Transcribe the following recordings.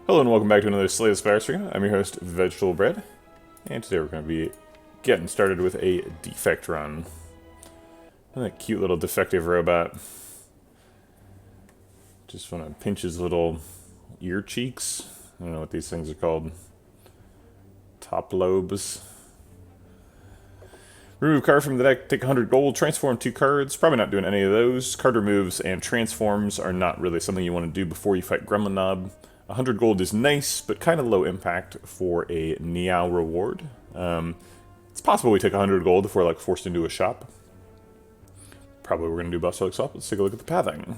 Hello and welcome back to another Slay the Spire stream. I'm your host, Vegetablebread, and today we're going to be getting started with a defect run. And a cute little defective robot. Just want to pinch his little ear cheeks. I don't know what these things are called. Top lobes. Remove card from the deck, take 100 gold, transform 2 cards. Probably not doing any of those. Card removes and transforms are not really something you want to do before you fight Gremlin Knob. 100 gold is nice, but kind of low impact for a Niao reward. It's possible we take 100 gold if we're like forced into a shop. Probably we're going to do Boss Relic Swap. Let's take a look at the pathing.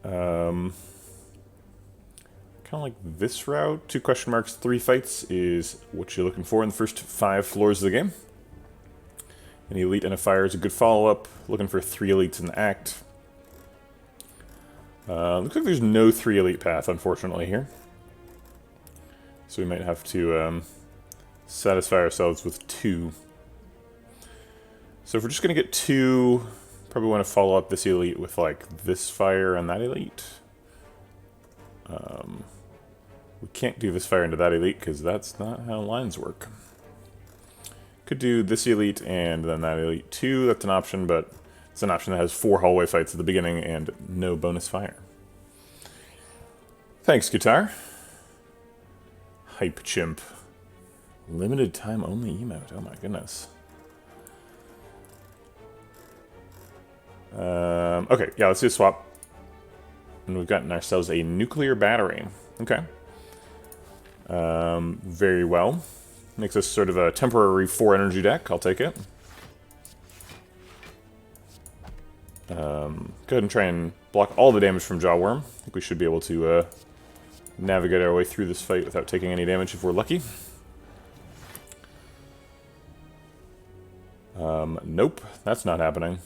Kind of like this route. 2 question marks, 3 fights is what you're looking for in the first 5 floors of the game. An elite and a fire is a good follow-up. Looking for 3 elites in the act. Looks like there's no 3 elite path, unfortunately, here. So we might have to satisfy ourselves with 2. So if we're just going to get 2, probably want to follow up this elite with, like, this fire and that elite. We can't do this fire into that elite, because that's not how lines work. Could do this elite and then that elite too, that's an option, but it's an option that has 4 hallway fights at the beginning and no bonus fire. Thanks, Guitar. Hype Chimp. Limited time only emote, oh my goodness. Okay, yeah, let's do a swap. And we've gotten ourselves a nuclear battery. Okay. Very well. Makes us sort of a temporary 4 energy deck. I'll take it. Go ahead and try and block all the damage from Jawworm. I think we should be able to navigate our way through this fight without taking any damage if we're lucky. Nope, that's not happening.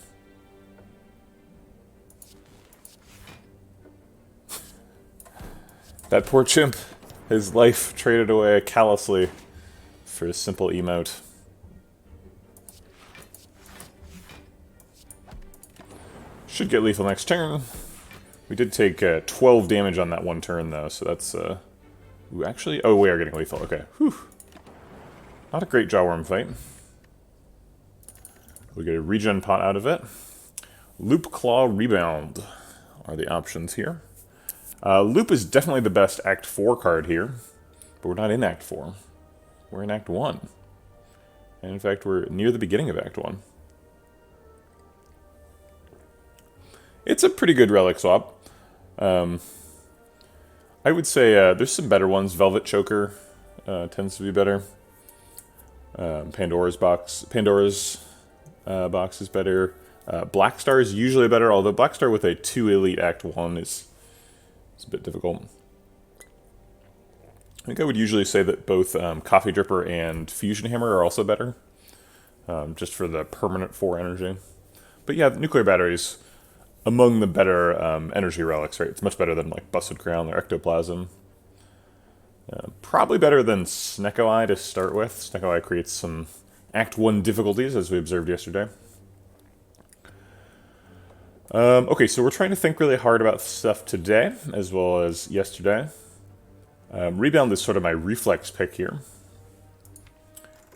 That poor chimp. His life traded away callously for a simple emote. Should get lethal next turn. We did take 12 damage on that one turn, though, so that's... Ooh, actually... Oh, we are getting lethal. Okay. Whew. Not a great Jawworm fight. We get a regen pot out of it. Loop Claw Rebound are the options here. Loop is definitely the best Act 4 card here, but we're not in Act 4. We're in Act 1. And in fact, we're near the beginning of Act 1. It's a pretty good relic swap. I would say there's some better ones. Velvet Choker tends to be better. Pandora's box is better. Black Star is usually better, although Black Star with a 2 elite Act 1 is a bit difficult. I think I would usually say that both Coffee Dripper and Fusion Hammer are also better, just for the permanent 4 energy. But yeah, Nuclear Battery's among the better energy relics, right? It's much better than like Busted Crown or Ectoplasm. Probably better than Snecko Eye to start with. Snecko Eye creates some Act 1 difficulties, as we observed yesterday. Okay, so we're trying to think really hard about stuff today, as well as yesterday. Rebound is sort of my reflex pick here.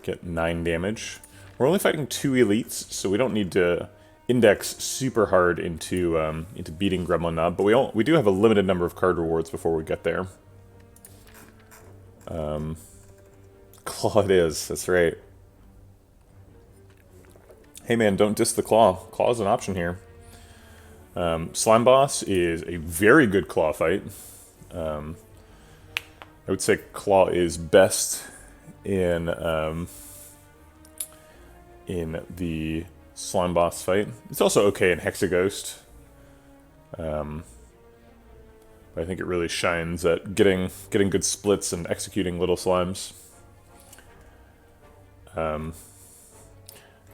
Get 9 damage. We're only fighting 2 elites, so we don't need to index super hard into beating Gremlin Knob, but we do have a limited number of card rewards before we get there. Claw it is, that's right. Hey man, don't diss the Claw. Claw is an option here. Slime Boss is a very good Claw fight. I would say Claw is best in the Slime Boss fight. It's also okay in Hexaghost. But I think it really shines at getting good splits and executing little slimes.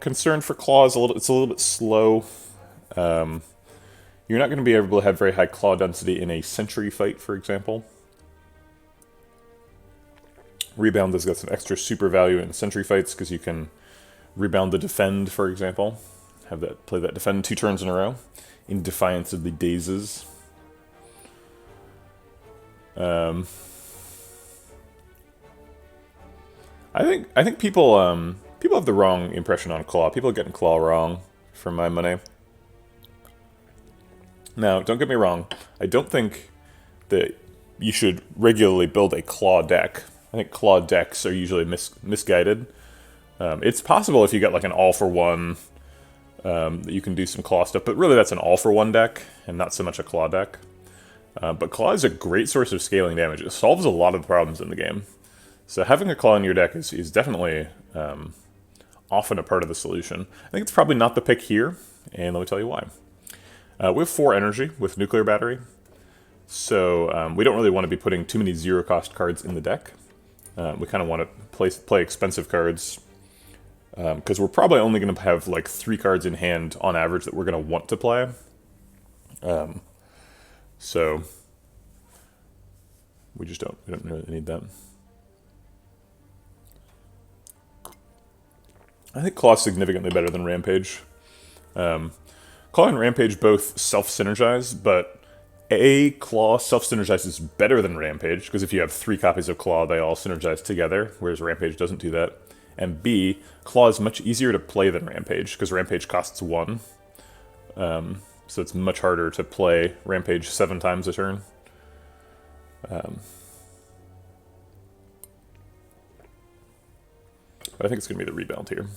Concern for Claw is it's a little bit slow. You're not going to be able to have very high claw density in a sentry fight, for example. Rebound has got some extra super value in sentry fights because you can rebound the defend, for example. Have that play that defend 2 turns in a row in defiance of the dazes. Um, I think people people have the wrong impression on Claw. People are getting Claw wrong, for my money. Now, don't get me wrong. I don't think that you should regularly build a Claw deck. I think Claw decks are usually misguided. It's possible if you get like an all-for-one that you can do some Claw stuff, but really that's an all-for-one deck and not so much a Claw deck. But Claw is a great source of scaling damage. It solves a lot of the problems in the game. So having a Claw in your deck is definitely often a part of the solution. I think it's probably not the pick here, and let me tell you why. We have 4 energy with Nuclear Battery, so we don't really want to be putting too many zero-cost cards in the deck. We kind of want to play expensive cards, because we're probably only going to have like 3 cards in hand on average that we're going to want to play. So we don't really need that. I think Claw's significantly better than Rampage. Claw and Rampage both self-synergize, but A, Claw self-synergizes better than Rampage, because if you have 3 copies of Claw, they all synergize together, whereas Rampage doesn't do that. And B, Claw is much easier to play than Rampage, because Rampage costs 1. So it's much harder to play Rampage 7 times a turn. I think it's going to be the Rebound here.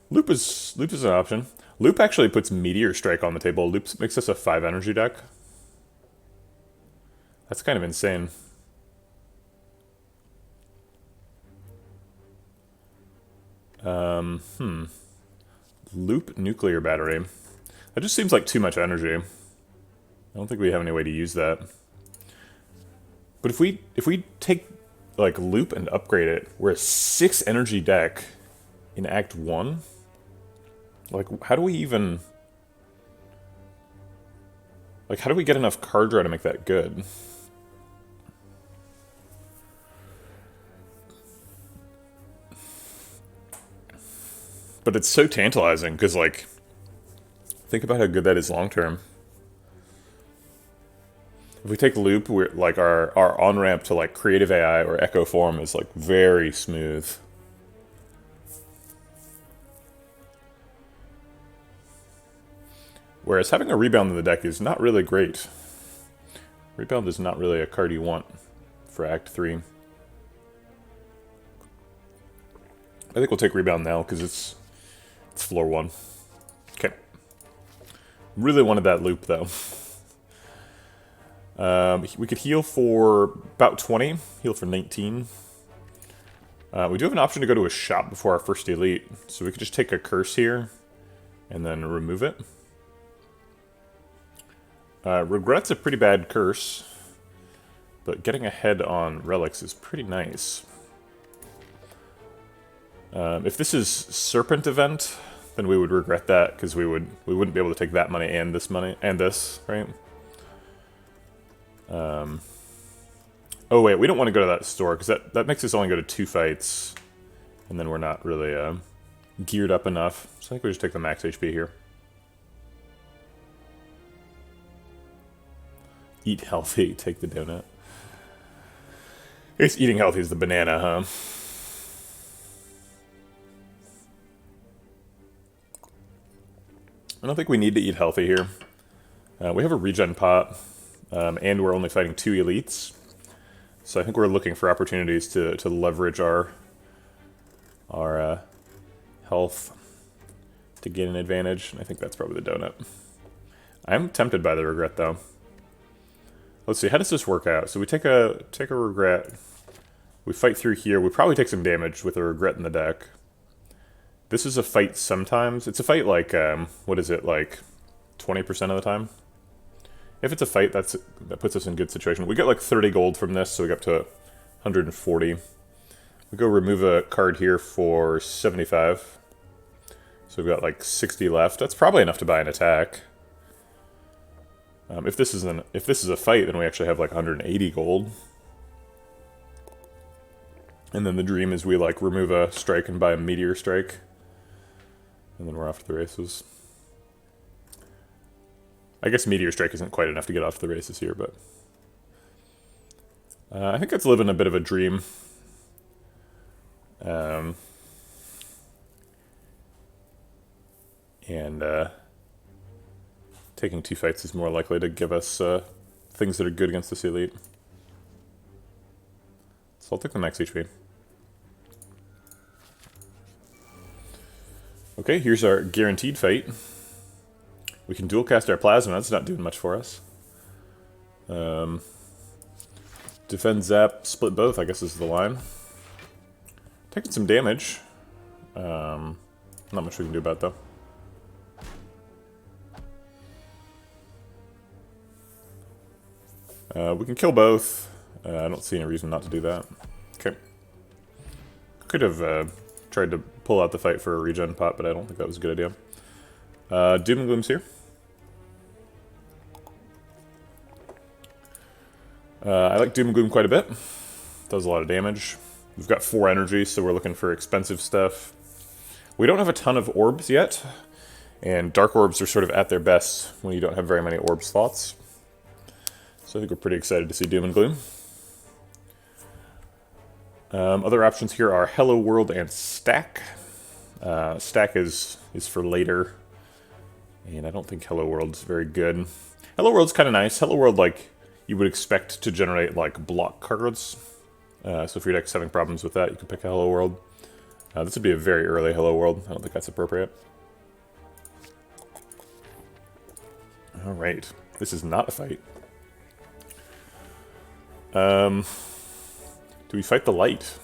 Loop is an option. Loop actually puts Meteor Strike on the table. Loop makes us a 5 energy deck. That's kind of insane. Loop Nuclear Battery. That just seems like too much energy. I don't think we have any way to use that. But if we take like Loop and upgrade it, we're a 6 energy deck in Act 1. Like, how do we even... Like, how do we get enough card draw to make that good? But it's so tantalizing, because, like, think about how good that is long term. If we take Loop, we're, like, our on-ramp to, like, Creative AI or Echo Form is, like, very smooth. Whereas having a Rebound in the deck is not really great. Rebound is not really a card you want for Act 3. I think we'll take Rebound now, because it's floor 1. Okay. Really wanted that Loop, though. We could heal for about 20, heal for 19. We do have an option to go to a shop before our first elite, so we could just take a curse here and then remove it. Regret's a pretty bad curse, but getting ahead on relics is pretty nice. If this is Serpent event, then we would regret that, because we wouldn't be able to take that money and this money and this, right? Oh wait, we don't want to go to that store, because that makes us only go to 2 fights, and then we're not really geared up enough. So I think we just take the max HP here. Eat healthy, take the donut. I guess eating healthy is the banana, huh? I don't think we need to eat healthy here. We have a regen pot, and we're only fighting 2 elites. So I think we're looking for opportunities to leverage our health to get an advantage. I think that's probably the donut. I'm tempted by the regret, though. Let's see, how does this work out? So we take a regret. We fight through here. We probably take some damage with a regret in the deck. This is a fight sometimes. It's a fight like, what is it, like 20% of the time? If it's a fight, that puts us in good situation. We get like 30 gold from this, so we get up to 140. We go remove a card here for 75. So we've got like 60 left. That's probably enough to buy an attack. If this is a fight, then we actually have like 180 gold. And then the dream is we like remove a strike and buy a meteor strike. And then we're off to the races. I guess Meteor Strike isn't quite enough to get off the races here, but... I think it's living a bit of a dream. Taking 2 fights is more likely to give us things that are good against this elite. So I'll take the max HP. Okay, here's our guaranteed fight. We can dual cast our plasma, that's not doing much for us. Defend, zap, split both, I guess is the line. Taking some damage. Not much we can do about it, though. We can kill both. I don't see any reason not to do that. Okay. Could have tried to pull out the fight for a regen pot, but I don't think that was a good idea. Doom and Gloom's here. I like Doom and Gloom quite a bit. Does a lot of damage. We've got 4 energy, so we're looking for expensive stuff. We don't have a ton of orbs yet, and dark orbs are sort of at their best when you don't have very many orb slots. So I think we're pretty excited to see Doom and Gloom. Other options here are Hello World and Stack. Stack is for later, and I don't think Hello World's very good. Hello World's kind of nice. Hello World, like, you would expect to generate, like, block cards. So if your deck's having problems with that, you could pick a Hello World. This would be a very early Hello World. I don't think that's appropriate. Alright. This is not a fight. Do we fight the light?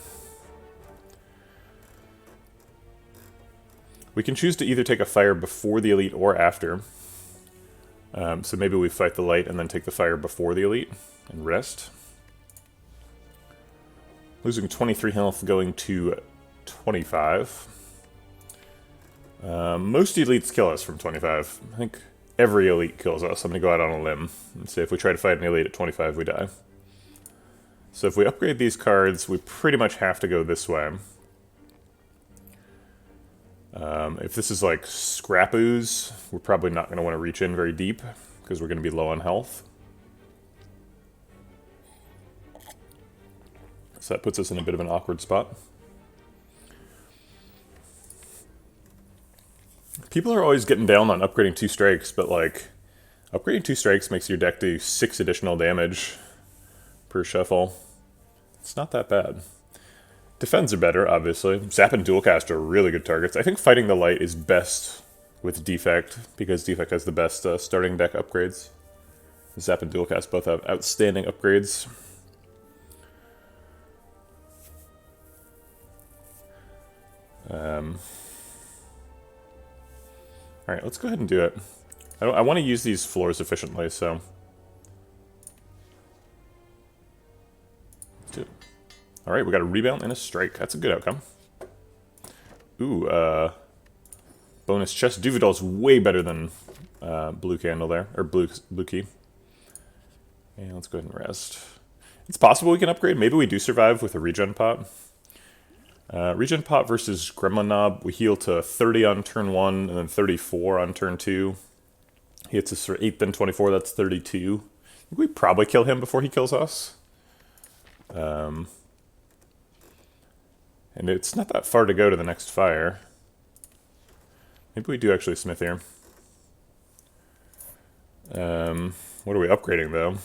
We can choose to either take a fire before the elite or after. So maybe we fight the light and then take the fire before the elite and rest. Losing 23 health, going to 25. Most elites kill us from 25. I think every elite kills us. I'm going to go out on a limb and say if we try to fight an elite at 25, we die. So if we upgrade these cards, we pretty much have to go this way. If this is like Scrap Ooze, we're probably not going to want to reach in very deep, because we're going to be low on health. So that puts us in a bit of an awkward spot. People are always getting down on upgrading 2 strikes, but like, upgrading 2 strikes makes your deck do 6 additional damage per shuffle. It's not that bad. Defends are better, obviously. Zap and Dualcast are really good targets. I think fighting the light is best with Defect, because Defect has the best starting deck upgrades. Zap and Dualcast both have outstanding upgrades. Alright, let's go ahead and do it. I want to use these floors efficiently, so... let's do it. Alright, we got a rebound and a strike. That's a good outcome. Ooh, bonus chest. Duvidal's way better than Blue Candle there, or Blue Key. And let's go ahead and rest. It's possible we can upgrade. Maybe we do survive with a regen pot. Regen pot versus Gremlin Knob. We heal to 30 on turn 1 and then 34 on turn 2. He hits us for 8, then 24. That's 32. I think we probably kill him before he kills us. And it's not that far to go to the next fire. Maybe we do actually smith here. What are we upgrading, though?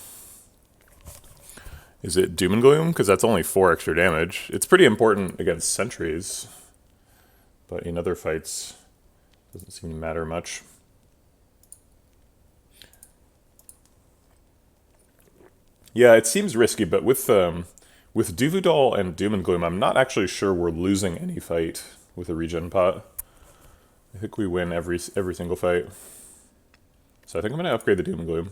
Is it Doom and Gloom? Because that's only 4 extra damage. It's pretty important against sentries. But in other fights, doesn't seem to matter much. Yeah, it seems risky, but with Duvidal and Doom and Gloom, I'm not actually sure we're losing any fight with a regen pot. I think we win every single fight. So I think I'm going to upgrade the Doom and Gloom.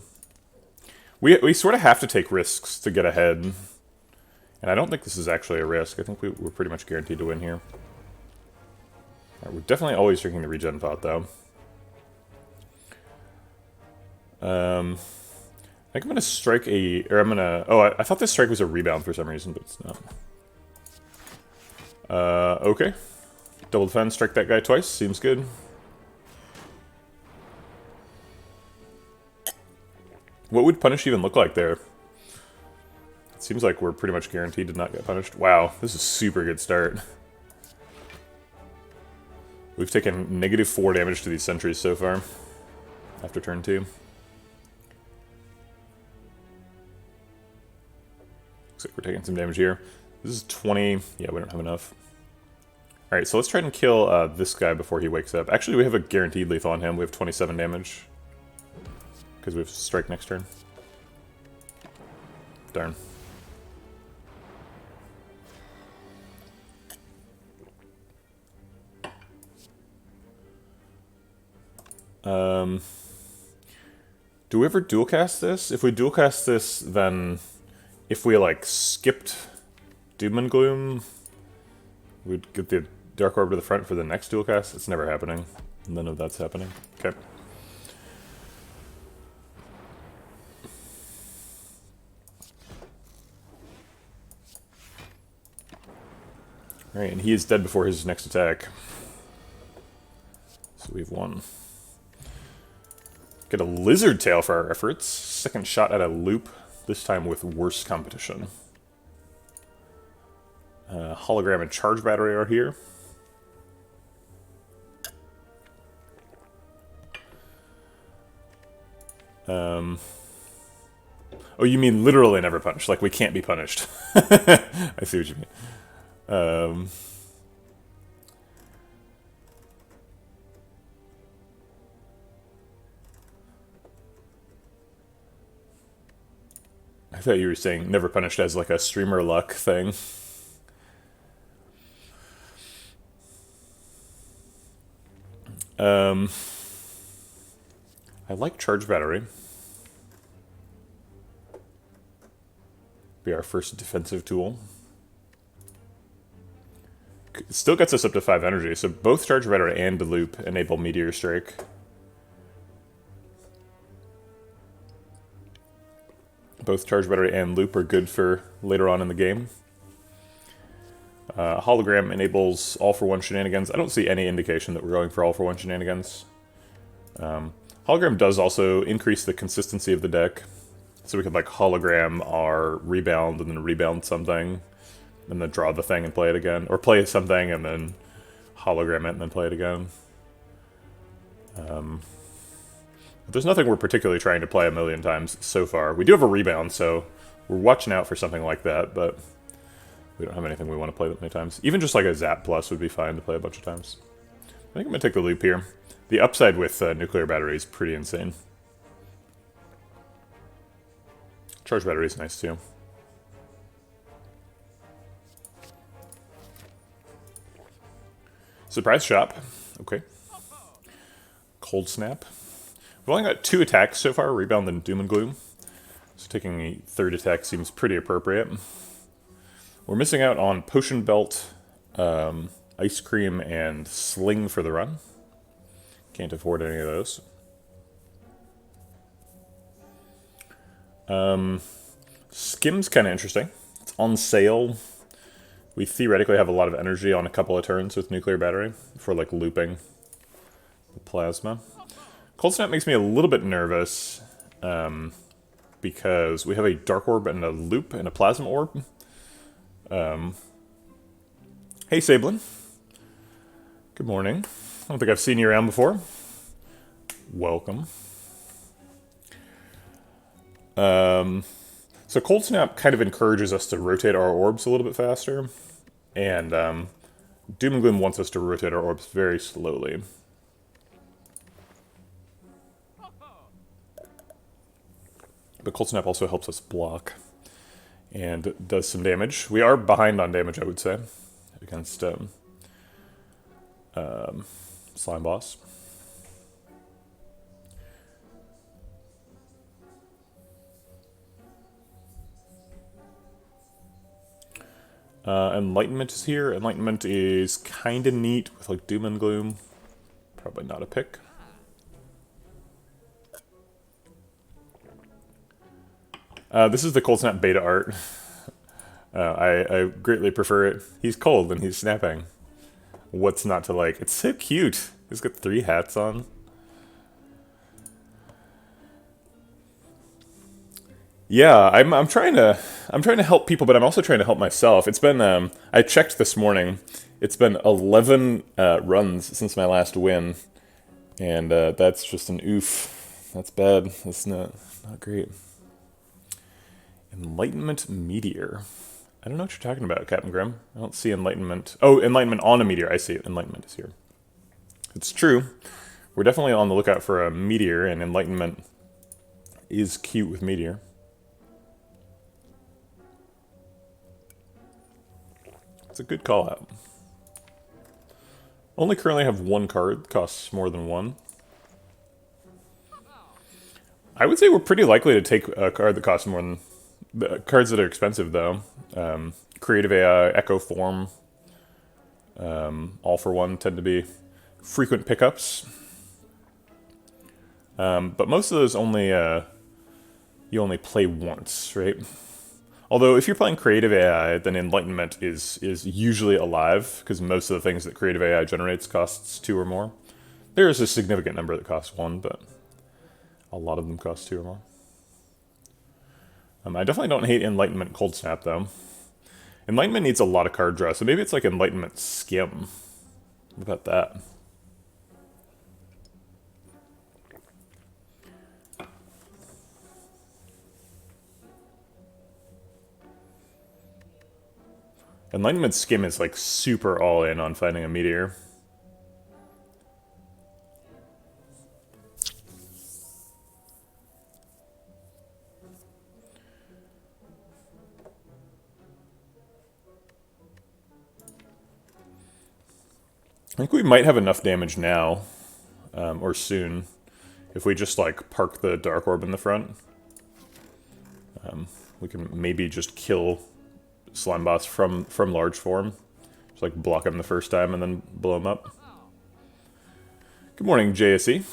We sort of have to take risks to get ahead. And I don't think this is actually a risk. I think we're pretty much guaranteed to win here. Right, we're definitely always drinking the regen pot, though. I think I'm going to strike a... or I'm going to... oh, I thought this strike was a rebound for some reason, but it's not. Okay. Double defense, strike that guy twice. Seems good. What would punish even look like there? It seems like we're pretty much guaranteed to not get punished. Wow, this is a super good start. We've taken -4 damage to these sentries so far, after turn 2. Looks like we're taking some damage here. This is 20. Yeah, we don't have enough. Alright, so let's try and kill this guy before he wakes up. Actually, we have a guaranteed lethal on him. We have 27 damage. Because we have strike next turn. Darn. Do we ever dual cast this? If we dual cast this, then if we like skipped Doom and Gloom, we'd get the Dark Orb to the front for the next dual cast. It's never happening. None of that's happening. Okay. Alright, and he is dead before his next attack. So we have one. Get a Lizard Tail for our efforts. Second shot at a loop, this time with worse competition. Hologram and Charge Battery are here. Oh, you mean literally never punished? Like we can't be punished. I see what you mean. I thought you were saying never punished as like a streamer luck thing. I like Charge Battery. Be our first defensive tool. It still gets us up to 5 energy, so both Charge Battery and the Loop enable Meteor Strike. Both Charge Battery and Loop are good for later on in the game. Hologram enables all-for-one shenanigans. I don't see any indication that we're going for all-for-one shenanigans. Hologram does also increase the consistency of the deck. So we could like hologram our rebound and then rebound something, and then draw the thing and play it again. Or play something and then hologram it and then play it again. There's nothing we're particularly trying to play a million times so far. We do have a rebound, so we're watching out for something like that, but we don't have anything we want to play that many times. Even just like a Zap Plus would be fine to play a bunch of times. I think I'm going to take the Loop here. The upside with Nuclear Battery is pretty insane. Charge Battery is nice too. Surprise Shop. Okay. Cold Snap. We've only got 2 attacks so far, Rebound and Doom and Gloom. So taking a 3rd attack seems pretty appropriate. We're missing out on Potion Belt, Ice Cream, and Sling for the run. Can't afford any of those. Skim's kind of interesting. It's on sale. We theoretically have a lot of energy on a couple of turns with Nuclear Battery for like looping the plasma. Cold Snap makes me a little bit nervous because we have a Dark Orb and a Loop and a Plasma Orb. Hey Sablin. Good morning. I don't think I've seen you around before. Welcome. So Cold Snap kind of encourages us to rotate our orbs a little bit faster, and Doom and Gloom wants us to rotate our orbs very slowly. But Cold Snap also helps us block, and does some damage. We are behind on damage, I would say, against Slime Boss. Enlightenment is here. Enlightenment is kind of neat with like Doom and Gloom. Probably not a pick. This is the Cold Snap beta art. I greatly prefer it. He's cold and he's snapping. What's not to like? It's so cute. He's got 3 hats on. Yeah, I'm trying to help people, but I'm also trying to help myself. It's been I checked this morning. It's been 11 runs since my last win, and that's just an oof. That's bad. That's not great. Enlightenment meteor. I don't know what you're talking about, Captain Grimm. I don't see enlightenment. Oh, enlightenment on a meteor. I see it. Enlightenment is here. It's true. We're definitely on the lookout for a meteor, and enlightenment is cute with meteor. It's a good call out. Only currently have one card that costs more than one. I would say we're pretty likely to take a card that costs more than the cards that are expensive, though. Creative AI, Echo Form, All for One tend to be frequent pickups. But most of those only you only play once, right? Although if you're playing Creative AI, then Enlightenment is usually alive, because most of the things that Creative AI generates costs 2 or more. There is a significant number that costs 1, but a lot of them cost 2 or more. I definitely don't hate Enlightenment Cold Snap, though. Enlightenment needs a lot of card draw, so maybe it's like Enlightenment Skim. What about that? Enlightenment Skim is like super all in on finding a meteor. I think we might have enough damage now, or soon, if we just like park the Dark Orb in the front. We can maybe just kill Slime Boss from large form. Just like block him the first time and then blow him up. Good morning, JSE.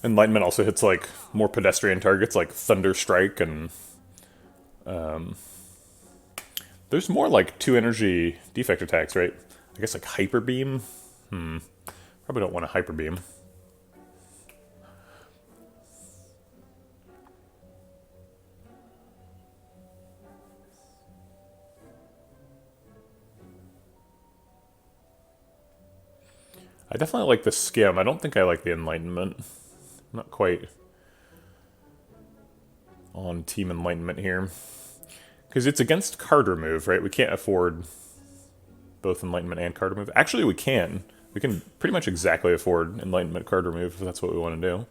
Enlightenment also hits like more pedestrian targets like Thunder Strike and there's more like 2 energy defect attacks, right? I guess like Hyper Beam. Probably don't want a Hyper Beam. I definitely like the Skim. I don't think I like the Enlightenment. I'm not quite on Team Enlightenment here. Because it's against card remove, right? We can't afford both Enlightenment and card remove. Actually, we can. We can pretty much exactly afford Enlightenment card remove if that's what we want to do.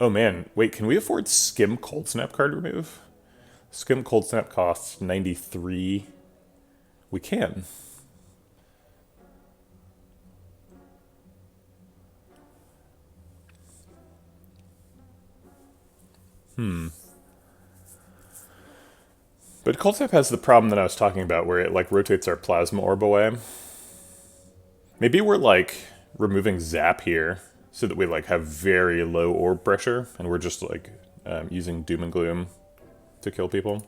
Oh man, wait, can we afford Skim Cold Snap card remove? Skim Cold Snap costs 93. We can. But Cold Snap has the problem that I was talking about where it like rotates our Plasma Orb away. Maybe we're like removing Zap here so that we like have very low orb pressure and we're just like using Doom and Gloom to kill people.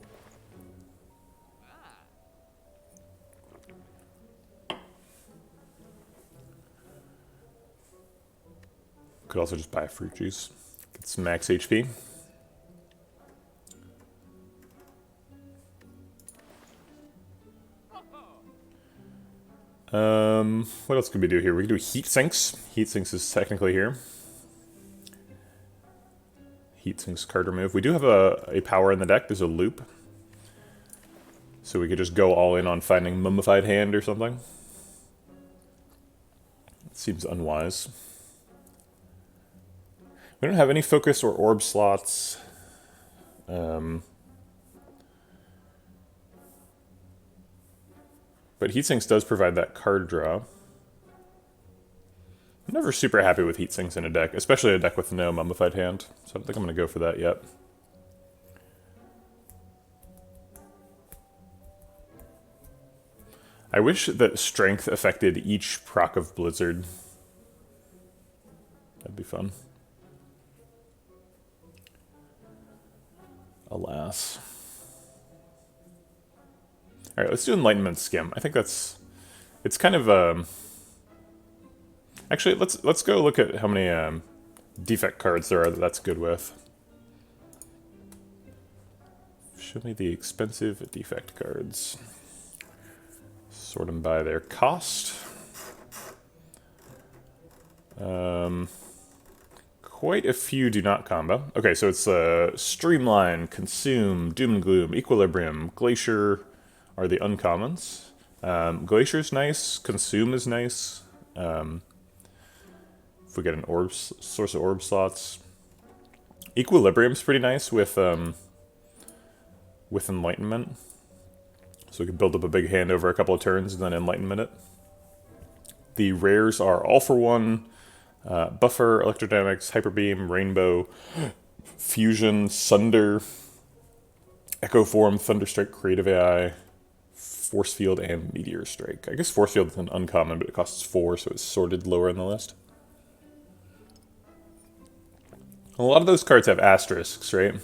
Could also just buy a fruit juice. Get some max HP. What else could we do here? We could do Heat Sinks. Heat Sinks is technically here. Heat Sinks card remove. We do have a power in the deck. There's a loop. So we could just go all in on finding Mummified Hand or something. It seems unwise. We don't have any focus or orb slots. But Heatsinks does provide that card draw. I'm never super happy with Heatsinks in a deck, especially a deck with no Mummified Hand, so I don't think I'm going to go for that yet. I wish that Strength affected each proc of Blizzard. That'd be fun. Alas. Alright, let's do Enlightenment Skim. I think that's... It's kind of... Actually, let's go look at how many defect cards there are that's good with. Show me the expensive defect cards. Sort them by their cost. Quite a few do not combo. Okay, so it's Streamline, Consume, Doom and Gloom, Equilibrium, Glacier are the uncommons. Glacier's nice, Consume is nice. If we get an orb, source of orb slots. Equilibrium's pretty nice with Enlightenment. So we can build up a big hand over a couple of turns and then Enlightenment it. The rares are All for One, Buffer, Electrodynamics, Hyper Beam, Rainbow, Fusion, Sunder, Echo Form, Thunderstrike, Creative AI, Force Field, and Meteor Strike. I guess Force Field is an uncommon, but it costs 4, so it's sorted lower in the list. A lot of those cards have asterisks, right?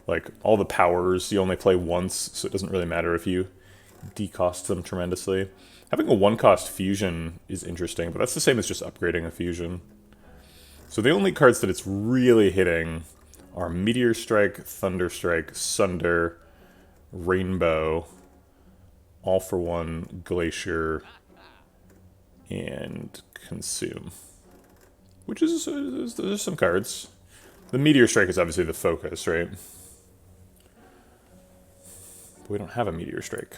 Like, all the powers you only play once, so it doesn't really matter if you decost them tremendously. Having a one-cost fusion is interesting, but that's the same as just upgrading a fusion. So the only cards that it's really hitting are Meteor Strike, Thunderstrike, Sunder, Rainbow, All for One, Glacier, and Consume. Which is, there's some cards. The Meteor Strike is obviously the focus, right? But we don't have a Meteor Strike.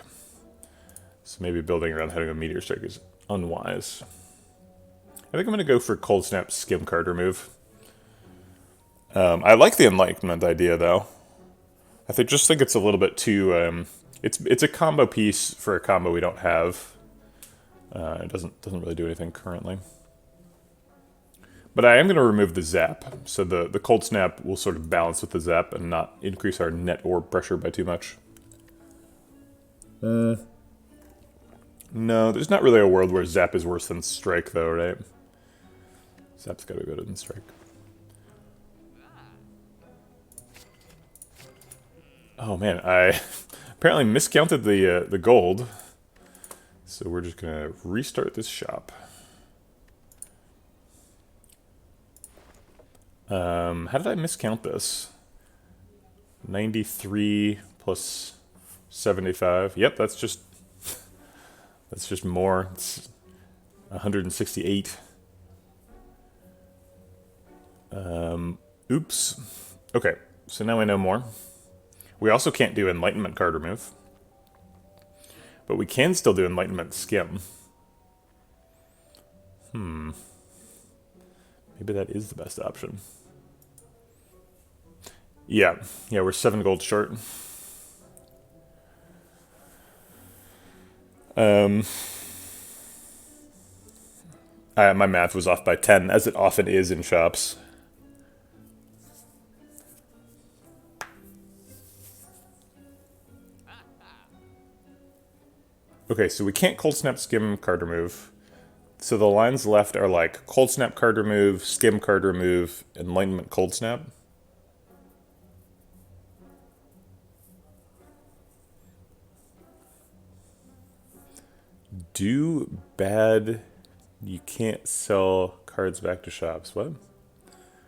So maybe building around having a Meteor Strike is unwise. I think I'm going to go for Cold Snap Skim card remove. I like the Enlightenment idea, though. I just think it's a little bit too... it's a combo piece for a combo we don't have. It doesn't really do anything currently. But I am going to remove the Zap, so the Cold Snap will sort of balance with the Zap and not increase our net orb pressure by too much. No, there's not really a world where Zap is worse than Strike, though, right? Zap's gotta be better than Strike. Oh man, I apparently miscounted the gold. So we're just gonna restart this shop. How did I miscount this? 93 plus 75. Yep, that's just more. It's 168. Oops. Okay, so now I know more. We also can't do Enlightenment card remove. But we can still do Enlightenment Skim. Maybe that is the best option. Yeah, we're 7 gold short. My math was off by 10, as it often is in shops. Okay, so we can't Cold Snap Skim card remove. So the lines left are like Cold Snap card remove, Skim card remove, Enlightenment Cold Snap. Do bad. You can't sell cards back to shops. What?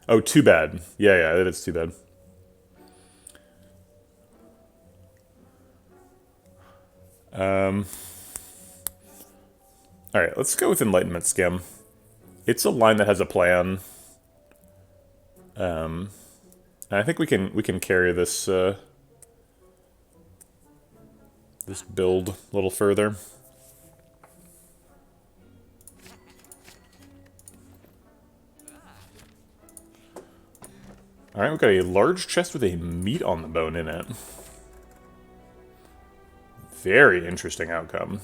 Oh, too bad. Yeah, that is too bad. Alright, let's go with Enlightenment Skim. It's a line that has a plan. And I think we can carry this this build a little further. Alright, we've got a large chest with a meat on the bone in it. Very interesting outcome.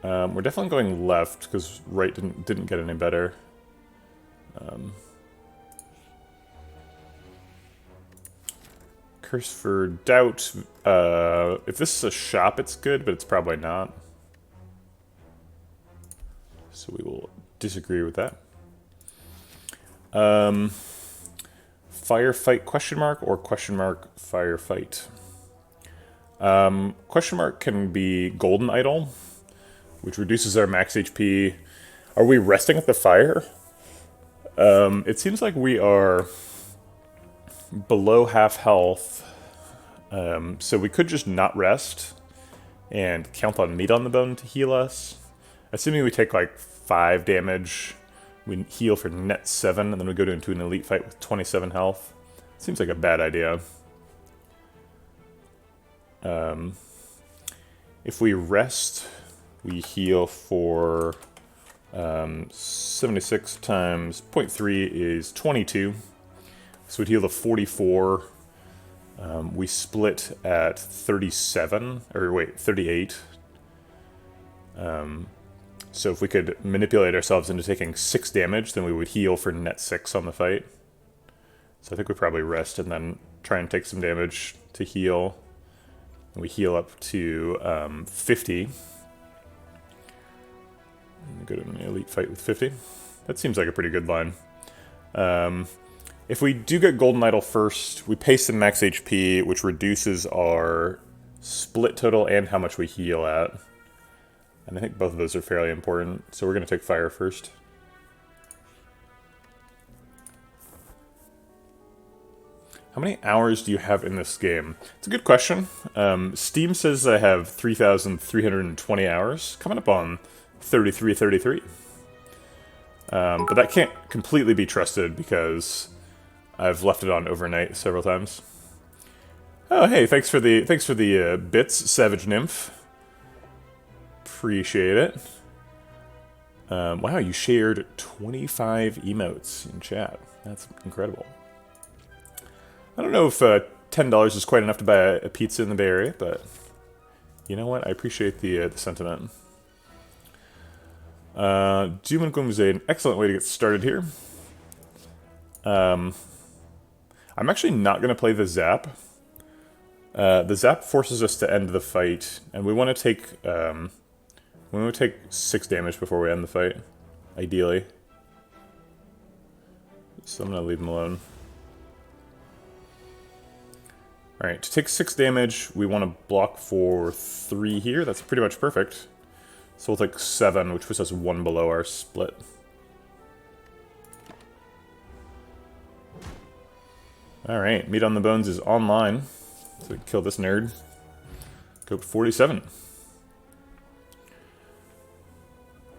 We're definitely going left, because right didn't get any better. Curse for Doubt. If this is a shop, it's good, but it's probably not. So we will disagree with that. firefight question mark or question mark firefight? Question mark can be golden idol, which reduces our max HP. Are we resting at the fire? It seems like we are below half health, so we could just not rest and count on meat on the bone to heal us. Assuming we take like 5 damage, we heal for net 7, and then we go into an elite fight with 27 health. Seems like a bad idea. If we rest, we heal for 76 times 0.3 is 22. So we'd heal to 44. We split at 37, or wait, 38. So if we could manipulate ourselves into taking 6 damage, then we would heal for net 6 on the fight. So I think we probably rest and then try and take some damage to heal. And we heal up to 50. And go to an elite fight with 50. That seems like a pretty good line. If we do get Golden Idol first, we pay some max HP, which reduces our split total and how much we heal at. And I think both of those are fairly important, so we're going to take fire first. How many hours do you have in this game? It's a good question. Steam says I have 3,320 hours, coming up on 33. But that can't completely be trusted because I've left it on overnight several times. Oh, hey, thanks for the bits, Savage Nymph. Appreciate it. Wow, you shared 25 emotes in chat. That's incredible. I don't know if $10 is quite enough to buy a pizza in the Bay Area, but you know what? I appreciate the sentiment. Doom and Gloom is an excellent way to get started here. I'm actually not going to play the Zap. The Zap forces us to end the fight, and we want to take 6 damage before we end the fight, ideally. So I'm going to leave him alone. Alright, to take 6 damage, we want to block for 3 here. That's pretty much perfect. So we'll take 7, which puts us 1 below our split. Alright, Meat on the Bones is online. So we can kill this nerd. Go 47.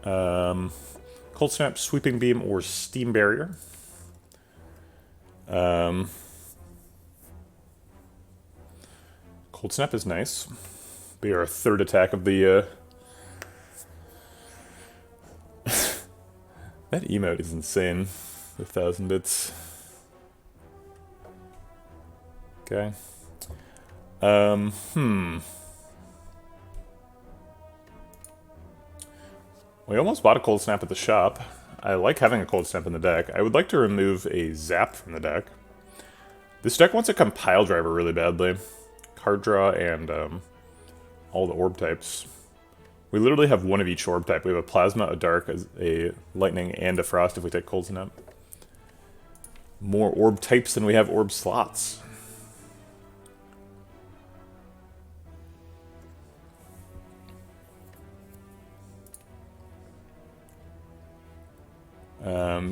Cold Snap, Sweeping Beam, or Steam Barrier. Cold Snap is nice. Be our 3rd attack of the... That emote is insane. 1,000 bits. Okay. We almost bought a Cold Snap at the shop. I like having a Cold Snap in the deck. I would like to remove a Zap from the deck. This deck wants a Compile Driver really badly. Card draw and all the orb types. We literally have one of each orb type. We have a Plasma, a Dark, a Lightning, and a Frost if we take Cold Snap. More orb types than we have orb slots.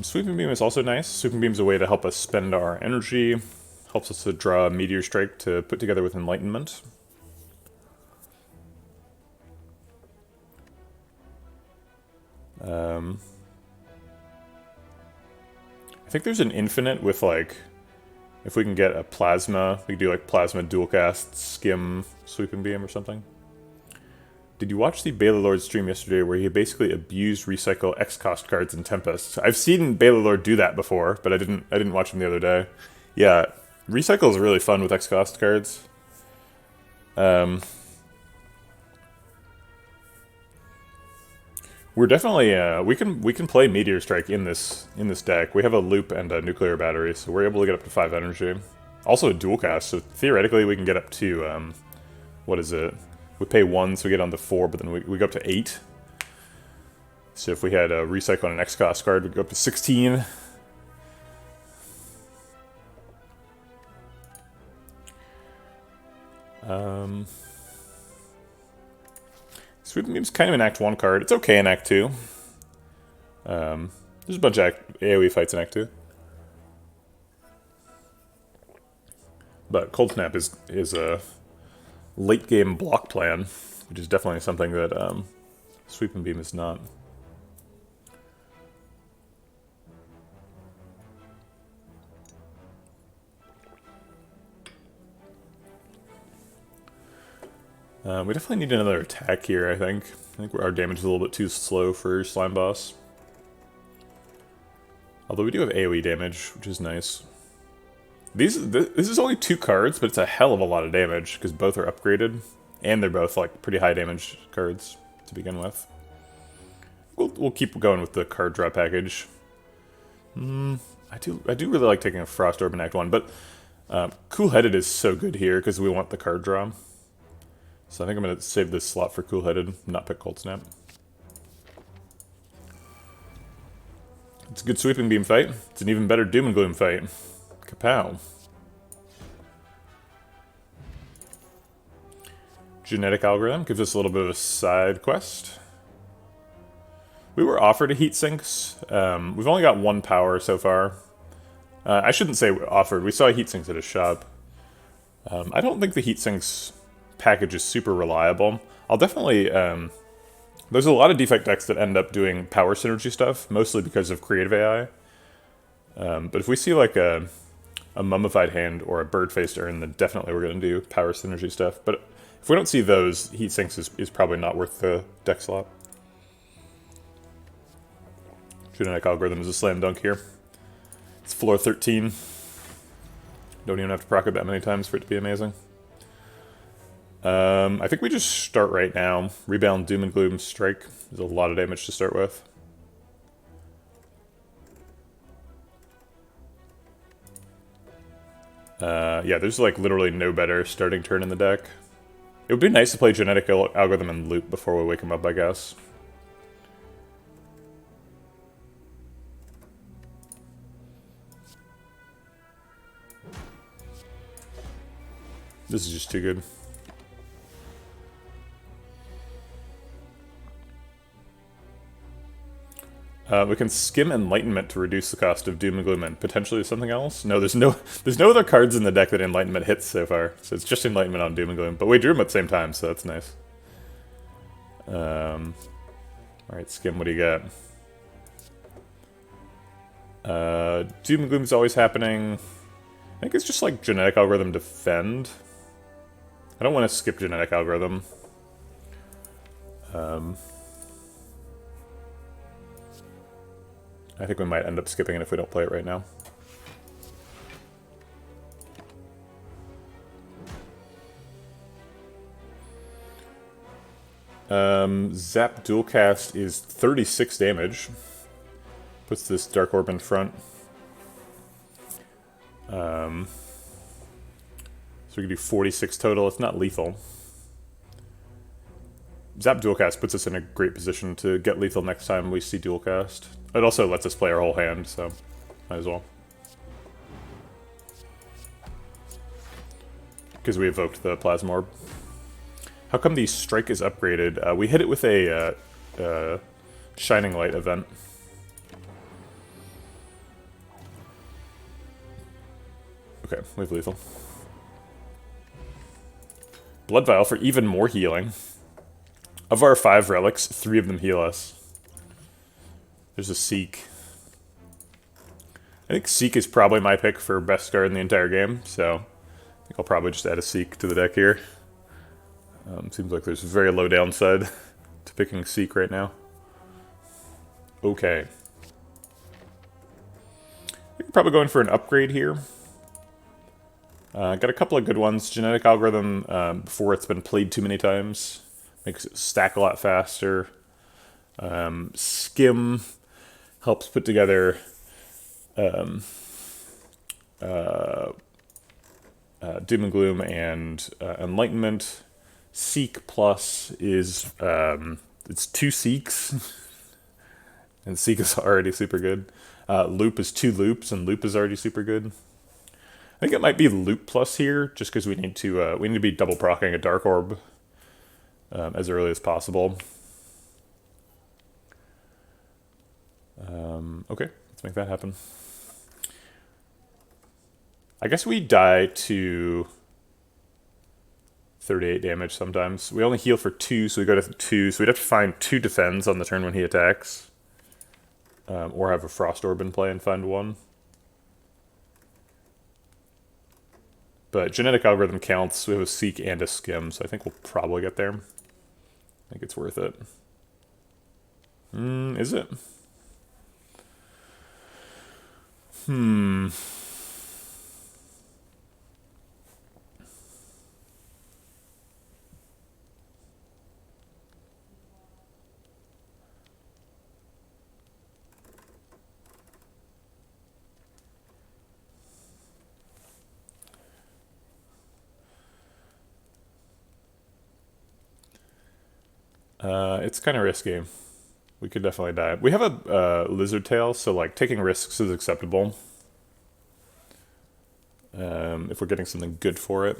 Sweeping Beam is also nice. Sweeping Beam is a way to help us spend our energy. Helps us to draw a Meteor Strike to put together with Enlightenment. I think there's an infinite with, like, if we can get a Plasma, we could do, like, Plasma Dual Cast, Skim, Sweeping Beam or something. Did you watch the Balor stream yesterday where he basically abused recycle X-Cost cards in Tempest? I've seen Balor do that before, but I didn't watch him the other day. Yeah, recycle is really fun with X-Cost cards. We're definitely we can play Meteor Strike in this deck. We have a loop and a nuclear battery, so we're able to get up to 5 energy. Also a dual cast, so theoretically we can get up to what is it? We pay 1, so we get on to 4, but then we go up to 8. So if we had a recycle on an X-Cost card, we'd go up to 16. Sweeping Beam's kind of an Act 1 card. It's okay in Act 2. There's a bunch of AoE fights in Act 2. But Cold Snap is a late game block plan, which is definitely something that Sweeping Beam is not. We definitely need another attack here, I think. I think our damage is a little bit too slow for Slime Boss. Although we do have AoE damage, which is nice. This is only 2 cards, but it's a hell of a lot of damage, because both are upgraded, and they're both like pretty high damage cards to begin with. We'll keep going with the card draw package. I do really like taking a Frost Orb in Act 1, but Cool-Headed is so good here, because we want the card draw. So I think I'm going to save this slot for Cool-Headed, not pick Cold Snap. It's a good Sweeping Beam fight. It's an even better Doom and Gloom fight. Kapow. Genetic Algorithm gives us a little bit of a side quest. We were offered a heat sinks. We've only got 1 power so far. I shouldn't say offered. We saw heat sinks at a shop. I don't think the heat sinks package is super reliable. I'll definitely... there's a lot of defect decks that end up doing power synergy stuff, mostly because of creative AI. But if we see like a mummified hand or a bird-faced urn, then definitely we're going to do power synergy stuff. But if we don't see those, heat sinks is probably not worth the deck slot. Genetic Algorithm is a slam dunk here. It's floor 13. Don't even have to proc it that many times for it to be amazing. I think we just start right now. Rebound, Doom and Gloom, Strike. There's a lot of damage to start with. Yeah, there's like literally no better starting turn in the deck. It would be nice to play Genetic Algorithm and Loop before we wake him up, I guess. This is just too good. We can skim Enlightenment to reduce the cost of Doom and Gloom and potentially something else. No, there's no other cards in the deck that Enlightenment hits so far. So it's just Enlightenment on Doom and Gloom. But we drew them at the same time, so that's nice. Alright, Skim, what do you got? Doom and Gloom's always happening. I think it's just like Genetic Algorithm Defend. I don't want to skip Genetic Algorithm. I think we might end up skipping it if we don't play it right now. Zap Dualcast is 36 damage. Puts this Dark Orb in front. So we can do 46 total. It's not lethal. Zap Dualcast puts us in a great position to get lethal next time we see Dualcast. It also lets us play our whole hand, so might as well. Because we evoked the Plasma Orb. How come the Strike is upgraded? We hit it with a Shining Light event. Okay, we have lethal. Blood Vial for even more healing. Of our 5 relics, 3 of them heal us. There's a Seek. I think Seek is probably my pick for best card in the entire game, so I think I'll probably just add a Seek to the deck here. Seems like there's very low downside to picking Seek right now. Okay. I think I'm probably going for an upgrade here. Got a couple of good ones. Genetic Algorithm, before it's been played too many times. Makes it stack a lot faster. Skim helps put together Doom and Gloom and Enlightenment. Seek Plus is it's 2 Seeks, and Seek is already super good. Loop is 2 Loops, and Loop is already super good. I think it might be loop plus here, just because we need to be double proccing a Dark Orb as early as possible. Okay, let's make that happen. I guess we die to 38 damage sometimes. We only heal for 2, so we go to 2. So we'd have to find 2 defends on the turn when he attacks. Or have a Frost Orb in play and find 1. But genetic algorithm counts. We have a Seek and a Skim, so I think we'll probably get there. I think it's worth it. Is it? It's kind of risky. We could definitely die. We have a lizard tail, so like taking risks is acceptable. If we're getting something good for it.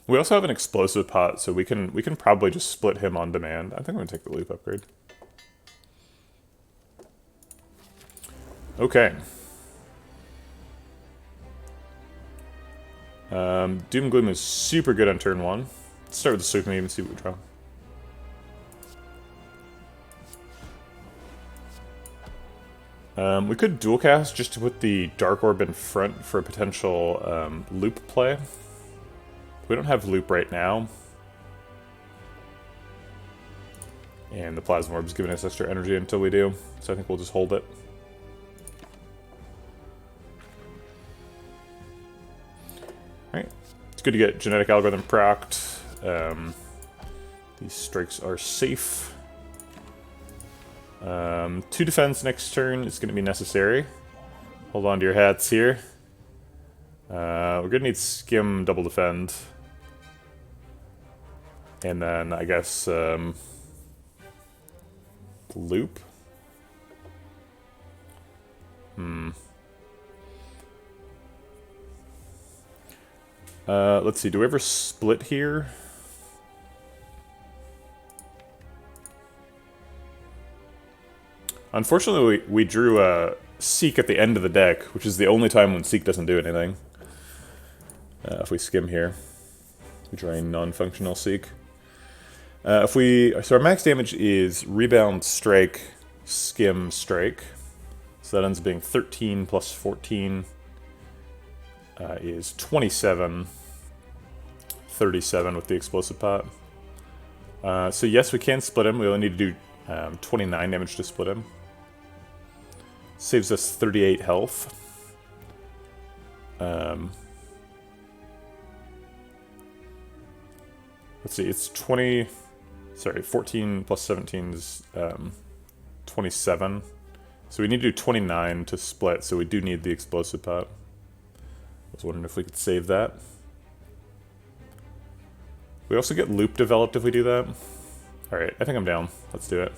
We also have an explosive pot, so we can probably just split him on demand. I think I'm gonna take the loop upgrade. Okay. Doom Gloom is super good on turn 1. Let's start with the Sweep and see what we draw. We could dual cast just to put the Dark Orb in front for a potential loop play. We don't have loop right now. And the Plasma Orb's giving us extra energy until we do, so I think we'll just hold it. Alright, it's good to get Genetic Algorithm procced. These strikes are safe. 2 defense next turn is going to be necessary. Hold on to your hats here. We're going to need Skim double defend. And then, I guess, loop. Let's see, do we ever split here? Unfortunately, we drew a Seek at the end of the deck, which is the only time when Seek doesn't do anything. If we skim here, we draw a non-functional Seek. So our max damage is Rebound, Strike, Skim, Strike. So that ends up being 13 plus 14 is 27. 37 with the Explosive Pot. So yes, we can split him. We only need to do 29 damage to split him. Saves us 38 health. Let's see, it's 14 plus 17 is 27. So we need to do 29 to split, so we do need the Explosive Pot. I was wondering if we could save that. We also get loop developed if we do that. Alright, I think I'm down. Let's do it.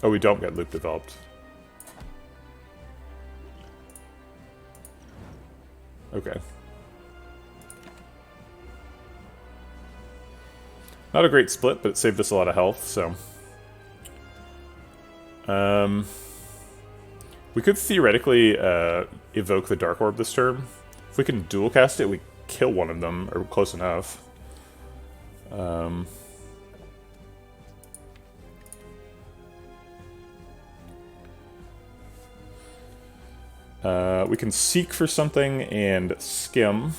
Oh, we don't get loop developed. Okay. Not a great split, but it saved us a lot of health, so... we could theoretically evoke the Dark Orb this turn. If we can dual cast it, we kill one of them, or close enough. We can Seek for something and Skim.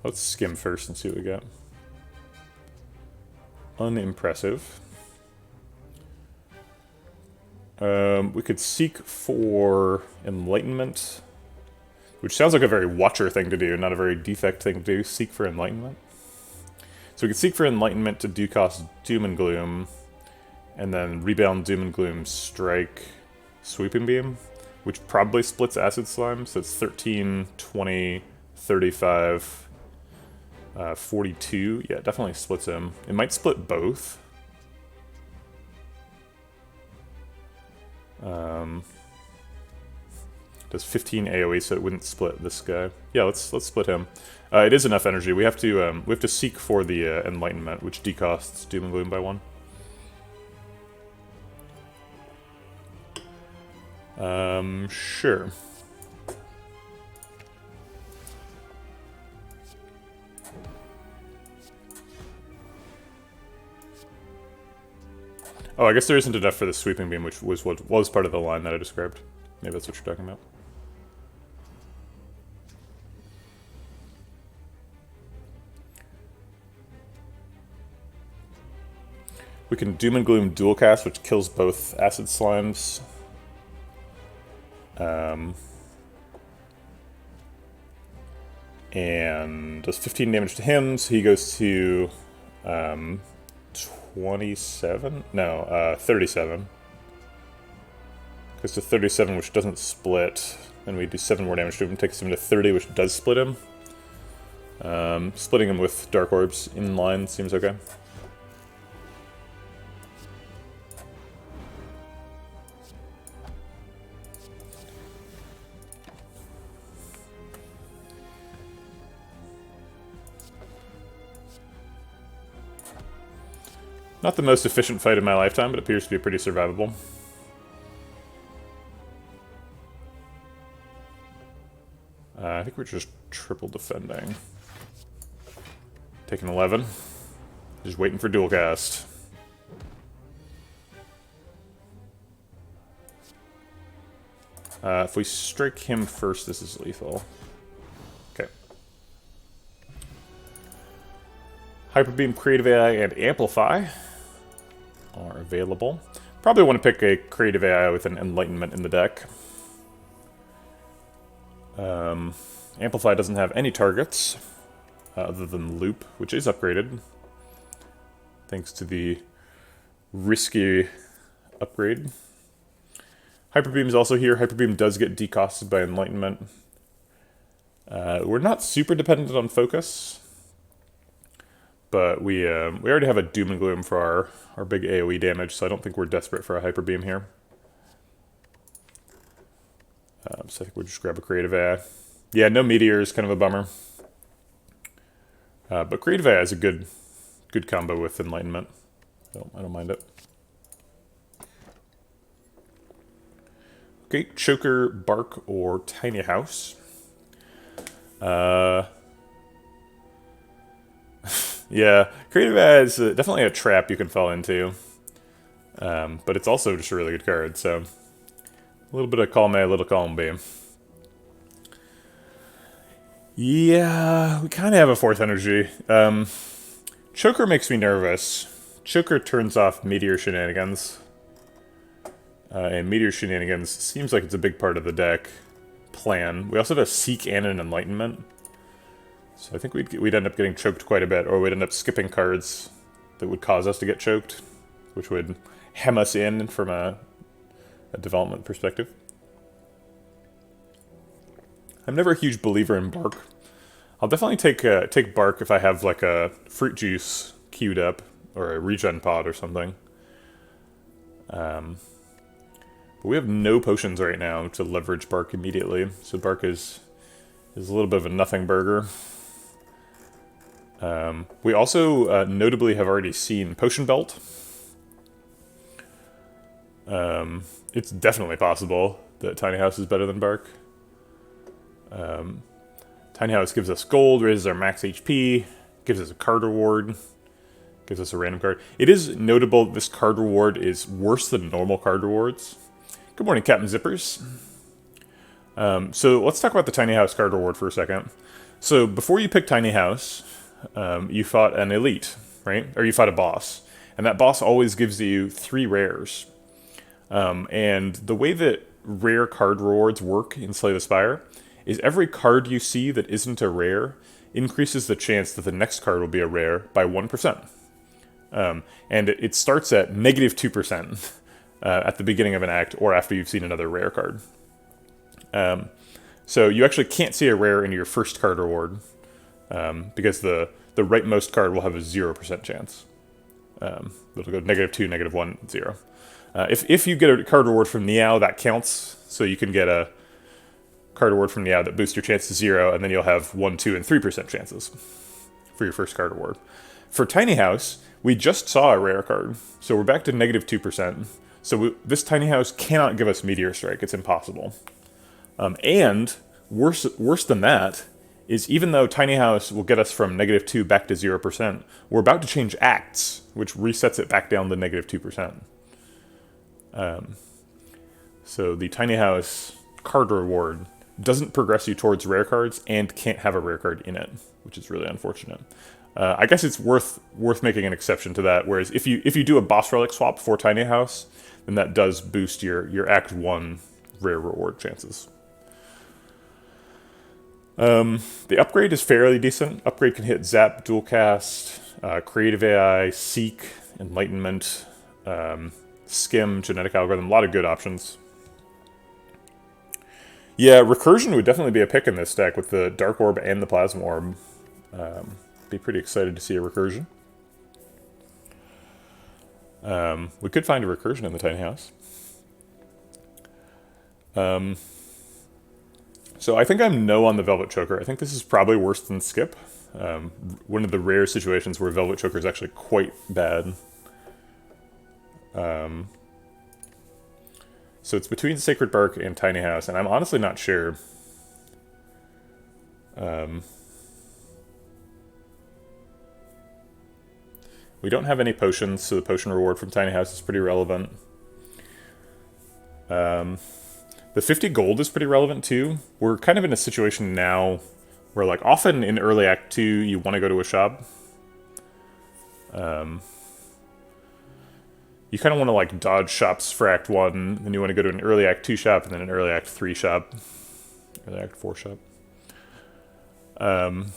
Let's Skim first and see what we got. Unimpressive. We could Seek for Enlightenment, which sounds like a very Watcher thing to do, not a very Defect thing to do. Seek for Enlightenment. So we could Seek for Enlightenment to do cost Doom and Gloom, and then Rebound, Doom and Gloom, Strike, Sweeping Beam. which probably splits Acid Slime, so it's 13, 20, 35, 42. Yeah, it definitely splits him. It might split both. Does 15 AoE, so it wouldn't split this guy. Yeah, let's split him. It is enough energy. We have to seek for the Enlightenment, which decosts Doom and Gloom by 1. Sure. Oh, I guess there isn't enough for the Sweeping Beam, which was what was part of the line that I described. Maybe that's what you're talking about. We can Doom and Gloom dual cast, which kills both Acid Slimes. And does 15 damage to him, so he goes to 27? No, 37. Goes to 37, which doesn't split. And we do 7 more damage to him, takes him to 30, which does split him. Splitting him with Dark Orbs in line seems okay. Not the most efficient fight of my lifetime, but appears to be pretty survivable. I think we're just triple defending. Taking 11. Just waiting for dual cast. If we strike him first, this is lethal. Okay. Hyper Beam, Creative AI, and Amplify are available. Probably want to pick a Creative AI with an Enlightenment in the deck. Amplify doesn't have any targets other than Loop, which is upgraded thanks to the risky upgrade. Hyper Beam is also here. Hyper Beam does get decosted by Enlightenment. We're not super dependent on focus, but we already have a Doom and Gloom for our big AoE damage, so I don't think we're desperate for a Hyper Beam here. So I think we'll just grab a Creative AI. Yeah, no Meteor is kind of a bummer. But Creative AI is a good combo with Enlightenment. So I don't mind it. Okay, Choker, Bark, or Tiny House. Yeah, Creative AI is definitely a trap you can fall into. But it's also just a really good card, so... A little bit of Column A, a little Column B. Yeah, we kind of have a fourth energy. Choker makes me nervous. Choker turns off Meteor Shenanigans. And Meteor Shenanigans seems like it's a big part of the deck plan. We also have a Seek and an Enlightenment. So I think we'd end up getting choked quite a bit, or we'd end up skipping cards that would cause us to get choked, which would hem us in from a development perspective. I'm never a huge believer in Bark. I'll definitely take Bark if I have like a Fruit Juice queued up, or a Regen Pod or something. But we have no potions right now to leverage Bark immediately, so Bark is a little bit of a nothing burger. We also notably have already seen Potion Belt. It's definitely possible that Tiny House is better than Bark. Tiny House gives us gold, raises our max HP, gives us a card reward, gives us a random card. It is notable that this card reward is worse than normal card rewards. Good morning, Captain Zippers. So let's talk about the Tiny House card reward for a second. So before you pick Tiny House, you fought an elite, right? Or you fought a boss. And that boss always gives you 3 rares. And the way that rare card rewards work in Slay the Spire is every card you see that isn't a rare increases the chance that the next card will be a rare by 1%. And it starts at -2% at the beginning of an act or after you've seen another rare card. So you actually can't see a rare in your first card reward, because the rightmost card will have a 0% chance. It'll go -2, -1, 0. If you get a card reward from Niao, that counts. So you can get a card reward from Niao that boosts your chance to 0, and then you'll have 1, 2, and 3% chances for your first card reward. For Tiny House, we just saw a rare card, so we're back to -2%. So this Tiny House cannot give us Meteor Strike. It's impossible. And worse than that is, even though Tiny House will get us from -2 back to 0%, we're about to change Acts, which resets it back down to -2%. So the Tiny House card reward doesn't progress you towards rare cards and can't have a rare card in it, which is really unfortunate. I guess it's worth making an exception to that. Whereas if you do a boss relic swap for Tiny House, then that does boost your Act 1 rare reward chances. The upgrade is fairly decent. Upgrade can hit Zap, Dualcast, Creative AI, Seek, Enlightenment, Skim, Genetic Algorithm. A lot of good options. Yeah, Recursion would definitely be a pick in this deck with the Dark Orb and the Plasma Orb. Be pretty excited to see a Recursion. We could find a Recursion in the Tiny House. So I think I'm no on the Velvet Choker. I think this is probably worse than Skip. One of the rare situations where Velvet Choker is actually quite bad. So it's between Sacred Bark and Tiny House, and I'm honestly not sure. We don't have any potions, so the potion reward from Tiny House is pretty relevant. The 50 gold is pretty relevant too. We're kind of in a situation now where, like, often in early Act 2 you want to go to a shop. You kind of want to, like, dodge shops for Act 1, then you want to go to an early Act 2 shop, and then an early Act 3 shop. Early Act 4 shop. And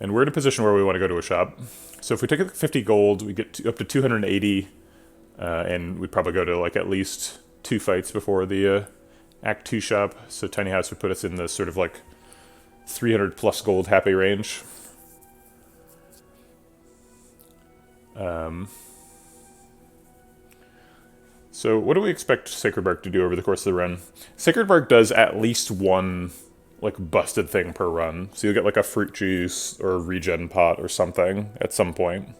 we're in a position where we want to go to a shop. So if we take 50 gold, we get up to 280, and we'd probably go to, like, at least 2 fights before the Act 2 shop. So Tiny House would put us in the sort of, like, 300 plus gold happy range. So what do we expect Sacred Bark to do over the course of the run? Sacred Bark does at least one, like, busted thing per run. So you'll get, like, a fruit juice or a regen pot or something at some point.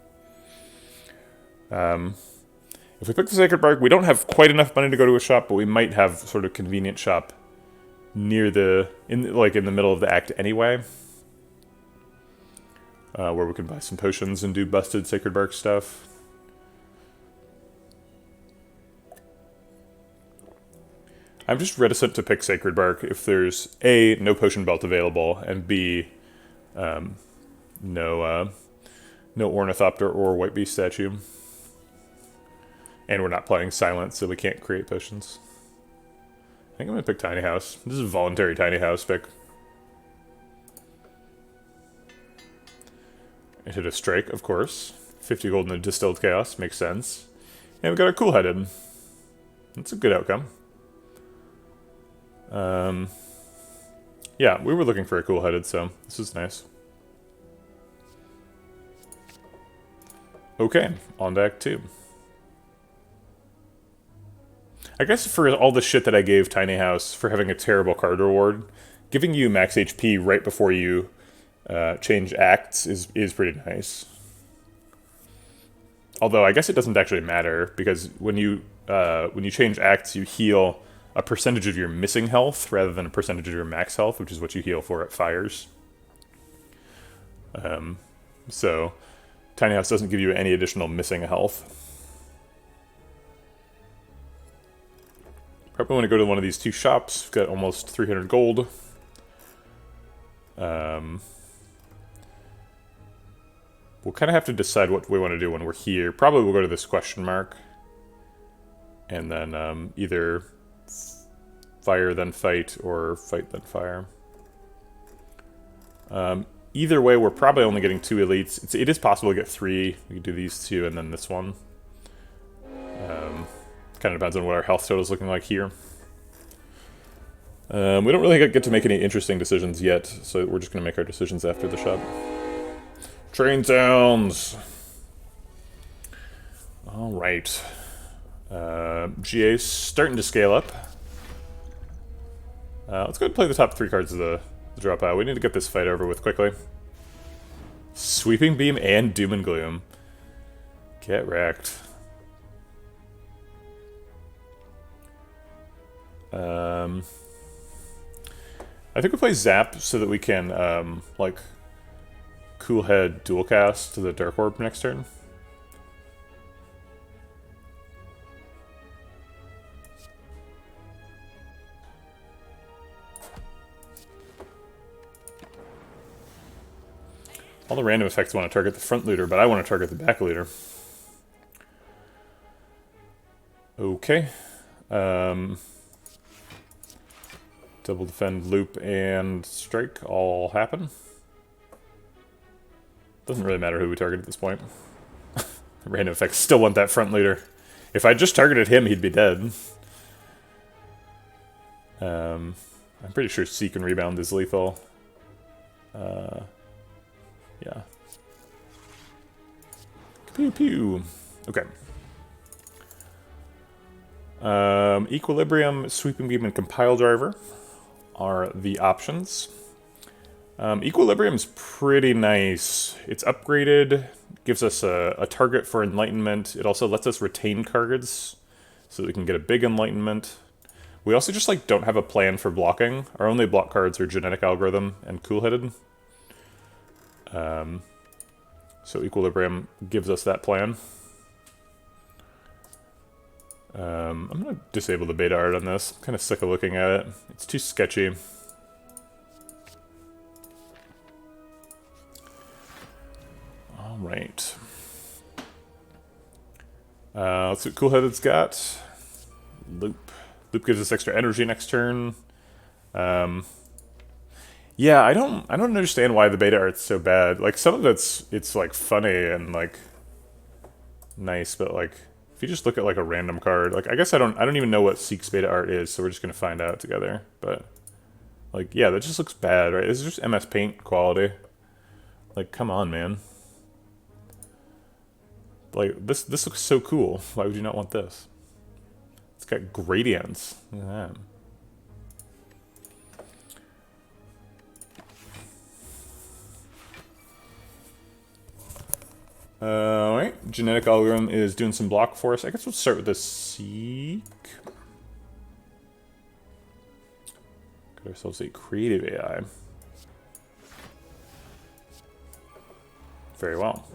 If we pick the Sacred Bark, we don't have quite enough money to go to a shop, but we might have sort of convenient shop near in the middle of the act anyway. Where we can buy some potions and do busted Sacred Bark stuff. I'm just reticent to pick Sacred Bark if there's A, no potion belt available, and B, no Ornithopter or White Beast statue. And we're not playing Silence, so we can't create potions. I think I'm going to pick Tiny House. This is a voluntary Tiny House pick. It hit a strike, of course. 50 gold in the Distilled Chaos, makes sense. And we got a Cool-Headed. That's a good outcome. Yeah, we were looking for a Cool-Headed, so this is nice. Okay, on to Act 2. I guess for all the shit that I gave Tiny House for having a terrible card reward, giving you max HP right before you change acts is pretty nice. Although I guess it doesn't actually matter, because when you change acts, you heal a percentage of your missing health rather than a percentage of your max health, which is what you heal for at fires. So Tiny House doesn't give you any additional missing health. Probably want to go to one of these 2 shops. We've got almost 300 gold. We'll kind of have to decide what we want to do when we're here. Probably we'll go to this question mark. And then either fire then fight, or fight then fire. Either way, we're probably only getting 2 elites. It is possible to get 3. We could do these 2 and then this one. Kind of depends on what our health total is looking like here. We don't really get to make any interesting decisions yet, so we're just going to make our decisions after the shop. Train sounds! Alright. GA's starting to scale up. Let's go ahead and play the top 3 cards of the drop out. We need to get this fight over with quickly. Sweeping Beam and Doom and Gloom. Get wrecked. I think we play Zap so that we can, like, Cool Head dual cast to the Dark Orb next turn. All the random effects want to target the front looter, but I want to target the back looter. Okay. Double defend, loop, and strike all happen. Doesn't really matter who we target at this point. Random effects still want that front looter. If I just targeted him, he'd be dead. I'm pretty sure Seek and Rebound is lethal. Yeah. Pew pew. Okay. Equilibrium, Sweeping Beam, and Compile Driver are the options. Equilibrium's pretty nice. It's upgraded, gives us a target for Enlightenment. It also lets us retain cards, so that we can get a big Enlightenment. We also just like don't have a plan for blocking. Our only block cards are Genetic Algorithm and Cool-Headed. So Equilibrium gives us that plan. I'm going to disable the beta art on this. I'm kind of sick of looking at it. It's too sketchy. Alright. Let's see what Cool-Headed's got. Loop. Loop gives us extra energy next turn. Yeah, I don't understand why the beta art's so bad. Like, some of it's like funny and like nice, but like if you just look at like a random card, like I guess I don't even know what Seek's beta art is, so we're just gonna find out together. But like, yeah, that just looks bad, right? This is just MS Paint quality. Like, come on, man. Like, this looks so cool. Why would you not want this? It's got gradients. Look at that. Alright, Genetic Algorithm is doing some block for us. I guess we'll start with the Seek. Got ourselves a creative AI. Very well.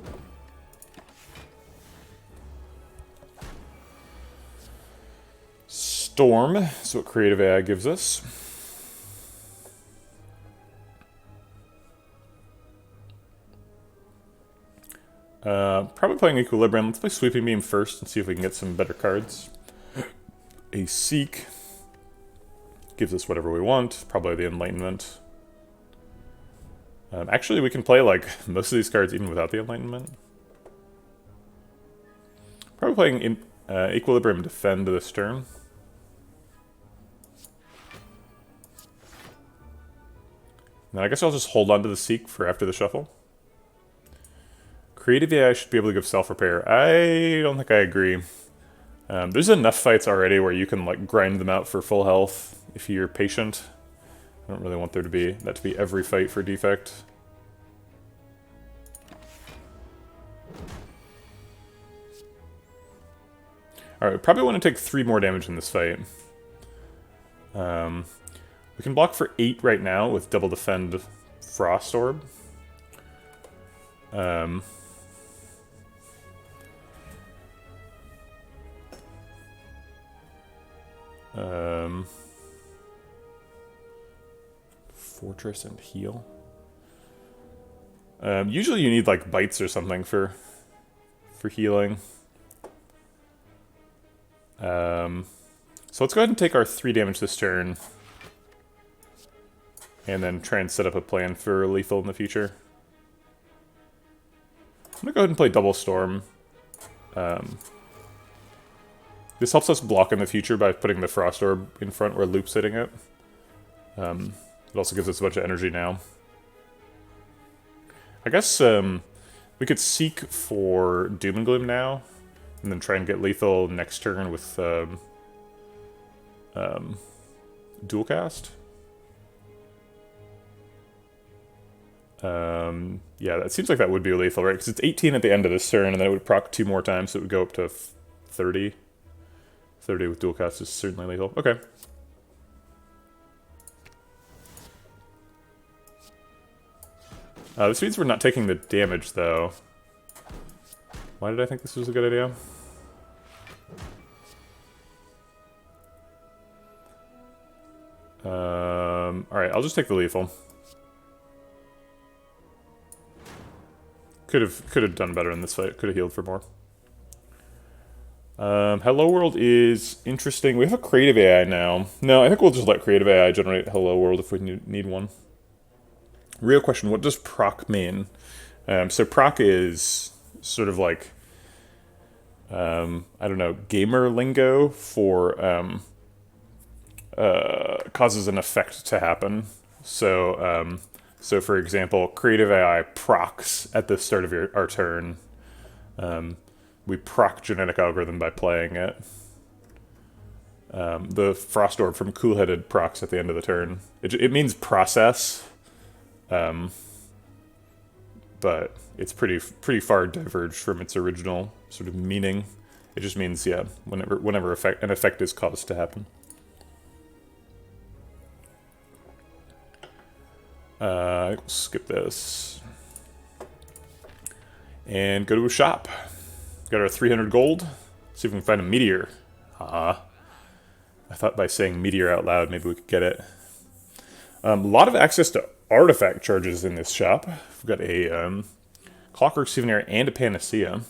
Storm is what creative AI gives us. Probably playing Equilibrium. Let's play Sweeping Beam first and see if we can get some better cards. A Seek gives us whatever we want. Probably the Enlightenment. Actually, we can play like most of these cards even without the Enlightenment. Probably playing Equilibrium Defend this turn. And I guess I'll just hold on to the Seek for after the shuffle. Creative AI should be able to give self-repair. I don't think I agree. There's enough fights already where you can like grind them out for full health if you're patient. I don't really want there to be that to be every fight for defect. Alright, we probably want to take 3 more damage in this fight. We can block for 8 right now with double defend Frost Orb. Fortress and heal. Usually you need like bites or something for healing. So let's go ahead and take our 3 damage this turn. And then try and set up a plan for lethal in the future. I'm gonna go ahead and play Double Storm. This helps us block in the future by putting the Frost Orb in front where Loop's hitting it. It also gives us a bunch of energy now. I guess we could seek for Doom and Gloom now, and then try and get lethal next turn with dual cast. Yeah, that seems like that would be lethal, right? Because it's 18 at the end of this turn, and then it would proc 2 more times, so it would go up to 30. 30 with dual cast is certainly lethal. Okay. This means we're not taking the damage, though. Why did I think this was a good idea? Alright, I'll just take the lethal. Could have done better in this fight. Could have healed for more. Hello World is interesting. We have a creative AI now. No, I think we'll just let creative AI generate Hello World if we need one. Real question, what does proc mean? So proc is sort of like, I don't know, gamer lingo for causes an effect to happen. So, so for example, creative AI procs at the start of our turn. We proc genetic algorithm by playing it. The Frost Orb from Cool-Headed procs at the end of the turn. It means process. But it's pretty far diverged from its original sort of meaning. It just means, yeah, whenever an effect is caused to happen. Skip this. And go to a shop. Got our 300 gold. See if we can find a meteor. I thought by saying meteor out loud, maybe we could get it. A lot of access to artifact charges in this shop. We've got a Clockwork Souvenir and a Panacea.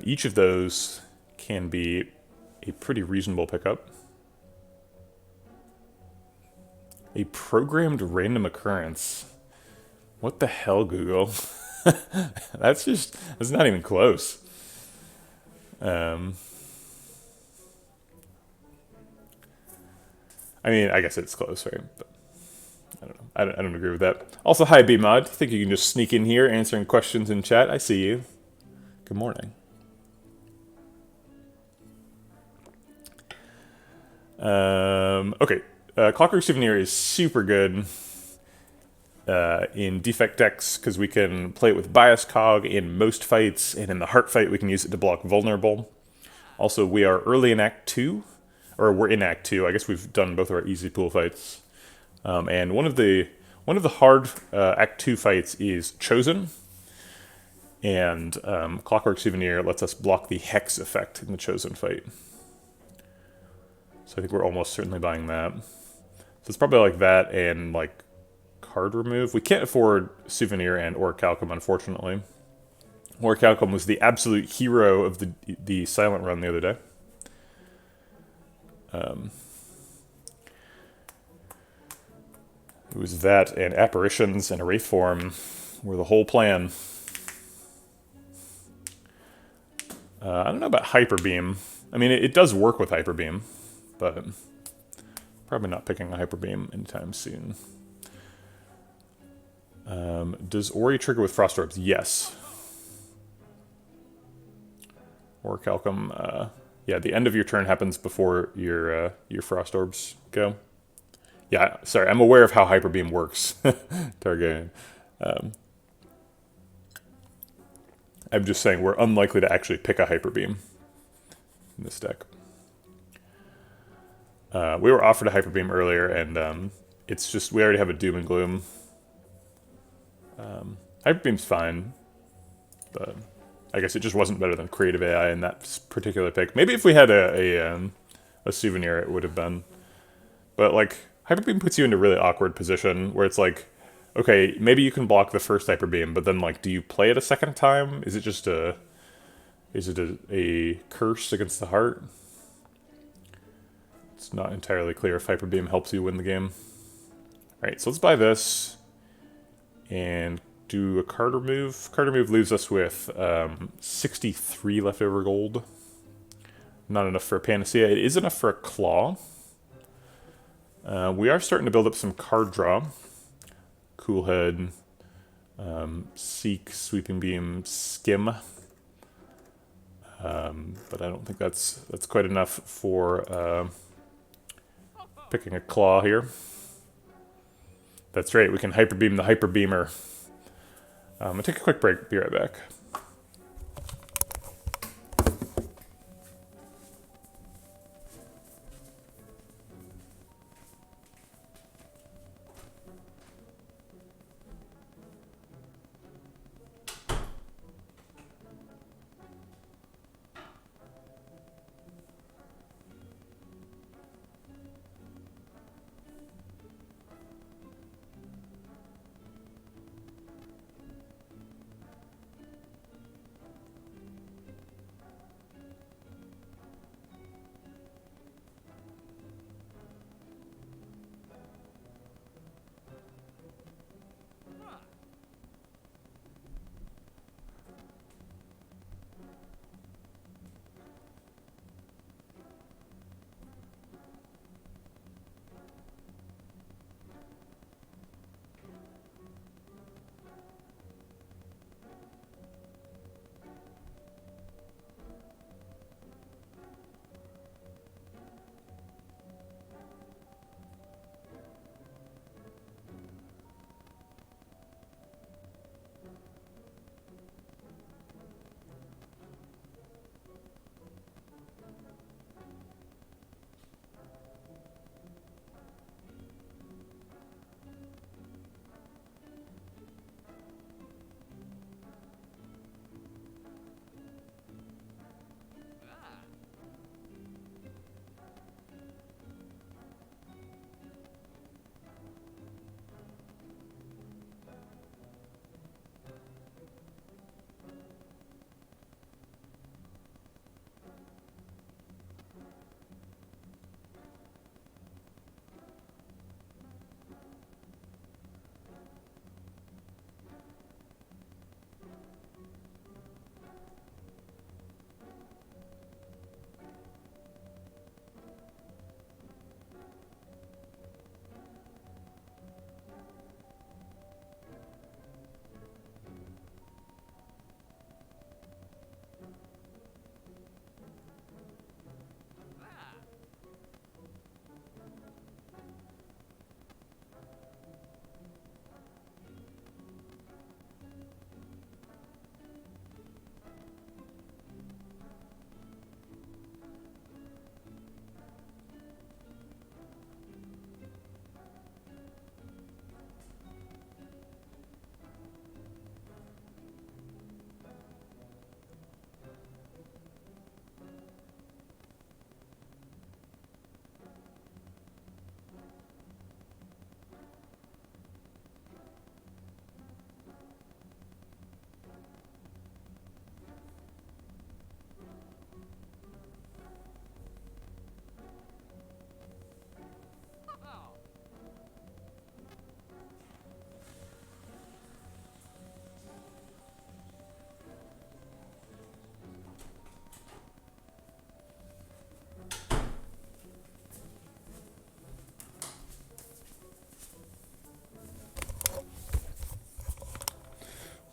Each of those can be a pretty reasonable pickup. A programmed random occurrence. What the hell, Google? That's not even close. I mean, I guess it's close, right? But I don't know. I don't agree with that. Also, hi, BMod. Think you can just sneak in here answering questions in chat? I see you. Good morning. Okay. Clockwork Souvenir is super good in defect decks because we can play it with Bias Cog in most fights, and in the Heart fight we can use it to block Vulnerable. Also, we are early in Act 2, or we're in Act 2. I guess we've done both of our easy pool fights. And one of the hard Act 2 fights is Chosen, and Clockwork Souvenir lets us block the Hex effect in the Chosen fight. So I think we're almost certainly buying that. So it's probably like that and like card remove. We can't afford Souvenir and Orichalcum, unfortunately. Orichalcum was the absolute hero of the Silent Run the other day. It was that and Apparitions and a Wraith Form were the whole plan. I don't know about Hyper Beam. I mean, it does work with Hyper Beam, but probably not picking a Hyper Beam anytime soon. Does Ori trigger with Frost Orbs? Yes. Orichalcum, yeah, the end of your turn happens before your Frost Orbs go. Yeah, sorry, I'm aware of how Hyper Beam works. Targaryen. I'm just saying we're unlikely to actually pick a Hyper Beam in this deck. We were offered a Hyper Beam earlier, and it's just, we already have a Doom and Gloom. Hyper Beam's fine, but I guess it just wasn't better than Creative AI in that particular pick. Maybe if we had a Souvenir, it would have been. But, like, Hyper Beam puts you into a really awkward position where it's like, okay, maybe you can block the first Hyper Beam, but then, like, do you play it a second time? Is it just a curse against the heart? It's not entirely clear if Hyper Beam helps you win the game. Alright, so let's buy this and do a card remove. Card remove leaves us with 63 leftover gold. Not enough for a Panacea. It is enough for a Claw. We are starting to build up some card draw. Cool Head, Seek, Sweeping Beam, Skim. But I don't think that's quite enough for picking a claw here. That's right, we can Hyper Beam the Hyper Beamer. I'll take a quick break, be right back.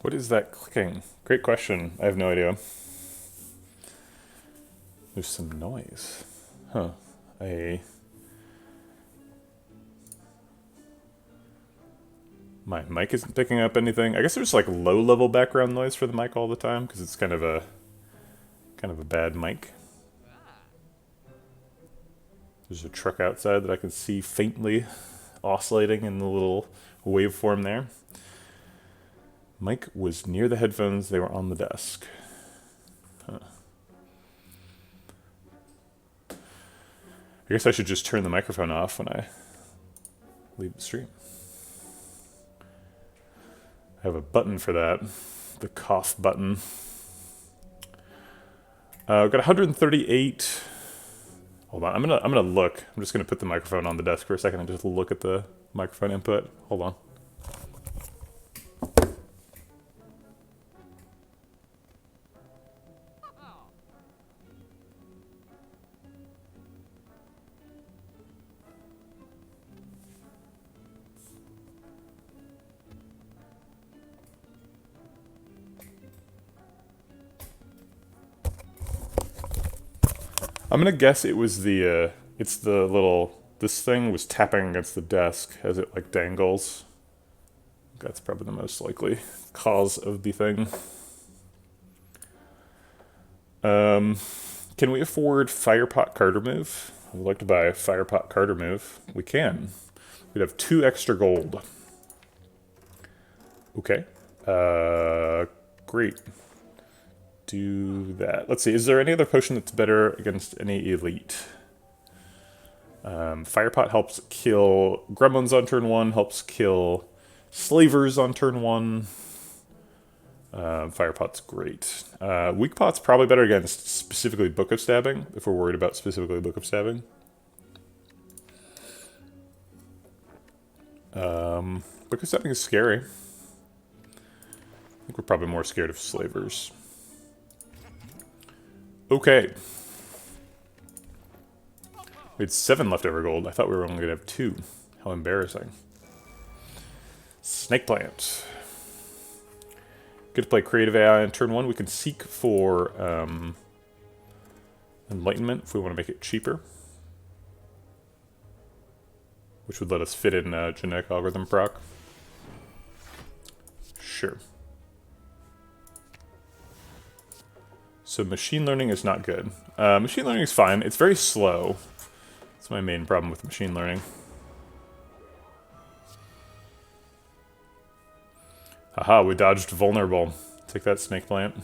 What is that clicking? Great question. I have no idea. There's some noise. Huh. My mic isn't picking up anything. I guess there's like low-level background noise for the mic all the time because it's kind of a bad mic. There's a truck outside that I can see faintly oscillating in the little waveform there. Mic was near the headphones. They were on the desk. Huh. I guess I should just turn the microphone off when I leave the stream. I have a button for that, the cough button. I've got 138. Hold on, I'm gonna look. I'm just gonna put the microphone on the desk for a second and just look at the microphone input. Hold on. I'm gonna guess it was the, it's the little, this thing was tapping against the desk as it like dangles. That's probably the most likely cause of the thing. Can we afford Firepot Carter Move? I would like to buy a Firepot Carter Move. We can. We'd have 2 extra gold. Okay. Great. Do that. Let's see, is there any other potion that's better against any elite? Firepot helps kill gremlins on turn 1, helps kill slavers on turn 1. Firepot's great. Weak Pot's probably better against specifically Book of Stabbing, if we're worried about specifically Book of Stabbing. Book of Stabbing is scary. I think we're probably more scared of slavers. Okay. We had 7 leftover gold. I thought we were only going to have 2. How embarrassing. Snake Plant. Good to play Creative AI on turn 1. We can seek for Enlightenment if we want to make it cheaper. Which would let us fit in Genetic Algorithm proc. Sure. So machine learning is not good. Machine learning is fine. It's very slow. That's my main problem with machine learning. Haha, we dodged vulnerable. Take that, Snake Plant.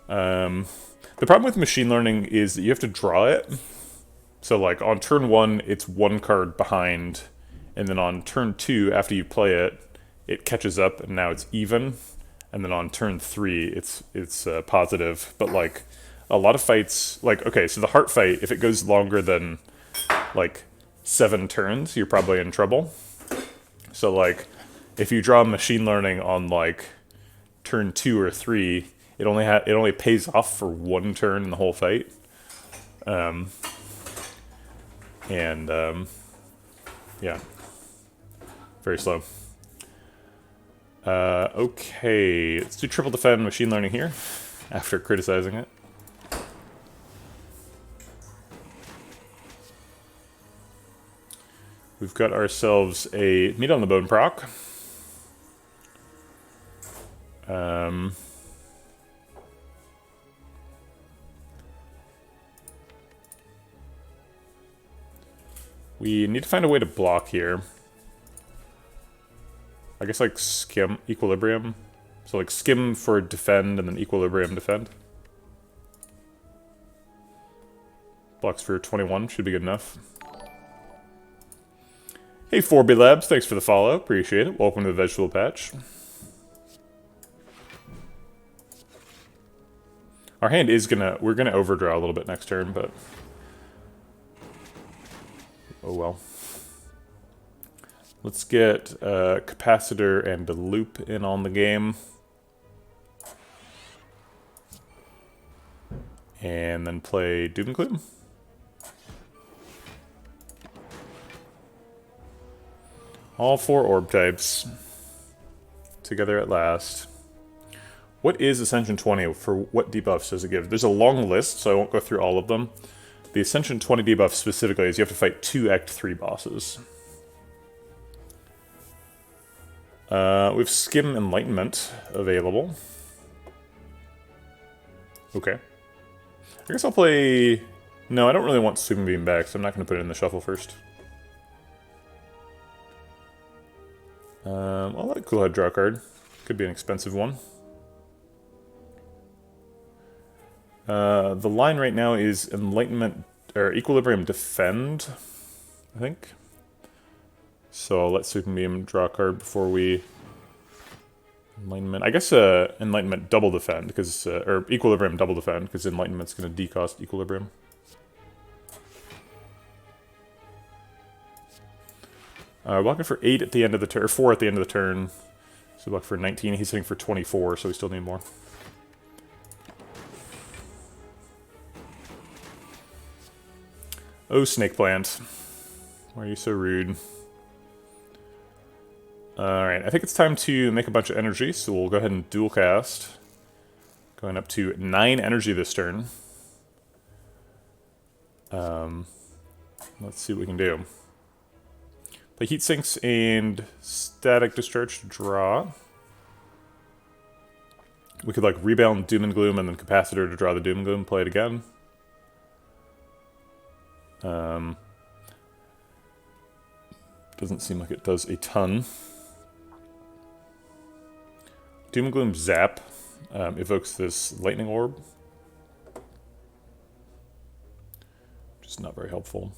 The problem with machine learning is that you have to draw it. So like on turn 1, it's 1 card behind, and then on turn 2, after you play it, it catches up and now it's even. And then on turn 3, it's positive. But like a lot of fights, like okay, so the heart fight, if it goes longer than like 7 turns, you're probably in trouble. So like if you draw machine learning on like turn 2 or 3, it only pays off for 1 turn in the whole fight. Yeah, very slow. Okay, let's do triple defend machine learning here after criticizing it. We've got ourselves a meat on the bone proc. We need to find a way to block here. I guess like skim equilibrium. So like skim for defend and then equilibrium defend. Blocks for 21 should be good enough. Hey 4B Labs, thanks for the follow. Appreciate it. Welcome to the Vegetable Patch. Our hand is we're gonna overdraw a little bit next turn, but oh well. Let's get a Capacitor and a Loop in on the game. And then play Doomcloom. All 4 orb types together at last. What is Ascension 20? For what debuffs does it give? There's a long list, so I won't go through all of them. The Ascension 20 debuff specifically is you have to fight 2 Act 3 bosses. We have Skim Enlightenment available. Okay. I guess I'll play... No, I don't really want Sweeping Beam back, so I'm not going to put it in the shuffle first. I'll let Cool Head draw a card. Could be an expensive one. The line right now is Enlightenment, or Equilibrium Defend, I think. So I'll let Sweeping Beam draw a card before we... Enlightenment. I guess Enlightenment double defend, because or Equilibrium double defend, because Enlightenment's going to decost Equilibrium. Blocking for 8 at the end of the turn, or 4 at the end of the turn. So block for 19. He's hitting for 24, so we still need more. Oh, Snake Plant. Why are you so rude? Alright, I think it's time to make a bunch of energy, so we'll go ahead and dual cast. Going up to 9 energy this turn. Let's see what we can do. Play Heat Sinks and Static Discharge to draw. We could like rebound Doom and Gloom and then Capacitor to draw the Doom and Gloom, play it again. Doesn't seem like it does a ton. Doom and Gloom Zap evokes this Lightning Orb. Which is not very helpful.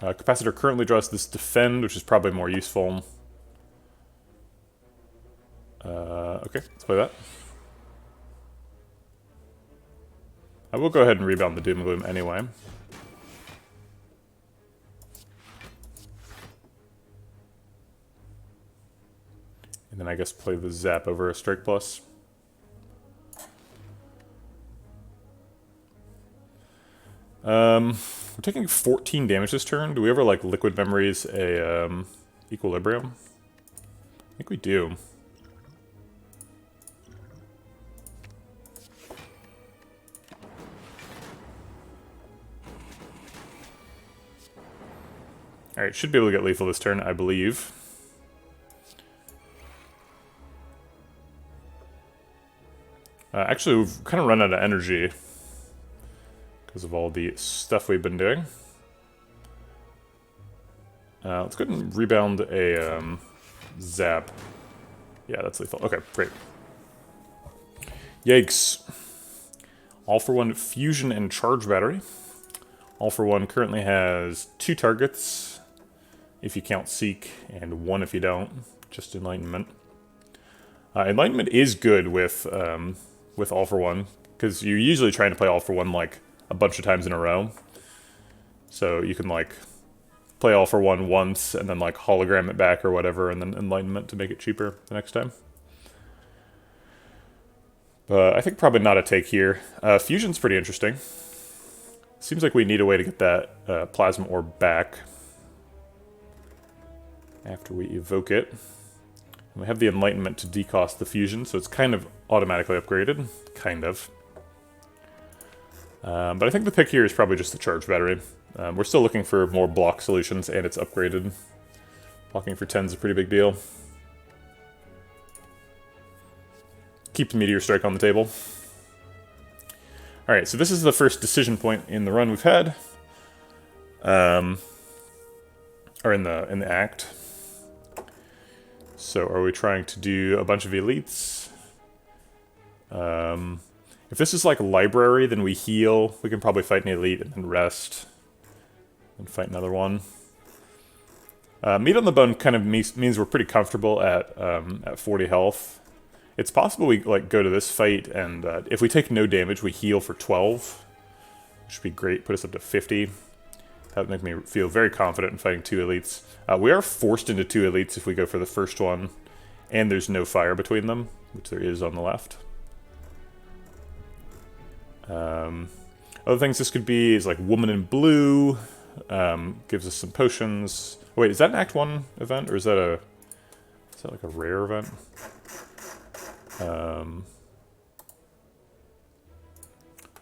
Capacitor currently draws this Defend, which is probably more useful. Okay, let's play that. I will go ahead and rebound the Doom and Gloom anyway. And then I guess play the Zap over a Strike Plus. We're taking 14 damage this turn. Do we ever like Liquid Memories a Equilibrium? I think we do. Alright, should be able to get lethal this turn, I believe. Actually, we've kind of run out of energy because of all the stuff we've been doing. Let's go ahead and rebound a Zap. Yeah, that's lethal. Okay, great. Yikes. All for One Fusion and Charge Battery. All for One currently has 2 targets, if you count Seek, and 1 if you don't, just Enlightenment. Enlightenment is good with All for One, because you're usually trying to play All for One like a bunch of times in a row. So you can like play All for One once and then like hologram it back or whatever, and then Enlightenment to make it cheaper the next time. But I think probably not a take here. Fusion's pretty interesting. Seems like we need a way to get that Plasma Orb back after we evoke it. And we have the Enlightenment to decost the Fusion, so it's kind of automatically upgraded. Kind of. But I think the pick here is probably just the Charge Battery. We're still looking for more block solutions, and it's upgraded. Blocking for 10 is a pretty big deal. Keep the Meteor Strike on the table. Alright, so this is the first decision point in the run we've had. Or in the act. So are we trying to do a bunch of elites? If this is like a library, then we heal. We can probably fight an elite and then rest. And fight another one. Meat on the Bone kind of means we're pretty comfortable at 40 health. It's possible we like go to this fight and if we take no damage, we heal for 12. Which would be great, put us up to 50. That would make me feel very confident in fighting 2 elites. We are forced into 2 elites if we go for the first one, and there's no fire between them, which there is on the left. Other things this could be is like Woman in Blue, gives us some potions. Wait, is that an Act 1 event, or is that like a rare event?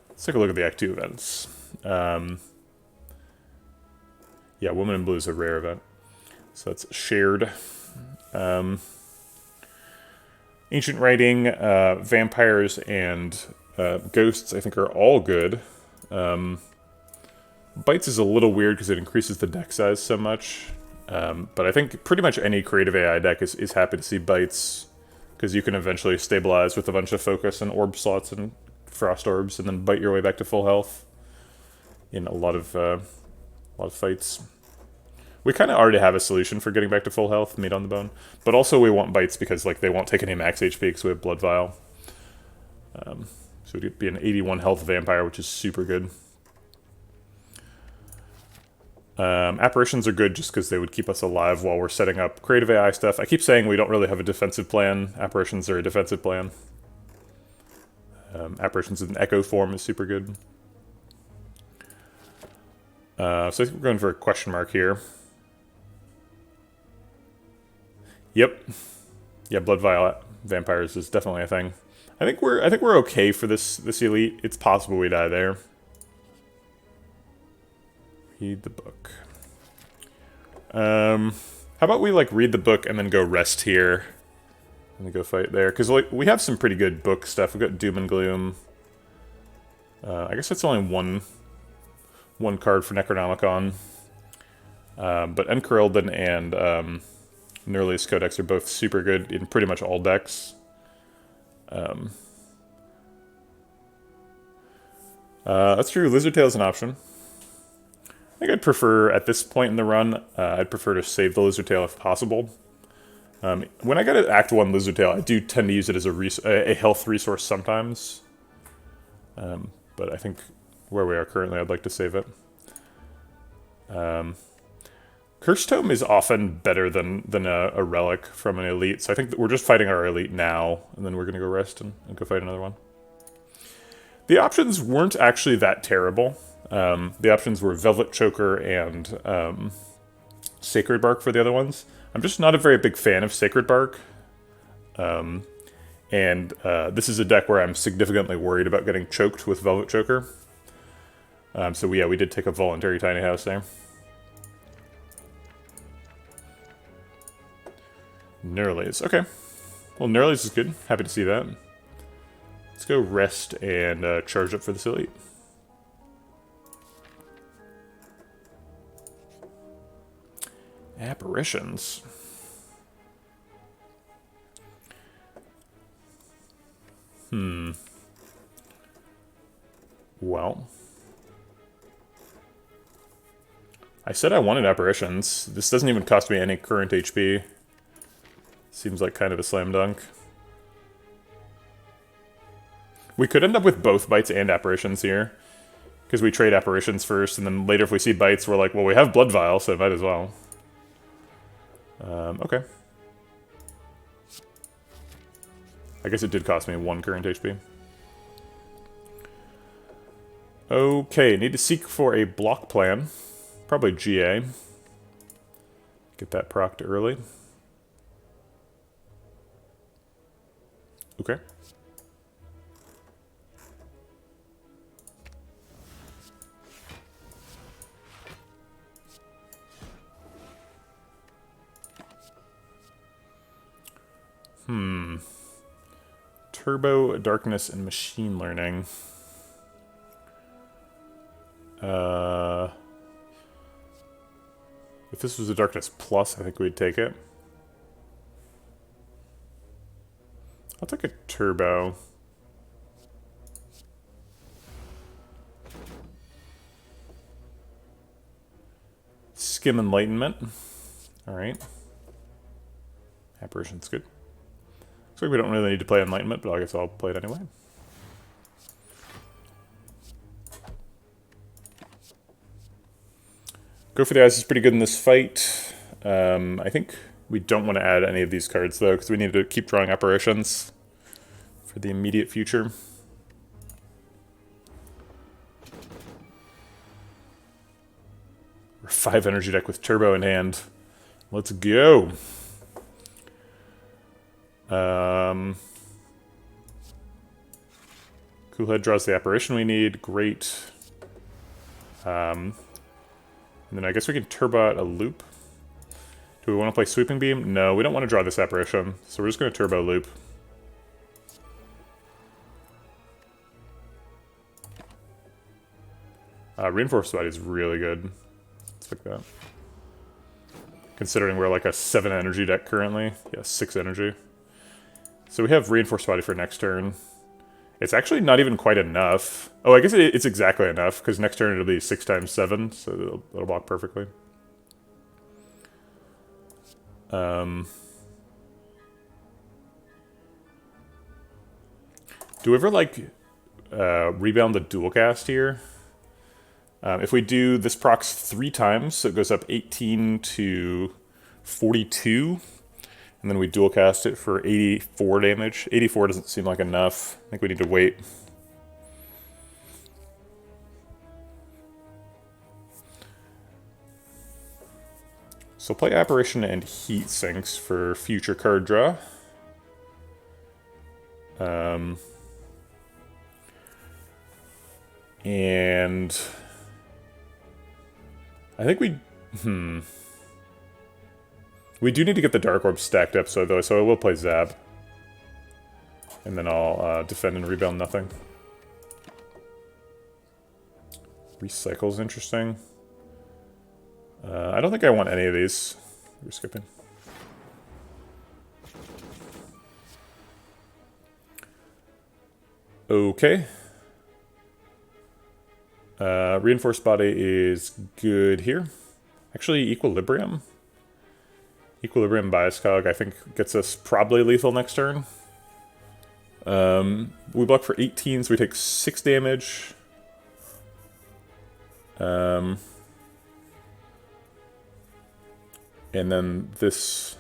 Let's take a look at the Act 2 events. Yeah, Woman in Blue is a rare event. So that's shared. Ancient Writing, Vampires, and Ghosts, I think, are all good. Bites is a little weird because it increases the deck size so much. But I think pretty much any creative AI deck is happy to see Bites, because you can eventually stabilize with a bunch of focus and orb slots and frost orbs, and then bite your way back to full health in a lot of fights. We kind of already have a solution for getting back to full health, Meat on the Bone, but also we want Bites because like they won't take any max HP because we have Blood Vial. So it'd be an 81 health vampire, which is super good. Apparitions are good just because they would keep us alive while we're setting up creative AI stuff. I keep saying we don't really have a defensive plan. Apparitions are a defensive plan. Apparitions in Echo form is super good. So I think we're going for a question mark here. Yep. Yeah, Blood Vial Vampires is definitely a thing. I think we're okay for this elite. It's possible we die there. Read the book. How about we like read the book and then go rest here, and then go fight there? Because like we have some pretty good book stuff. We've got Doom and Gloom. I guess that's only one card for Necronomicon. But Enchiraldan and Nerleus Codex are both super good in pretty much all decks. That's true. Lizardtail is an option. I think I'd prefer, at this point in the run, I'd prefer to save the Lizardtail if possible. When I get an Act 1 Lizardtail, I do tend to use it as a health resource sometimes. But I think where we are currently, I'd like to save it. Curse Tome is often better than a relic from an elite, so I think that we're just fighting our elite now, and then we're going to go rest and go fight another one. The options weren't actually that terrible. The options were Velvet Choker and Sacred Bark for the other ones. I'm just not a very big fan of Sacred Bark. This is a deck where I'm significantly worried about getting choked with Velvet Choker. So yeah, we did take a voluntary Tiny House there. Nerleus. Okay. Well, Nerleus is good. Happy to see that. Let's go rest and charge up for this elite. Apparitions. Well. I said I wanted apparitions. This doesn't even cost me any current HP. Seems like kind of a slam dunk. We could end up with both bites and apparitions here, because we trade apparitions first, and then later if we see bites, we're like, well, we have Blood Vial, so it might as well. Okay. I guess it did cost me 1 current HP. Okay, need to seek for a block plan. Probably GA. Get that procced early. Okay. Turbo, Darkness, and Machine Learning. If this was a Darkness Plus, I think we'd take it. I'll take a Turbo. Skim Enlightenment. Alright. Apparition's good. Looks like we don't really need to play Enlightenment, but I guess I'll play it anyway. Go for the Eyes is pretty good in this fight. I think we don't want to add any of these cards, though, because we need to keep drawing apparitions for the immediate future. We're 5 energy deck with Turbo in hand. Let's go. Coolhead draws the apparition we need. Great. And then I guess we can Turbo out a loop. Do we want to play Sweeping Beam? No, we don't want to draw this apparition, so we're just going to Turbo loop. Reinforced Body is really good. Let's pick that. Considering we're like a 7 energy deck currently. Yeah, 6 energy. So we have Reinforced Body for next turn. It's actually not even quite enough. Oh, I guess it's exactly enough, because next turn it'll be 6 times 7, so it'll block perfectly. Do we ever, like, rebound the dual cast here? If we do, this procs 3 times, so it goes up 18 to 42. And then we dual cast it for 84 damage. 84 doesn't seem like enough. I think we need to wait. So play Apparition and Heat Sinks for future card draw. And I think we... We do need to get the Dark Orb stacked up, so I will play Zab. And then I'll defend and rebound nothing. Recycle's interesting. I don't think I want any of these. We're skipping. Okay. Reinforced Body is good here. Actually, Equilibrium. Equilibrium Bioscog, I think, gets us probably lethal next turn. We block for 18, so we take 6 damage. And then this...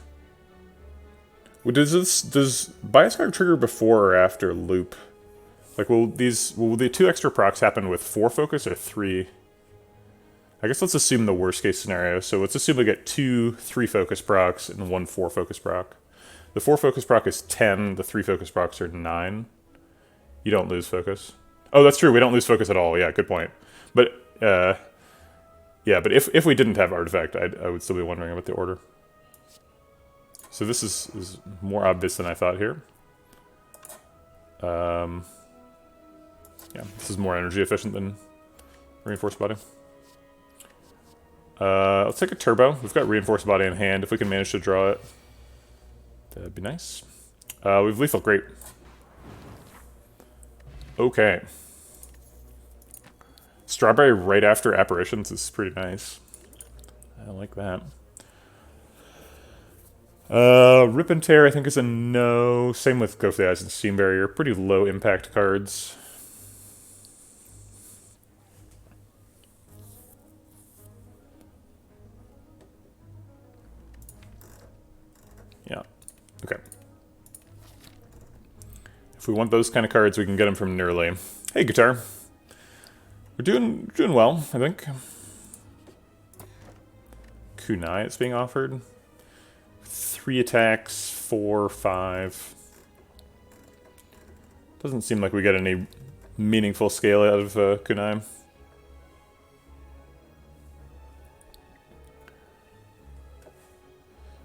Does Bioscog trigger before or after loop? Like, will the 2 extra procs happen with 4 focus or 3? I guess let's assume the worst case scenario. So let's assume we get 2 3 focus procs and 1 4 focus proc. The 4 focus proc is 10, the 3 focus procs are 9. You don't lose focus. Oh, that's true, we don't lose focus at all. Yeah, good point. But, yeah, but if we didn't have Artifact, I would still be wondering about the order. So this is more obvious than I thought here. Yeah, this is more energy efficient than Reinforced Body. Let's take a Turbo. We've got Reinforced Body in hand. If we can manage to draw it, that'd be nice. We've Lethal Grape. Okay. Strawberry right after Apparitions is pretty nice. I like that. Rip and Tear I think is a no. Same with Go for the Eyes and Steam Barrier. Pretty low impact cards. Yeah. Okay. If we want those kind of cards, we can get them from Nurly. Hey, Guitar. We're doing well, I think. Kunai is being offered. 3 attacks, 4, 5. Doesn't seem like we get any meaningful scale out of Kunai.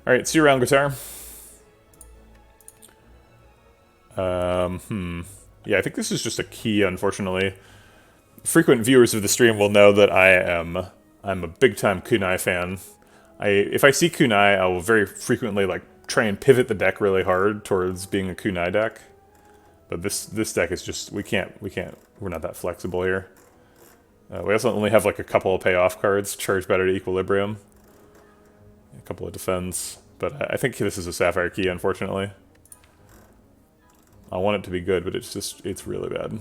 Alright, see you around, Guitar. Yeah, I think this is just a key, unfortunately. Frequent viewers of the stream will know that I'm a big-time Kunai fan. If I see Kunai, I will very frequently like try and pivot the deck really hard towards being a Kunai deck. But this deck is just we're not that flexible here. We also only have like a couple of payoff cards, Charge Better to Equilibrium, a couple of defense. But I think this is a Sapphire Key, unfortunately. I want it to be good, but it's really bad.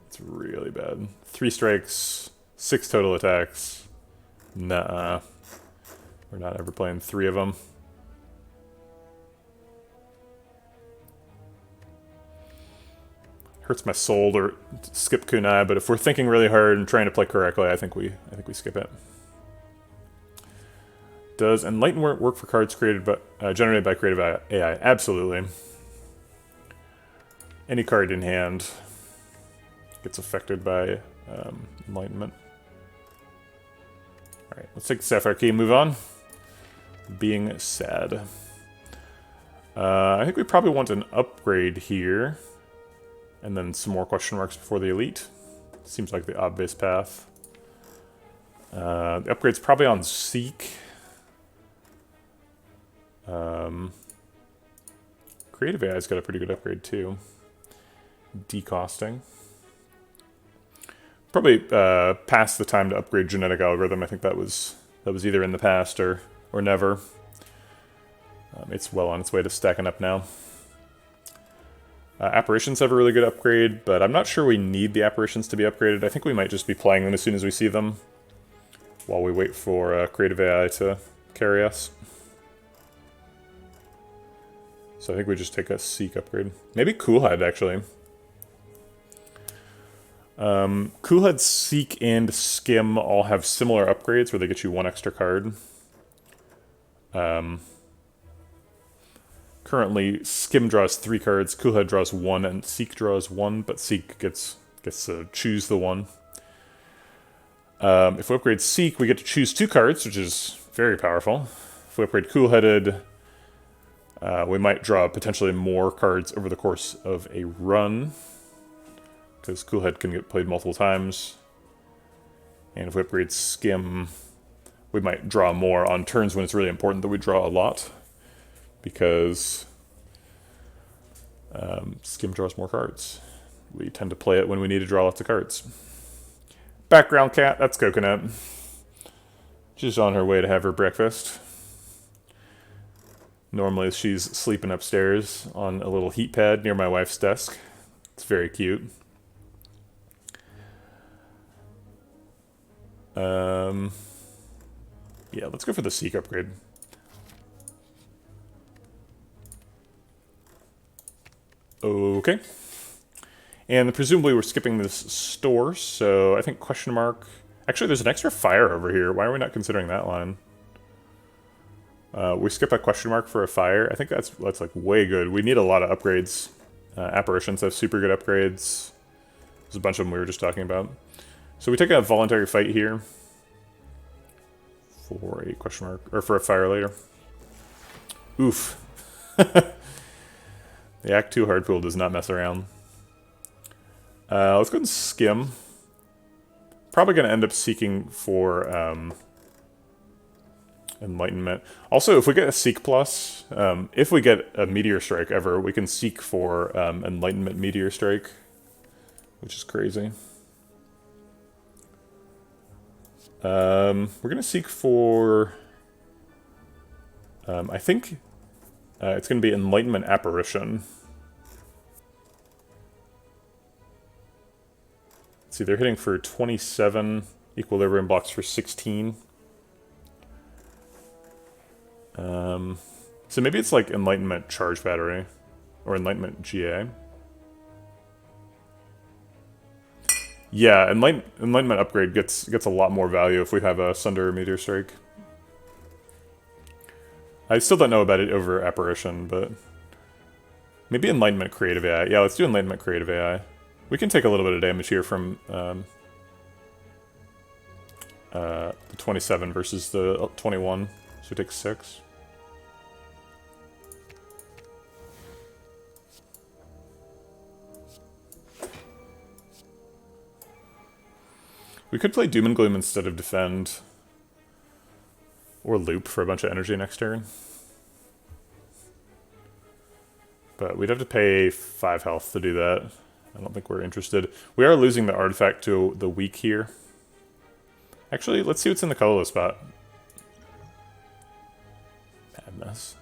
It's really bad. 3 strikes, 6 total attacks. Nuh-uh. We're not ever playing 3 of them. Hurts my soul to skip Kunai, but if we're thinking really hard and trying to play correctly, I think we skip it. Does Enlighten work for cards generated by creative AI? Absolutely. Any card in hand gets affected by Enlightenment. Alright, let's take the Sapphire Key and move on. Being sad. I think we probably want an upgrade here. And then some more question marks before the Elite. Seems like the obvious path. The upgrade's probably on Seek. Creative AI's got a pretty good upgrade too. Decosting. Probably past the time to upgrade Genetic Algorithm. I think that was either in the past or never. It's well on its way to stacking up now. Apparitions have a really good upgrade, but I'm not sure we need the Apparitions to be upgraded. I think we might just be playing them as soon as we see them, while we wait for Creative AI to carry us. So I think we just take a Seek upgrade. Maybe Coolhead, actually. Coolhead, Seek, and Skim all have similar upgrades where they get you 1 extra card. Currently, Skim draws 3 cards, Coolhead draws 1, and Seek draws 1, but Seek gets to choose the 1. If we upgrade Seek, we get to choose 2 cards, which is very powerful. If we upgrade Cool-Headed, we might draw potentially more cards over the course of a run, because Cool-Head can get played multiple times. And if we upgrade Skim, we might draw more on turns when it's really important that we draw a lot, because Skim draws more cards. We tend to play it when we need to draw lots of cards. Background cat, that's Coconut. She's on her way to have her breakfast. Normally she's sleeping upstairs on a little heat pad near my wife's desk. It's very cute. Yeah, let's go for the Seek upgrade. Okay. And presumably we're skipping this store, so I think question mark... Actually, there's an extra fire over here. Why are we not considering that line? We skip a question mark for a fire. I think that's like way good. We need a lot of upgrades. Apparitions have super good upgrades. There's a bunch of them we were just talking about. So we take a voluntary fight here for a question mark, or for a fire later. Oof. The Act 2 hard pool does not mess around. Let's go and Skim. Probably going to end up seeking for Enlightenment. Also, if we get a Seek Plus, if we get a Meteor Strike ever, we can seek for Enlightenment Meteor Strike, which is crazy. We're going to seek for... I think it's going to be Enlightenment Apparition. See, they're hitting for 27, Equilibrium blocks for 16. So maybe it's like Enlightenment Charge Battery, or Enlightenment GA. Yeah, Enlightenment Upgrade gets a lot more value if we have a Sunder or Meteor Strike. I still don't know about it over Apparition, but... Maybe Enlightenment Creative AI. Yeah, let's do Enlightenment Creative AI. We can take a little bit of damage here from the 27 versus the 21, so we take 6. We could play Doom and Gloom instead of Defend, or Loop for a bunch of energy next turn. But we'd have to pay 5 health to do that. I don't think we're interested. We are losing the artifact to the weak here. Actually, let's see what's in the colorless spot. Madness.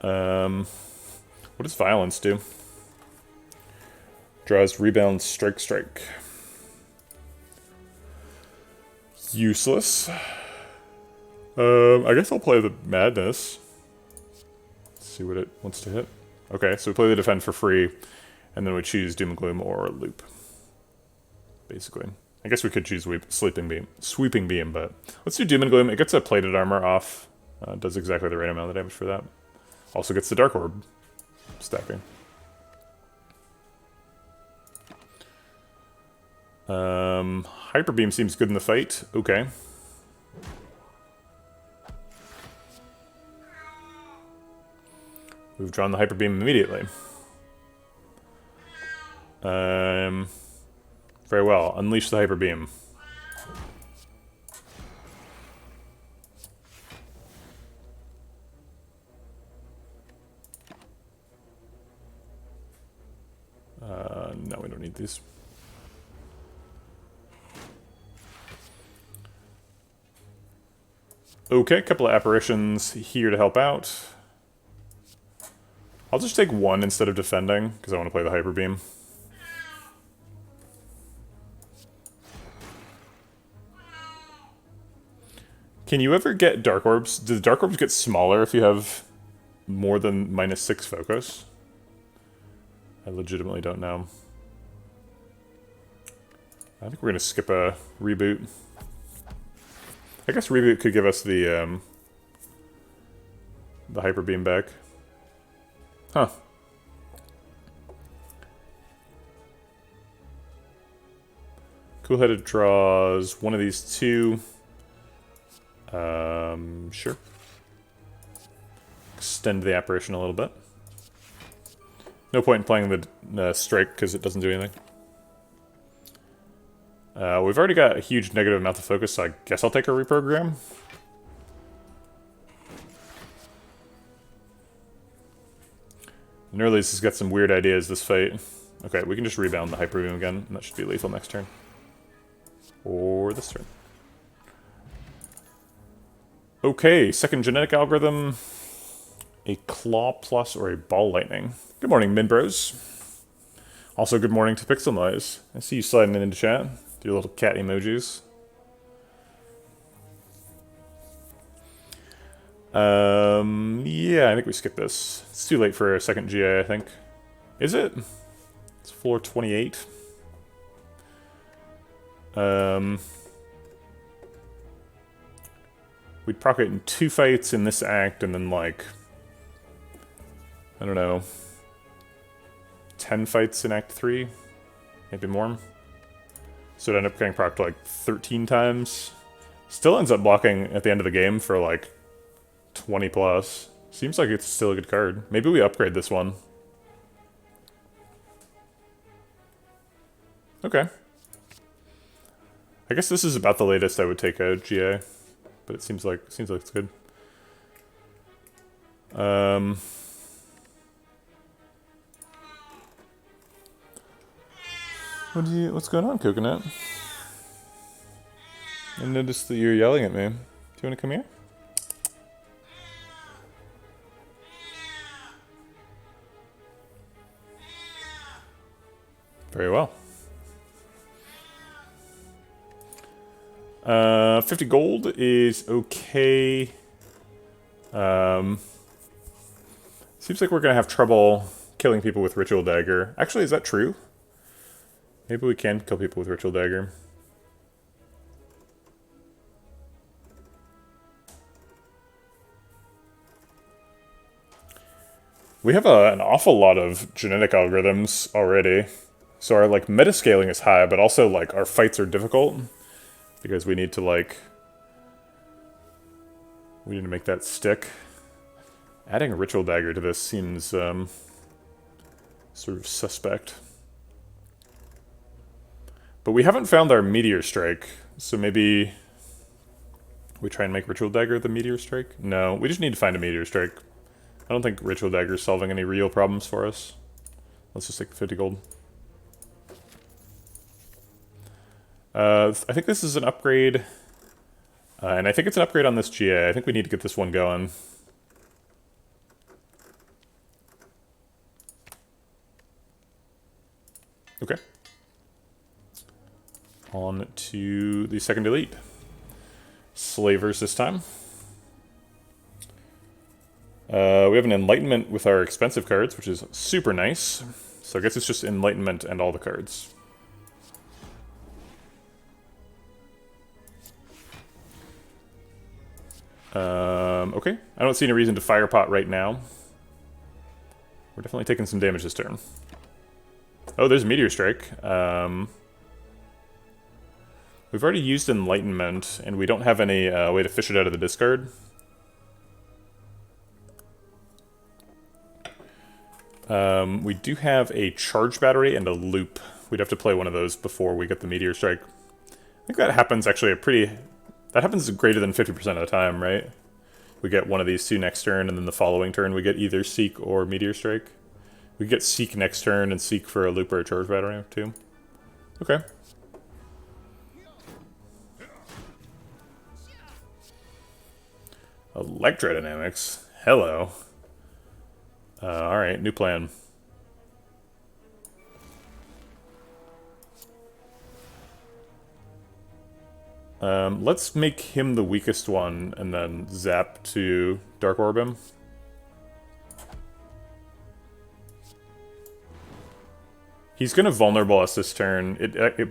What does Violence do? Draws Rebound, Strike. Useless. I guess I'll play the Madness. Let's see what it wants to hit. Okay, so we play the Defend for free, and then we choose Doom and Gloom or Loop. Basically. I guess we could choose Sweeping Beam, but let's do Doom and Gloom. It gets a Plated Armor off. Does exactly the right amount of damage for that. Also gets the Dark Orb stacking. Hyper Beam seems good in the fight. Okay. We've drawn the Hyper Beam immediately. Very well. Unleash the Hyper Beam. No, we don't need these. Okay, a couple of apparitions here to help out. I'll just take one instead of defending, because I want to play the Hyper Beam. Can you ever get Dark Orbs? Do the Dark Orbs get smaller if you have more than -6 focus? I legitimately don't know. I think we're going to skip a Reboot. I guess Reboot could give us the Hyper Beam back. Huh. Cool-headed draws one of these two. Sure. Extend the apparition a little bit. No point in playing the strike because it doesn't do anything. We've already got a huge negative amount of focus, so I guess I'll take a reprogram. Nerlys has got some weird ideas this fight. Okay, we can just rebound the Hyper Beam again, and that should be lethal next turn. Or this turn. Okay, second genetic algorithm. A Claw Plus or a Ball Lightning. Good morning, Minbros. Also, good morning to Pixel Noise. I see you sliding into chat with your little cat emojis. Yeah, I think we skip this. It's too late for a second GA, I think. Is it? It's floor 28. We'd proc it in 2 fights in this act, and then, like, I don't know, 10 fights in Act 3? Maybe more? So it ended up getting procced, like, 13 times. Still ends up blocking at the end of the game for, like, 20 plus. Seems like it's still a good card. Maybe we upgrade this one. Okay. I guess this is about the latest I would take a GA, but it seems like it's good. What's going on, Coconut? I noticed that you're yelling at me. Do you want to come here? Very well. 50 gold is okay. Seems like we're gonna have trouble killing people with Ritual Dagger. Actually, is that true? Maybe we can kill people with Ritual Dagger. We have an awful lot of genetic algorithms already. So our, like, meta-scaling is high, but also, like, our fights are difficult. Because we need to, like... we need to make that stick. Adding a Ritual Dagger to this seems, sort of suspect. But we haven't found our Meteor Strike, so maybe... we try and make Ritual Dagger the Meteor Strike? No, we just need to find a Meteor Strike. I don't think Ritual Dagger is solving any real problems for us. Let's just take 50 gold. I think this is an upgrade. And I think it's an upgrade on this GA. I think we need to get this one going. Okay. On to the second elite. Slavers this time. We have an Enlightenment with our expensive cards, which is super nice. So I guess it's just Enlightenment and all the cards. Okay. I don't see any reason to Fire Pot right now. We're definitely taking some damage this turn. Oh, there's Meteor Strike. We've already used Enlightenment, and we don't have any way to fish it out of the discard. We do have a Charge Battery and a Loop. We'd have to play one of those before we get the Meteor Strike. I think that happens actually that happens greater than 50% of the time, right? We get one of these two next turn, and then the following turn we get either Seek or Meteor Strike. We get Seek next turn and Seek for a Loop or a Charge Battery, too. Okay. Electrodynamics? Hello. Alright, new plan. Let's make him the weakest one, and then zap to Dark Orb him. He's gonna vulnerable us this turn,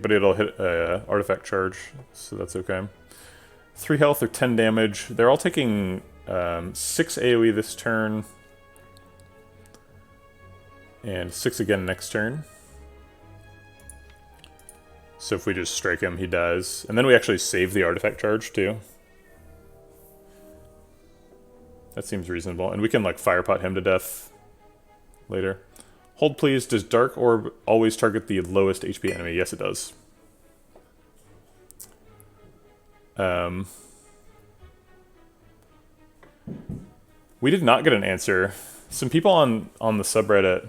but it'll hit artifact charge, so that's okay. 3 health or 10 damage. They're all taking 6 AoE this turn. And 6 again next turn. So if we just strike him, he dies. And then we actually save the artifact charge, too. That seems reasonable. And we can, like, firepot him to death later. Hold, please. Does Dark Orb always target the lowest HP enemy? Yes, it does. We did not get an answer. Some people on the subreddit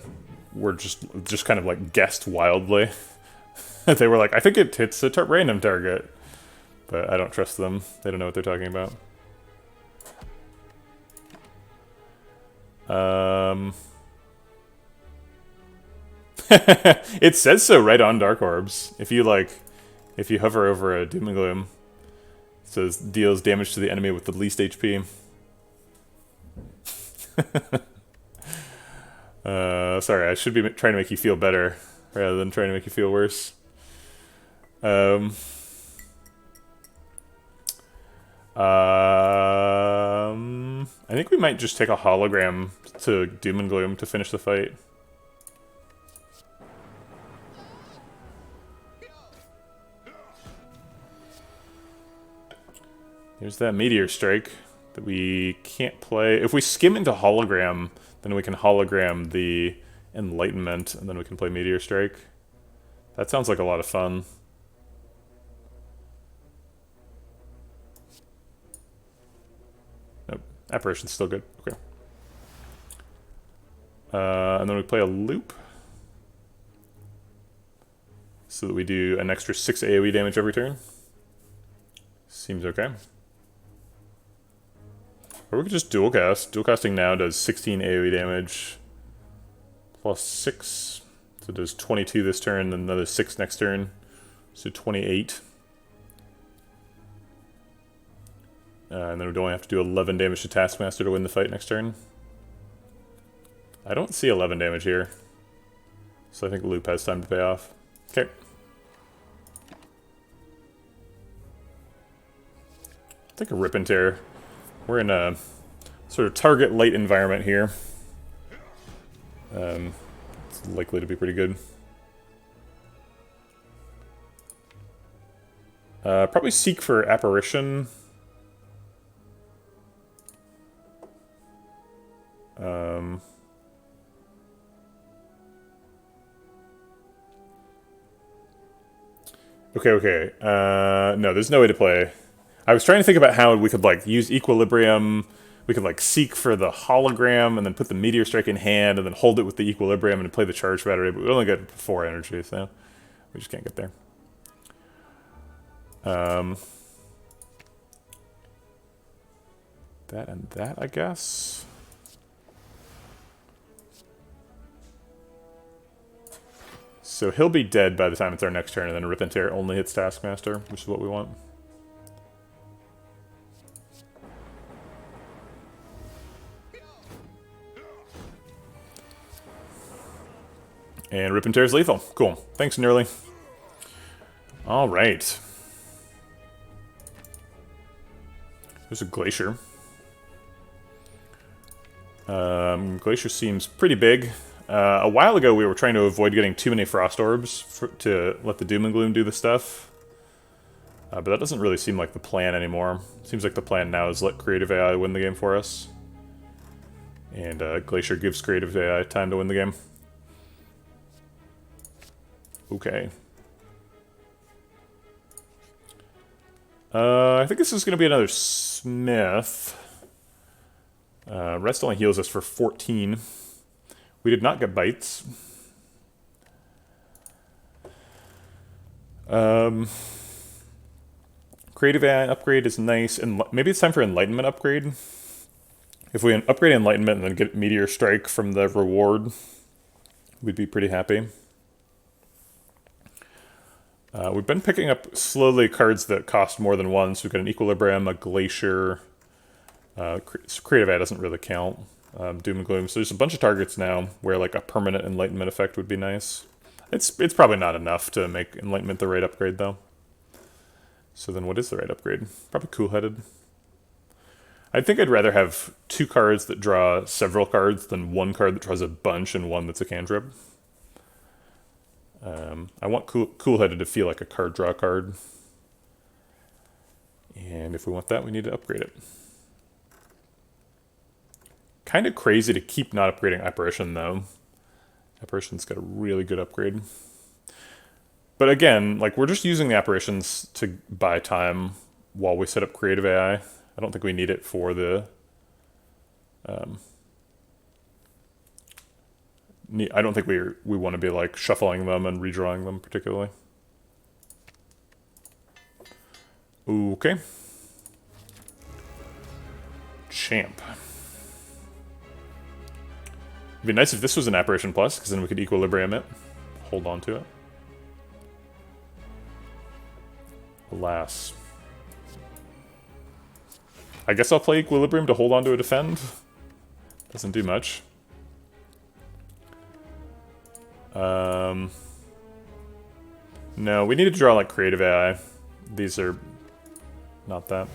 were just kind of, like, guessed wildly. They were like, I think it hits a random target. But I don't trust them. They don't know what they're talking about. It says so right on Dark Orbs. If you hover over a Doom and Gloom, it says deals damage to the enemy with the least HP. Sorry, I should be trying to make you feel better rather than trying to make you feel worse. I think we might just take a hologram to Doom and Gloom to finish the fight. There's that Meteor Strike that we can't play. If we skim into hologram, then we can hologram the Enlightenment, and then we can play Meteor Strike. That sounds like a lot of fun. Nope. Apparition's still good. Okay. And then we play a loop. So that we do an extra 6 AoE damage every turn. Seems okay. Or we could just dual cast. Dual casting now does 16 AoE damage. Plus 6. So it does 22 this turn, then another 6 next turn. So 28. And then we'd only have to do 11 damage to Taskmaster to win the fight next turn. I don't see 11 damage here. So I think Loop has time to pay off. Okay. I'll take a Rip and Tear. We're in a sort of target light environment here. It's likely to be pretty good. Probably seek for Apparition. Okay. No, there's no way to play. I was trying to think about how we could, like, use Equilibrium. We could, like, seek for the hologram and then put the Meteor Strike in hand and then hold it with the Equilibrium and play the Charge Battery, but we only get 4 energy, so we just can't get there. That and that, I guess. So he'll be dead by the time it's our next turn, and then Rip and Tear only hits Taskmaster, which is what we want. And Rip and Tear is lethal. Cool. Thanks, Nerly. Alright. There's a Glacier. Glacier seems pretty big. A while ago, we were trying to avoid getting too many Frost Orbs to let the Doom and Gloom do the stuff. But that doesn't really seem like the plan anymore. Seems like the plan now is let Creative AI win the game for us. And Glacier gives Creative AI time to win the game. Okay. I think this is going to be another Smith. Rest only heals us for 14. We did not get bites. Creative AI upgrade is nice, and maybe it's time for Enlightenment upgrade. If we upgrade Enlightenment and then get Meteor Strike from the reward, we'd be pretty happy. We've been picking up slowly cards that cost more than one, so we've got an Equilibrium, a Glacier. Creative AI doesn't really count. Doom and Gloom. So there's a bunch of targets now where like a permanent Enlightenment effect would be nice. It's probably not enough to make Enlightenment the right upgrade though. So then what is the right upgrade? Probably Cool-Headed. I think I'd rather have 2 cards that draw several cards than 1 card that draws a bunch and 1 that's a cantrip. I want Cool-Headed to feel like a card draw card. And if we want that, we need to upgrade it. Kind of crazy to keep not upgrading Apparition, though. Apparition's got a really good upgrade. But again, like, we're just using the Apparitions to buy time while we set up Creative AI. I don't think we need it for the... I don't think we want to be, like, shuffling them and redrawing them particularly. Okay. Champ. It'd be nice if this was an Apparition Plus, because then we could Equilibrium it. Hold on to it. Alas. I guess I'll play Equilibrium to hold on to a defend. Doesn't do much. No, we need to draw like Creative AI. These are not that.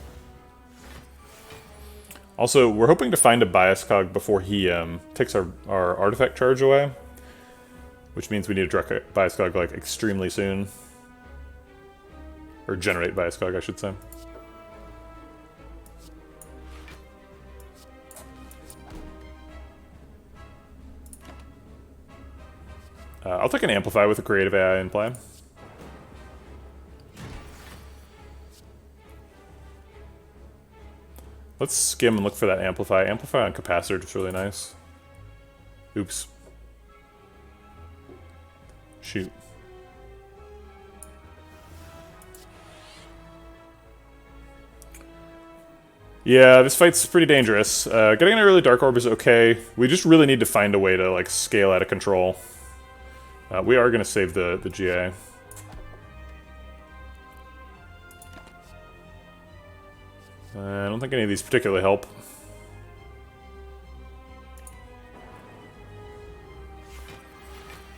Also, we're hoping to find a bias cog before he takes our artifact charge away. Which means we need to draw a bias cog like extremely soon. Or generate bias cog, I should say. I'll take an Amplify with a Creative AI in play. Let's skim and look for that Amplify. Amplify on Capacitor is really nice. Oops. Shoot. Yeah, this fight's pretty dangerous. Getting an early Dark Orb is okay. We just really need to find a way to like scale out of control. We are going to save the GA. I don't think any of these particularly help.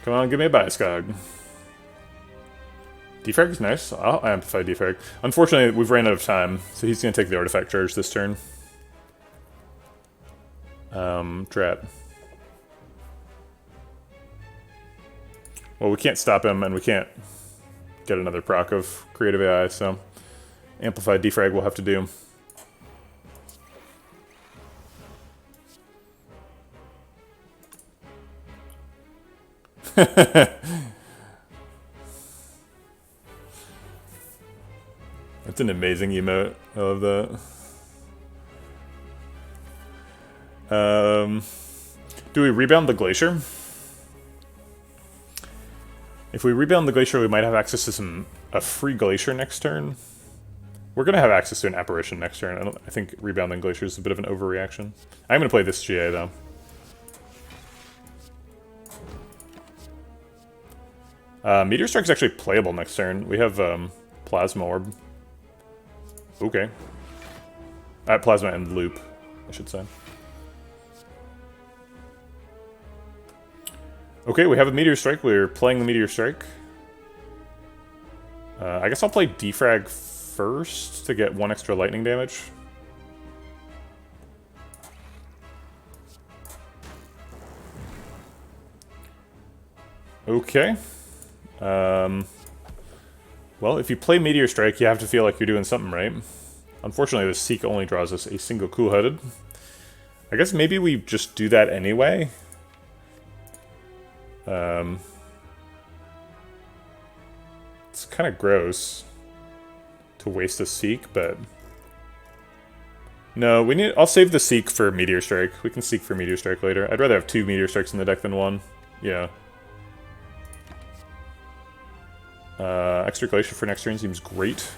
Come on, give me a bias cog. Defrag is nice. I'll amplify Defrag. Unfortunately, we've ran out of time, so he's going to take the artifact charge this turn. Drat. Well, we can't stop him, and we can't get another proc of Creative AI, so amplify Defrag we'll have to do. That's an amazing emote. I love that. Do we rebound the Glacier? If we rebound the Glacier, we might have access to a free Glacier next turn. We're going to have access to an Apparition next turn. I think rebounding Glacier is a bit of an overreaction. I'm going to play this GA, though. Meteor Strike's actually playable next turn. We have Plasma Orb. Okay. Plasma and Loop, I should say. Okay, we have a Meteor Strike. We're playing the Meteor Strike. I guess I'll play Defrag first to get 1 extra lightning damage. Okay. Well, if you play Meteor Strike, you have to feel like you're doing something right. Unfortunately, the Seek only draws us a single Cool-Headed. I guess maybe we just do that anyway. It's kind of gross to waste a Seek, but... No, I'll save the Seek for Meteor Strike. We can Seek for Meteor Strike later. I'd rather have 2 Meteor Strikes in the deck than 1. Yeah. Extra Glacier for next turn seems great.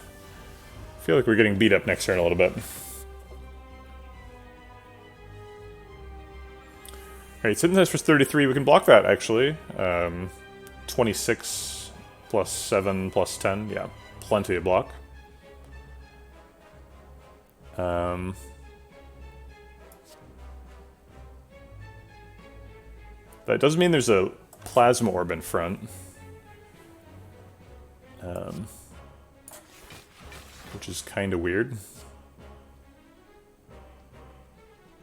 I feel like we're getting beat up next turn a little bit. Alright, Synthesis for 33. We can block that, actually. 26 plus 7 plus 10. Yeah, plenty of block. That does mean there's a Plasma Orb in front. Which is kind of weird.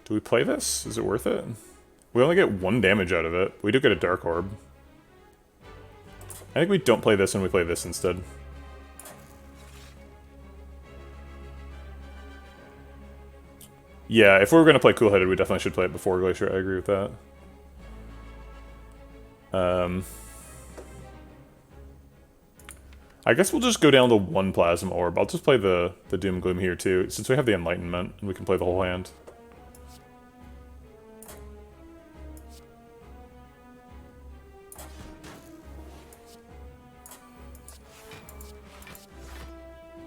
Do we play this? Is it worth it? We only get 1 damage out of it. We do get a Dark Orb. I think we don't play this and we play this instead. Yeah, if we were going to play Cool-Headed, we definitely should play it before Glacier. I agree with that. I guess we'll just go down to 1 Plasma Orb. I'll just play the Doom and Gloom here too, since we have the Enlightenment, and we can play the whole hand.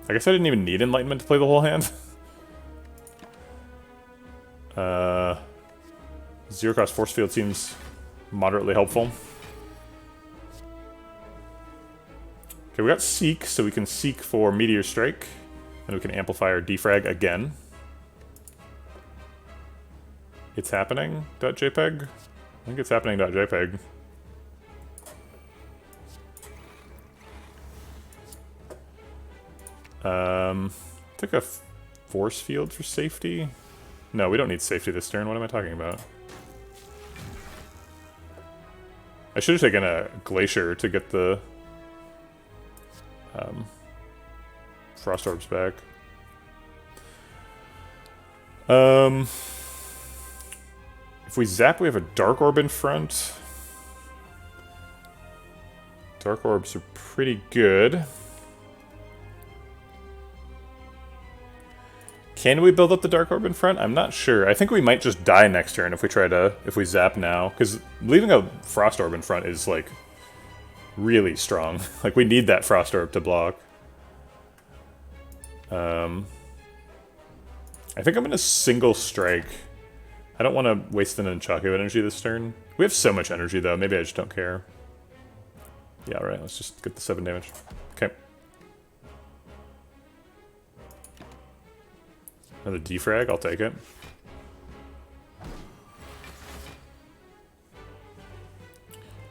I guess I didn't even need Enlightenment to play the whole hand. Zero-cost Force Field seems moderately helpful. Okay, we got Seek, so we can Seek for Meteor Strike, and we can amplify our defrag again. It's happening, .jpg? I think it's happening, .jpg. Take a Force Field for safety? No, we don't need safety this turn. What am I talking about? I should have taken a Glacier to get the Frost Orbs back. If we zap, we have a Dark Orb in front. Dark Orbs are pretty good. Can we build up the Dark Orb in front? I'm not sure. I think we might just die next turn if we zap now, because leaving a Frost Orb in front is like really strong. Like, we need that Frost Orb to block. I think I'm gonna single strike. I don't want to waste an Nunchaku energy this turn. We have so much energy though, maybe I just don't care. Yeah, alright, let's just get the 7 damage. Okay. Another defrag, I'll take it.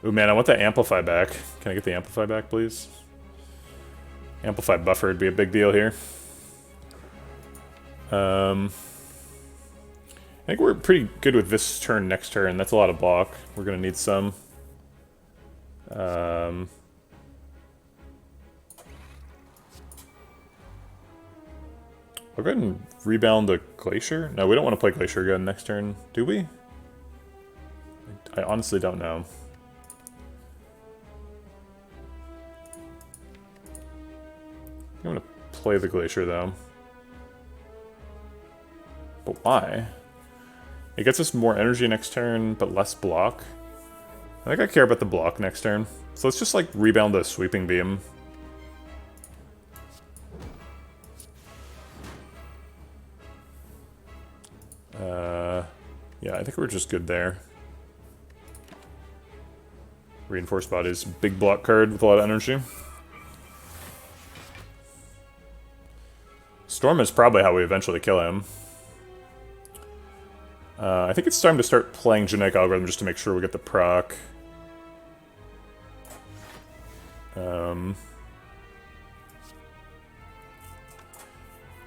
Ooh man, I want the Amplify back. Can I get the Amplify back, please? Amplify buffer would be a big deal here. I think we're pretty good with this turn next turn. That's a lot of block. We're gonna need some. I'll go ahead and rebound the Glacier. No, we don't want to play Glacier again next turn, do we? I honestly don't know. I'm gonna play the Glacier though. But why? It gets us more energy next turn, but less block. I think I care about the block next turn. So let's just like rebound the Sweeping Beam. Yeah, I think we're just good there. Reinforced Bodies, big block card with a lot of energy. Storm is probably how we eventually kill him. I think it's time to start playing Genetic Algorithm just to make sure we get the proc.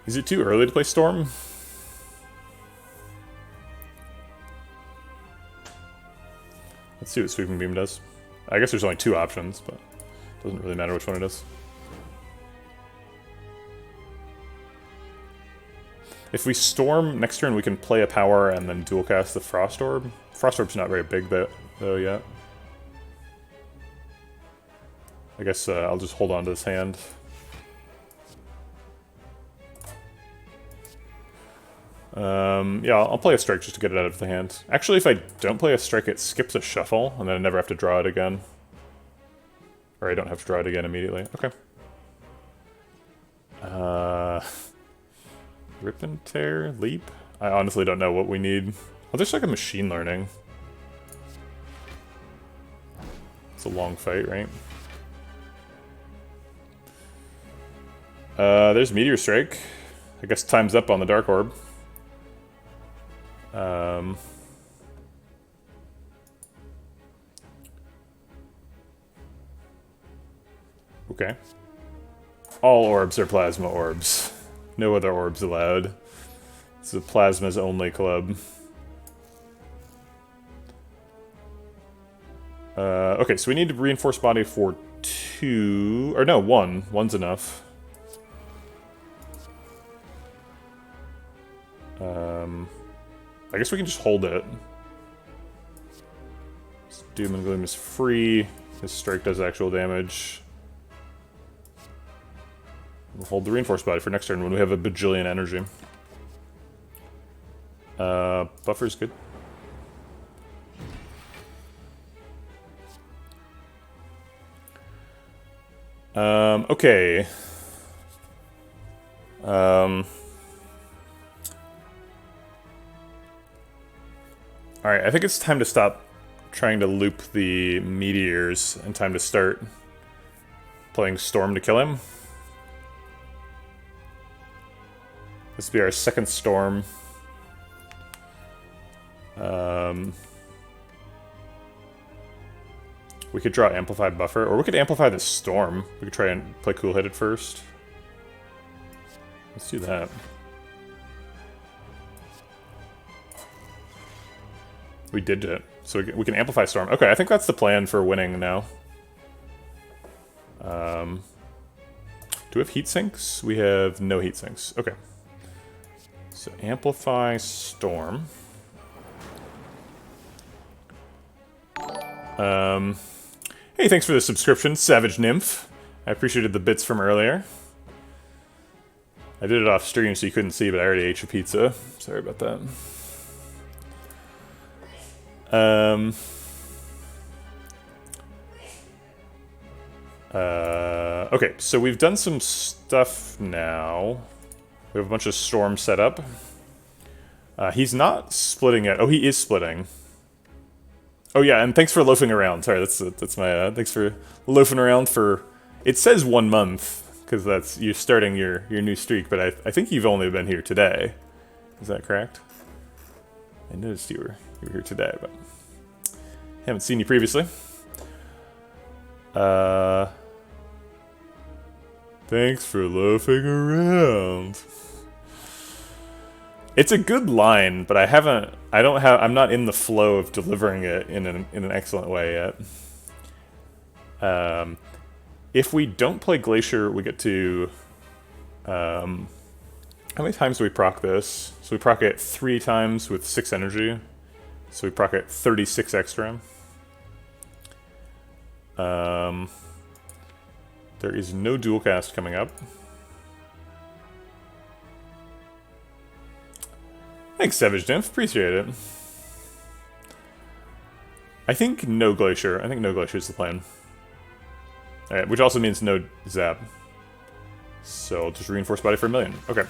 Is it too early to play Storm? Let's see what Sweeping Beam does. I guess there's only 2 options, but it doesn't really matter which one it is. If we Storm next turn, we can play a power and then dual cast the Frost Orb. Frost Orb's not very big though yet. I guess I'll just hold on to this hand. Yeah, I'll play a Strike just to get it out of the hand. Actually, if I don't play a Strike, it skips a Shuffle, and then I never have to draw it again. Or I don't have to draw it again immediately. Okay. Rip and Tear? Leap? I honestly don't know what we need. Well, there's like a Machine Learning. It's a long fight, right? There's Meteor Strike. I guess time's up on the Dark Orb. Okay. All orbs are Plasma Orbs. No other orbs allowed. This is a Plasma's only club. Okay, so we need to reinforce body for 2... Or no, 1. 1's enough. I guess we can just hold it. Doom and Gloom is free. His strike does actual damage. We'll hold the Reinforced Body for next turn when we have a bajillion energy. Buffer's good. Okay. Alright, I think it's time to stop trying to loop the meteors and time to start playing Storm to kill him. This will be our second Storm. We could draw Amplify Buffer, or we could amplify the Storm. We could try and play Cool-Headed first. Let's do that. We did it. So we can amplify Storm. Okay, I think that's the plan for winning now. Do we have heat sinks? We have no heat sinks. Okay. So amplify Storm. Hey, thanks for the subscription, Savage Nymph. I appreciated the bits from earlier. I did it off stream so you couldn't see, but I already ate your pizza. Sorry about that. Okay, so we've done some stuff now. We have a bunch of Storm set up. He's not splitting yet. Oh, he is splitting. Oh yeah, and thanks for loafing around. Sorry, that's my thanks for loafing around for. It says 1 month because that's you're starting your new streak, but I think you've only been here today. Is that correct? I noticed you were here today, but haven't seen you previously. Thanks for loafing around. It's a good line, but I'm not in the flow of delivering it in an excellent way yet. If we don't play Glacier, we get to, how many times do we proc this? So we proc it 3 times with 6 energy. So we proc it 36 extra. There is no dual cast coming up. Thanks, Savage Nymph. Appreciate it. I think no Glacier. I think no Glacier is the plan. Alright, which also means no Zap. So I'll just Reinforce Body for 1,000,000. Okay.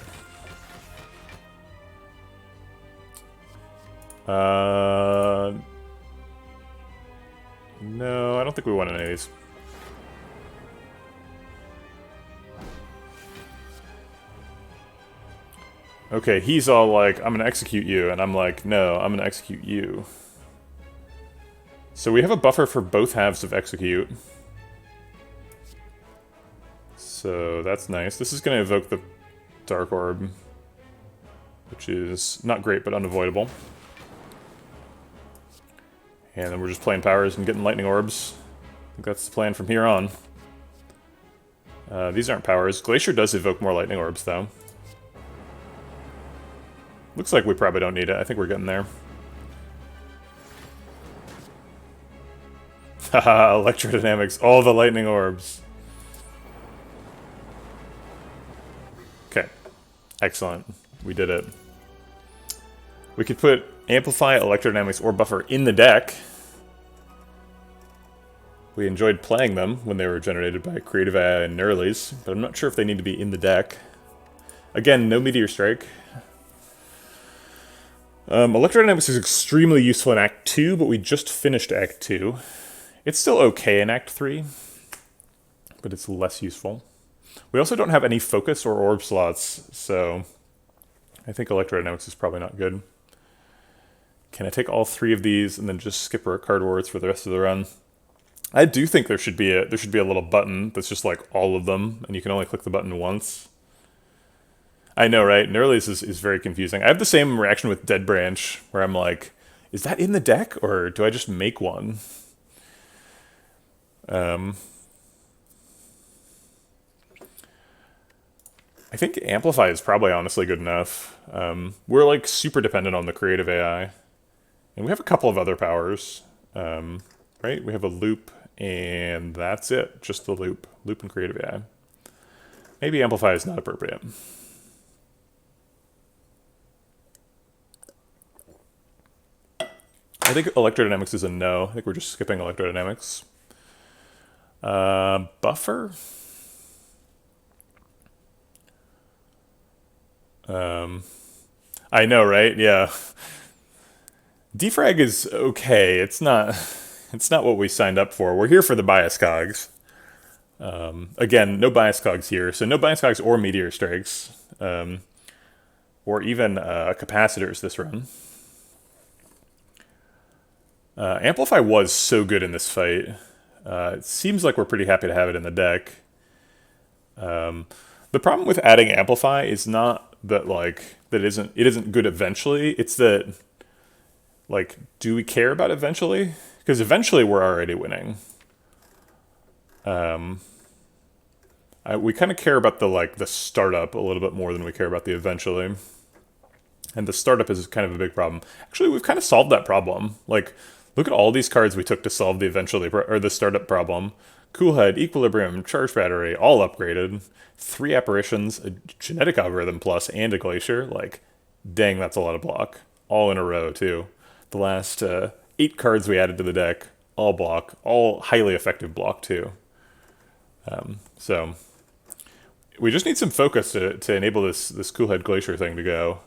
No, I don't think we want any of these. Okay, he's all like, I'm gonna execute you, and I'm like, no, I'm gonna execute you. So we have a buffer for both halves of execute. So that's nice. This is gonna evoke the Dark Orb, which is not great, but unavoidable. And then we're just playing powers and getting lightning orbs. I think that's the plan from here on. These aren't powers. Glacier does evoke more lightning orbs, though. Looks like we probably don't need it. I think we're getting there. Haha, electrodynamics. All the lightning orbs. Okay. Excellent. We did it. We could put Amplify, Electrodynamics, or Buffer in the deck. We enjoyed playing them when they were generated by Creative AI and Neuralese, but I'm not sure if they need to be in the deck. Again, no Meteor Strike. Electrodynamics is extremely useful in Act 2, but we just finished Act 2. It's still okay in Act 3, but it's less useful. We also don't have any focus or orb slots, so I think Electrodynamics is probably not good. Can I take all 3 of these and then just skip card words for the rest of the run? I do think there should be a little button that's just like all of them, and you can only click the button once. I know, right? Neuralese is very confusing. I have the same reaction with Dead Branch, where I'm like, is that in the deck, or do I just make one? I think Amplify is probably honestly good enough. We're like super dependent on the creative AI, and we have a couple of other powers, right? We have a loop, and that's it. Just the loop and creative AI. Maybe Amplify is not appropriate. I think electrodynamics is a no. I think we're just skipping electrodynamics. Buffer. I know, right? Yeah. Defrag is okay. It's not. It's not what we signed up for. We're here for the bias cogs. Again, no bias cogs here, so no bias cogs or meteor strikes, or even capacitors this run. Amplify was so good in this fight. It seems like we're pretty happy to have it in the deck. The problem with adding Amplify is not that it isn't good eventually. It's that do we care about eventually? Because eventually we're already winning. We kind of care about the startup a little bit more than we care about the eventually. And the startup is kind of a big problem. Actually, we've kind of solved that problem. Look at all these cards we took to solve the the startup problem. Coolhead, Equilibrium, Charge Battery, all upgraded. 3 apparitions, a genetic algorithm plus, and a glacier. Dang, that's a lot of block. All in a row, too. The last 8 cards we added to the deck, all block. All highly effective block, too. So, we just need some focus to enable this Coolhead Glacier thing to go.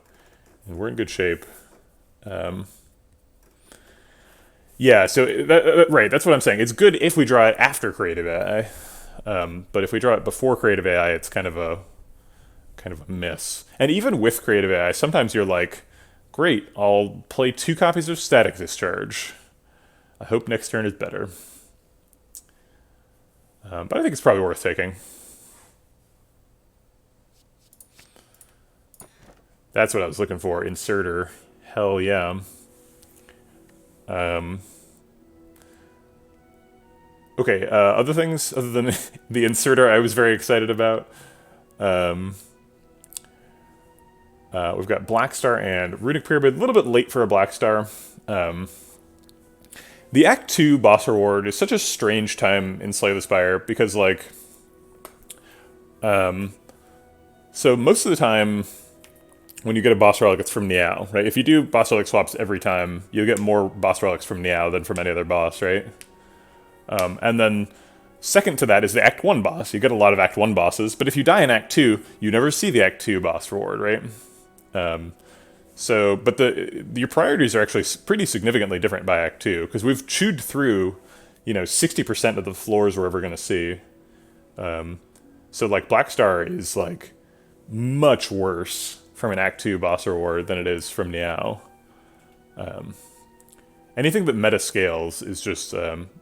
And we're in good shape. Yeah, so right, that's what I'm saying. It's good if we draw it after creative AI, but if we draw it before creative AI, it's kind of a miss. And even with creative AI, sometimes you're like, great, I'll play 2 copies of Static Discharge. I hope next turn is better. But I think it's probably worth taking. That's what I was looking for. Inserter. Hell yeah. Okay, other things other than the inserter I was very excited about. We've got Black Star and Runic Pyramid. A little bit late for a Black Star. The Act 2 boss reward is such a strange time in Slay the Spire because, so most of the time when you get a boss relic, it's from Niao, right? If you do boss relic swaps every time, you'll get more boss relics from Niao than from any other boss, right? And then second to that is the Act 1 boss. You get a lot of Act 1 bosses, but if you die in Act 2, you never see the Act 2 boss reward, right? But your priorities are actually pretty significantly different by Act 2, because we've chewed through, 60% of the floors we're ever going to see. So Black Star is, much worse from an Act 2 boss reward than it is from Niao. Anything that meta scales is just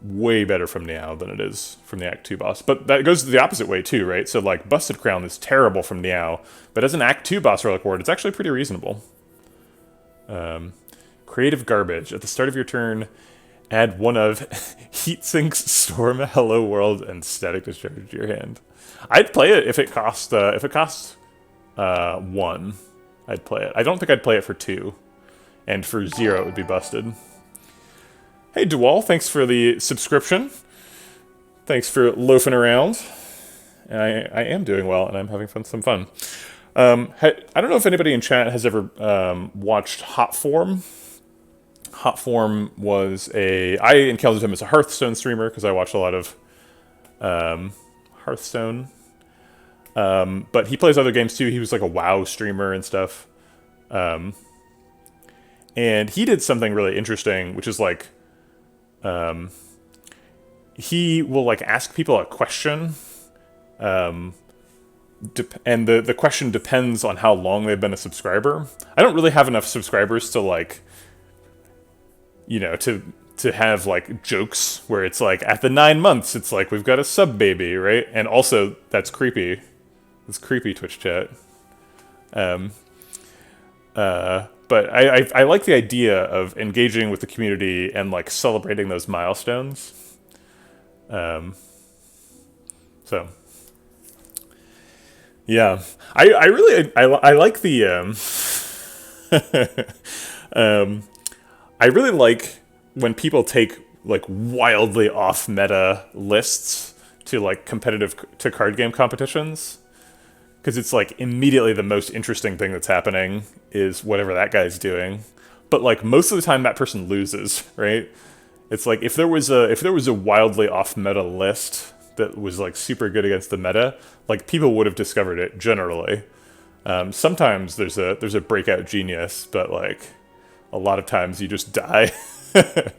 way better from Niao than it is from the Act 2 boss. But that goes the opposite way too, right? So Busted Crown is terrible from Niao, but as an Act 2 boss relic ward, it's actually pretty reasonable. Creative Garbage. At the start of your turn, add one of Heatsinks, Storm, Hello World, and Static Discharge to your hand. I'd play it if it cost 1. I'd play it. I don't think I'd play it for 2. And for 0, it would be busted. Hey, Dual, thanks for the subscription. Thanks for loafing around. I am doing well, and I'm having some fun. I don't know if anybody in chat has ever watched Hot Form. Hot Form was I encountered him as a Hearthstone streamer, because I watched a lot of Hearthstone. But he plays other games too. He was a WoW streamer and stuff. And he did something really interesting, which is he will ask people a question, and the question depends on how long they've been a subscriber. I don't really have enough subscribers to to have jokes where it's at the 9 months it's we've got a sub baby, right? And also that's creepy. It's creepy, Twitch chat. But I like the idea of engaging with the community and celebrating those milestones. So Yeah, I really I like the um, I really like when people take like wildly off meta lists to like competitive to card game competitions, because it's like immediately the most interesting thing that's happening is whatever that guy's doing. But like most of the time that person loses, right? It's like if there was a wildly off meta list that was like super good against the meta, like people would have discovered it generally. Sometimes there's a breakout genius, but like a lot of times you just die. But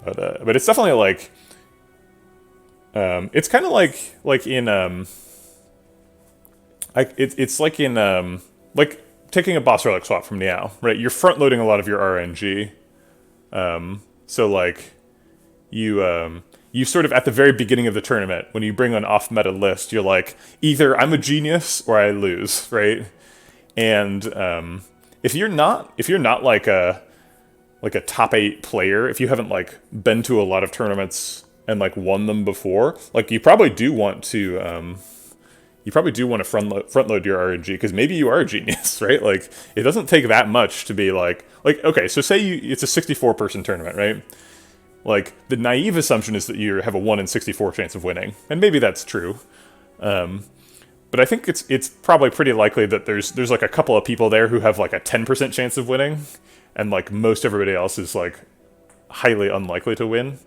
it's definitely like it's kind of like in it's like in like taking a boss relic swap from Niao, right? You're front loading a lot of your RNG. So like you sort of at the very beginning of the tournament when you bring an off meta list, you're like either I'm a genius or I lose, right? And if you're not like a top 8 player, if you haven't like been to a lot of tournaments and like won them before, like you probably do want to front load your RNG, because maybe you are a genius, right? Like it doesn't take that much to be like okay, so say it's a 64 person tournament, right? Like the naive assumption is that you have a 1 in 64 chance of winning, and maybe that's true. But I think it's probably pretty likely that there's like a couple of people there who have like a 10% chance of winning, and like most everybody else is like highly unlikely to win.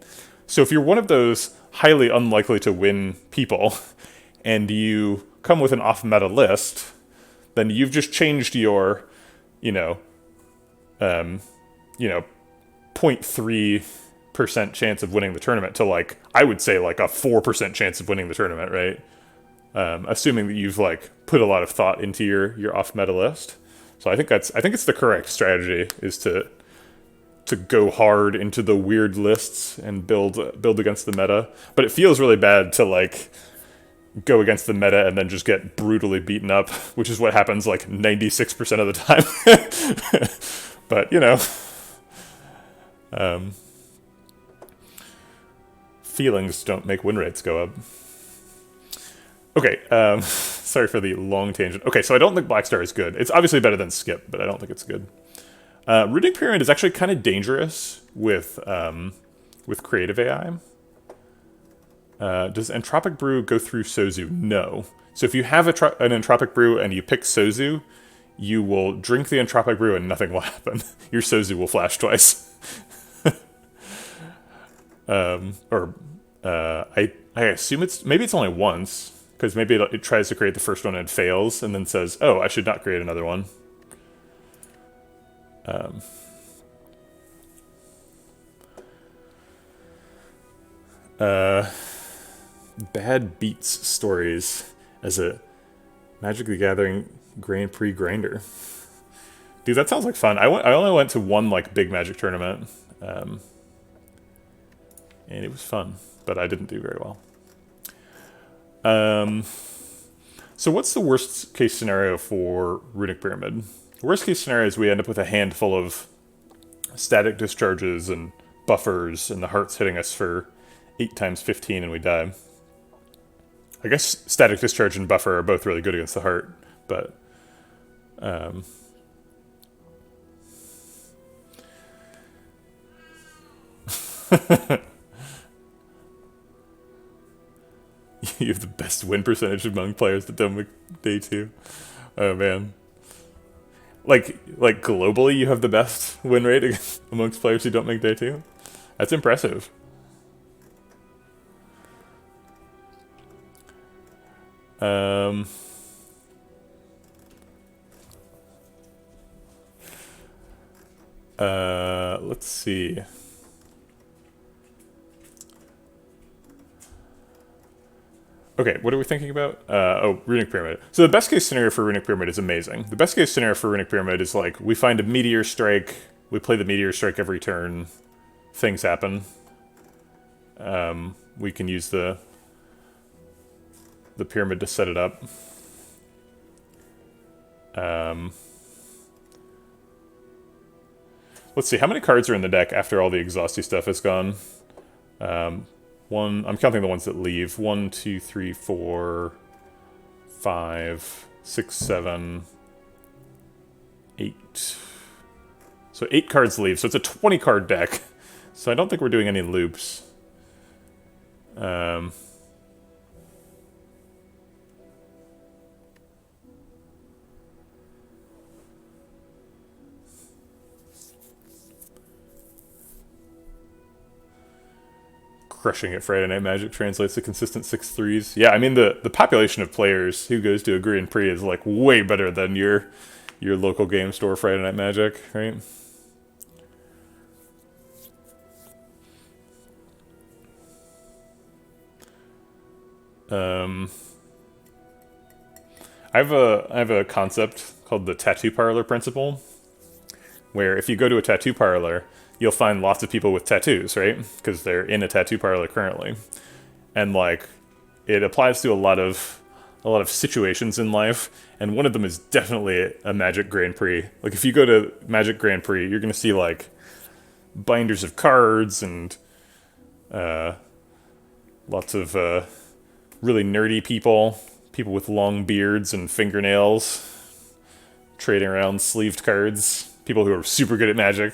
So if you're one of those highly unlikely to win people, and you come with an off-meta list, then you've just changed your, you know, 0.3% chance of winning the tournament to like, I would say like a 4% chance of winning the tournament, right? Assuming that you've like put a lot of thought into your off-meta list. So I think it's the correct strategy is to go hard into the weird lists and build against the meta. But it feels really bad to like go against the meta and then just get brutally beaten up, which is what happens like 96% of the time. But you know, feelings don't make win rates go up. Okay, sorry for the long tangent. Okay, so I don't think Black Star is good. It's obviously better than Skip, but I don't think it's good. Runic Pyramid is actually kind of dangerous with creative AI. Does Entropic Brew go through Sozu? No. So if you have an Entropic Brew and you pick Sozu, you will drink the Entropic Brew and nothing will happen. Your Sozu will flash twice. I assume maybe it's only once, because maybe it tries to create the first one and fails, and then says, "Oh, I should not create another one." Bad beats stories as a Magic the Gathering Grand Prix grinder. Dude, that sounds like fun. I only went to one like big Magic tournament, and it was fun, but I didn't do very well. So what's the worst case scenario for Runic Pyramid? The worst case scenario is we end up with a handful of static discharges and buffers, and the heart's hitting us for 8 times 15 and we die. I guess static discharge and buffer are both really good against the heart, but you have the best win percentage among players that don't make day 2. Oh man. Like globally you have the best win rate amongst players who don't make day 2? That's impressive. Let's see. Okay, what are we thinking about? Runic Pyramid. So the best case scenario for Runic Pyramid is amazing. The best case scenario for Runic Pyramid is like, we find a Meteor Strike, we play the Meteor Strike every turn, things happen. We can use the pyramid to set it up. Let's see, how many cards are in the deck after all the exhausty stuff is gone? I'm counting the ones that leave. 1, 2, 3, 4, 5, 6, 7, 8. So 8 cards leave. So it's a 20 card deck. So I don't think we're doing any loops. Crushing it Friday Night Magic translates to consistent 6/3s. Yeah, I mean the population of players who goes to a Grand Prix is like way better than your local game store Friday Night Magic, right? I have a concept called the tattoo parlor principle, where if you go to a tattoo parlor, you'll find lots of people with tattoos, right? Because they're in a tattoo parlor currently, and like it applies to a lot of situations in life, and one of them is definitely a Magic Grand Prix. Like if you go to Magic Grand Prix, you're gonna see like binders of cards and lots of really nerdy people with long beards and fingernails trading around sleeved cards, people who are super good at Magic.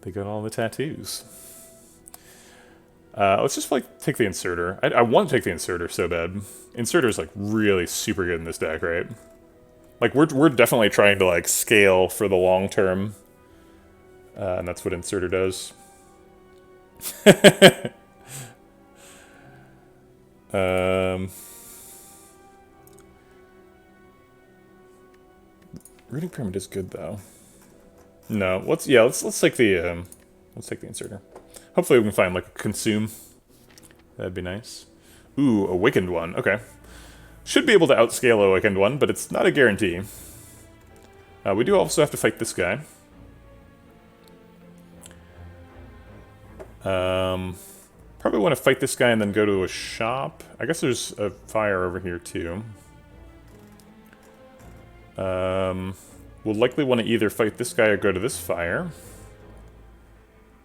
They got all the tattoos. Let's just like take the inserter. I want to take the inserter so bad. Inserter's like really super good in this deck, right? Like we're definitely trying to like scale for the long term, and that's what inserter does. Reading Pyramid is good though. No, let's take the inserter. Hopefully we can find like a consume. That'd be nice. Ooh, Awakened One. Okay. Should be able to outscale Awakened One, but it's not a guarantee. We do also have to fight this guy. Probably want to fight this guy and then go to a shop. I guess there's a fire over here too. We'll likely want to either fight this guy or go to this fire.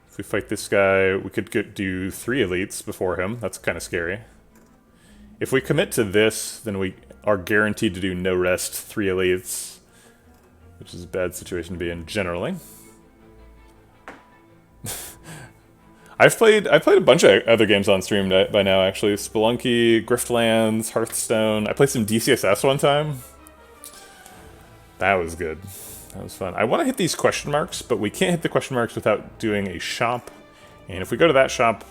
If we fight this guy, we could do 3 elites before him. That's kind of scary. If we commit to this, then we are guaranteed to do no rest 3 elites, which is a bad situation to be in generally. I've played a bunch of other games on stream by now, actually. Spelunky, Griftlands, Hearthstone. I played some DCSS one time. That was good. That was fun. I want to hit these question marks, but we can't hit the question marks without doing a shop. And if we go to that shop,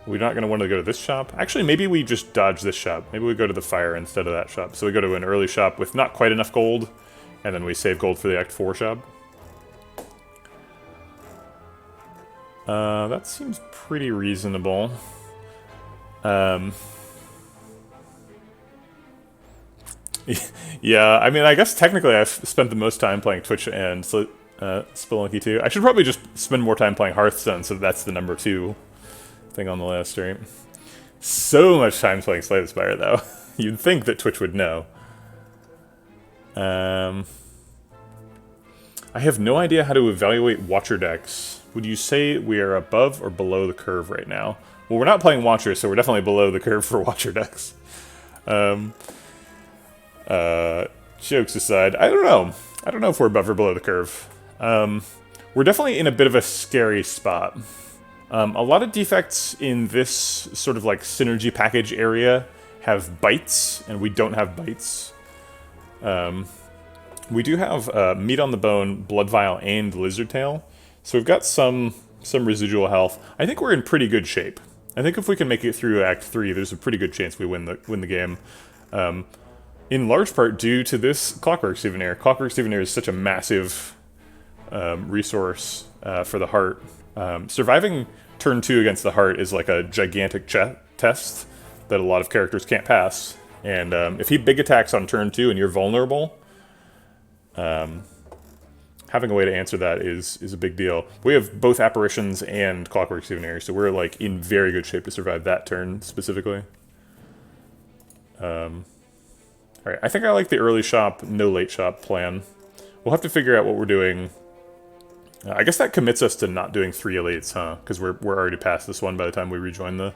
we're not going to want to go to this shop. Actually, maybe we just dodge this shop. Maybe we go to the fire instead of that shop. So we go to an early shop with not quite enough gold, and then we save gold for the Act 4 shop. That seems pretty reasonable. Yeah, I mean, I guess technically I've spent the most time playing Twitch and Spelunky 2. I should probably just spend more time playing Hearthstone, so that's the number 2 thing on the list, right? So much time playing Slay the Spire, though. You'd think that Twitch would know. I have no idea how to evaluate Watcher decks. Would you say we are above or below the curve right now? Well, we're not playing Watcher, so we're definitely below the curve for Watcher decks. Jokes aside, I don't know. I don't know if we're above or below the curve. We're definitely in a bit of a scary spot. A lot of defects in this sort of like synergy package area have bites, and we don't have bites. We do have Meat on the Bone, Blood Vial, and Lizard Tail. So we've got some residual health. I think we're in pretty good shape. I think if we can make it through Act 3, there's a pretty good chance we win the game. In large part due to this Clockwork Souvenir. Clockwork Souvenir is such a massive resource for the Heart. Surviving turn 2 against the Heart is like a gigantic test that a lot of characters can't pass. And if he big attacks on turn 2 and you're vulnerable, having a way to answer that is a big deal. We have both Apparitions and Clockwork Souvenir, so we're like in very good shape to survive that turn specifically. Alright, I think I like the early shop, no late shop plan. We'll have to figure out what we're doing I guess that commits us to not doing 3 elites, huh? Because we're already past this one by the time we rejoin the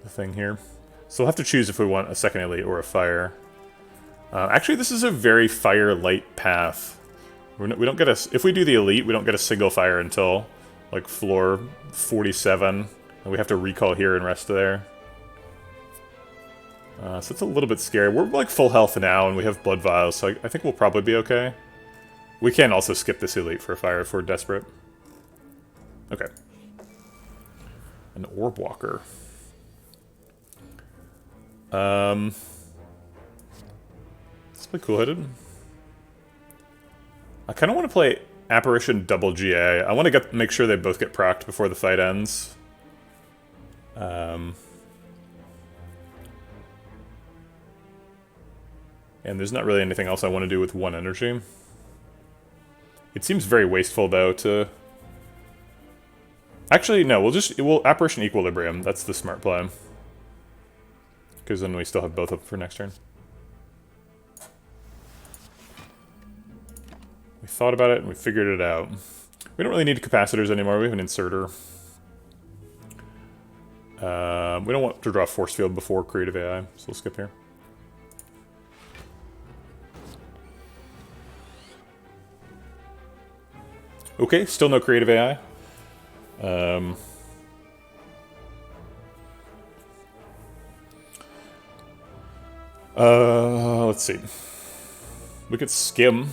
thing here. So we'll have to choose if we want a second elite or a fire. Actually, this is a very fire-light path. We don't get if we do the elite, we don't get a single fire until like floor 47, and we have to recall here and rest there. So it's a little bit scary. We're like full health now, and we have blood vials, so I think we'll probably be okay. We can also skip this elite for a fire if we're desperate. Okay. An orb walker. Let's play cool-headed. I kind of want to play Apparition double GA. I want to make sure they both get procced before the fight ends. And there's not really anything else I want to do with 1 energy. It seems very wasteful, though, to... Actually, no, we'll Apparition Equilibrium. That's the smart play. Because then we still have both up for next turn. We thought about it and we figured it out. We don't really need capacitors anymore. We have an inserter. We don't want to draw Force Field before Creative AI, so we'll skip here. Okay, still no Creative AI. Let's see. We could skim.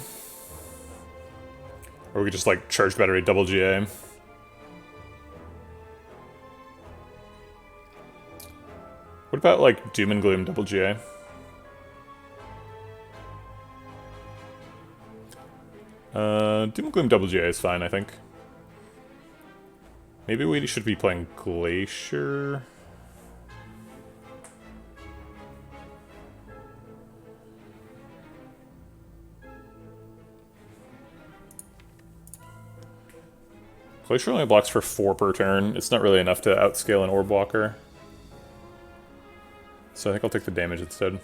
Or we could just, like, charge battery double GA. What about, like, Doom and Gloom double GA? Doom and Gloom double GA is fine, I think. Maybe we should be playing Glacier. Glacier only blocks for 4 per turn. It's not really enough to outscale an Orb Walker. So I think I'll take the damage instead.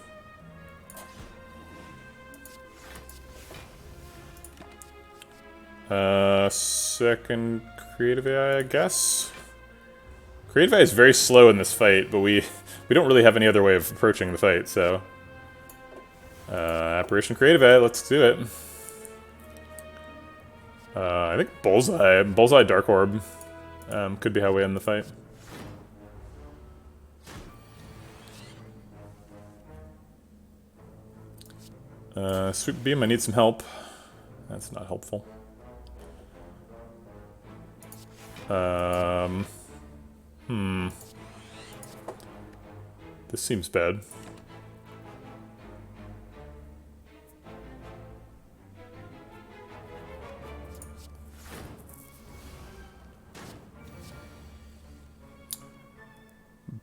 Second Creative AI, I guess? Creative AI is very slow in this fight, but we don't really have any other way of approaching the fight, so... Apparition Creative AI, let's do it. I think Bullseye Dark Orb could be how we end the fight. Sweep Beam, I need some help. That's not helpful. This seems bad.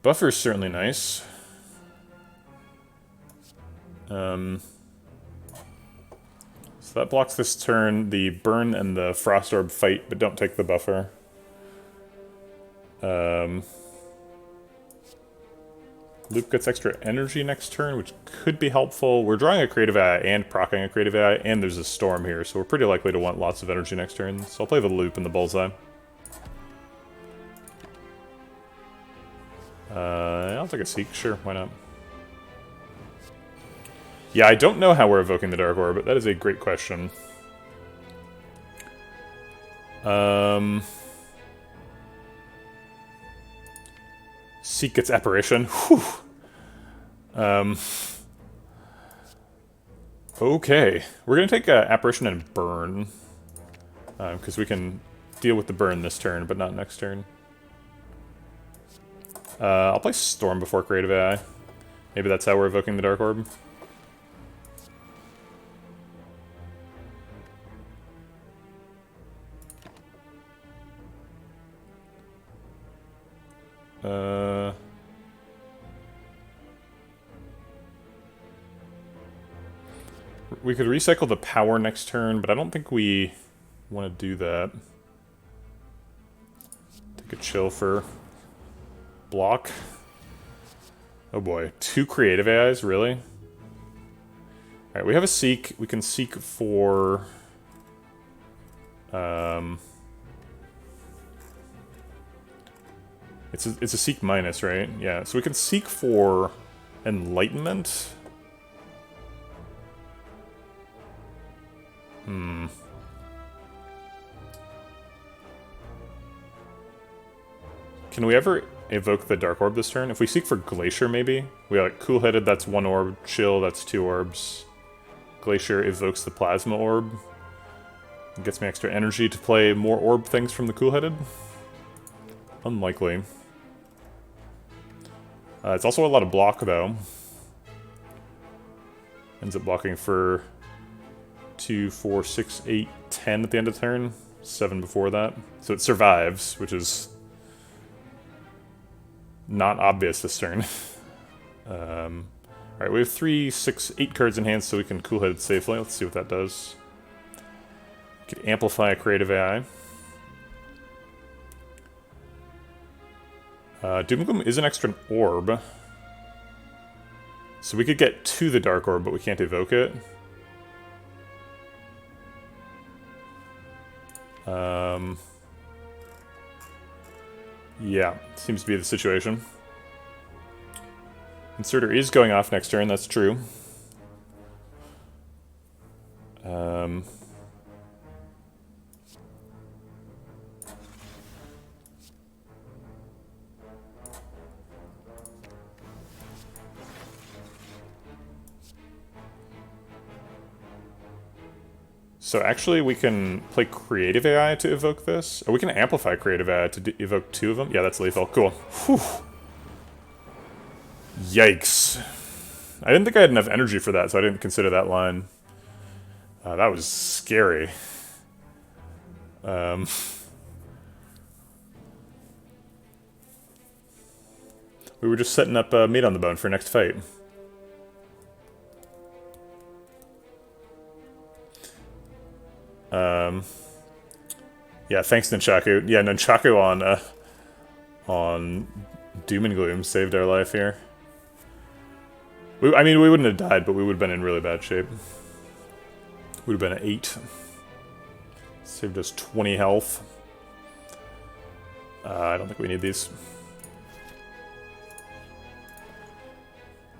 Buffer's certainly nice. So that blocks this turn. The Burn and the Frost Orb fight, but don't take the buffer. Loop gets extra energy next turn, which could be helpful. We're drawing a Creative AI and proccing a Creative AI, and there's a Storm here, so we're pretty likely to want lots of energy next turn. So I'll play the Loop and the Bullseye. I'll take a Seek, sure, why not? Yeah, I don't know how we're evoking the Dark Orb, but that is a great question. Seek gets Apparition. Whew. Okay. We're going to take Apparition and Burn. Because we can deal with the Burn this turn, but not next turn. I'll play Storm before Creative AI. Maybe that's how we're evoking the Dark Orb. We could recycle the power next turn, but I don't think we want to do that. Take a chill for block. Oh boy, 2 creative AIs, really? Alright, we have a Seek. We can Seek for It's a seek minus, right? Yeah, so we can seek for enlightenment. Can we ever evoke the Dark Orb this turn? If we seek for Glacier, maybe? We are like Cool-Headed, that's 1 orb. Chill, that's 2 orbs. Glacier evokes the Plasma Orb. It gets me extra energy to play more orb things from the Cool-Headed. Unlikely. It's also a lot of block, though. Ends up blocking for 2, 4, 6, 8, 10 at the end of the turn. 7 before that. So it survives, which is not obvious this turn. Alright, we have 3, 6, 8 cards in hand, so we can Cool-Head it safely. Let's see what that does. We could amplify a creative AI. Doom and Gloom is an extra orb. So we could get to the Dark Orb, but we can't evoke it. Yeah, seems to be the situation. Inserter is going off next turn, that's true. So actually we can play Creative AI to evoke this. Or we can amplify Creative AI to evoke 2 of them. Yeah, that's lethal. Cool. Whew. Yikes. I didn't think I had enough energy for that, so I didn't consider that line. That was scary. We were just setting up meat on the bone for next fight. Yeah, thanks Nunchaku. Yeah, Nunchaku on Doom and Gloom saved our life here. I mean, we wouldn't have died, but we would have been in really bad shape. Would have been an 8. Saved us 20 health. I don't think we need these.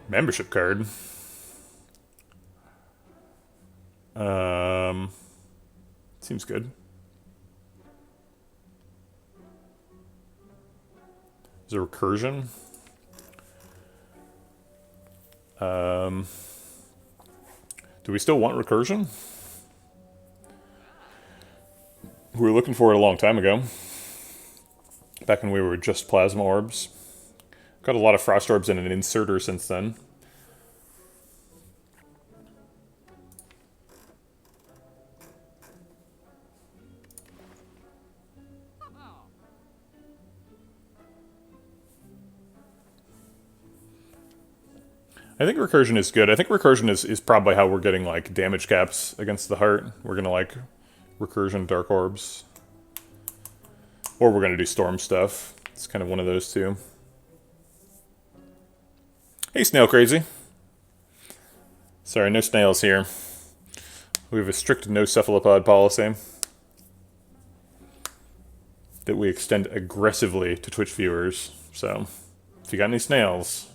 Membership card. Seems good. Is there recursion? Do we still want recursion? We were looking for it a long time ago. Back when we were just plasma orbs. Got a lot of frost orbs and an inserter since then. I think recursion is good. I think recursion is probably how we're getting like damage caps against the heart. We're gonna like recursion dark orbs. Or we're gonna do storm stuff. It's kind of one of those two. Hey Snail Crazy. Sorry, no snails here. We have a strict no cephalopod policy that we extend aggressively to Twitch viewers. So, if you got any snails,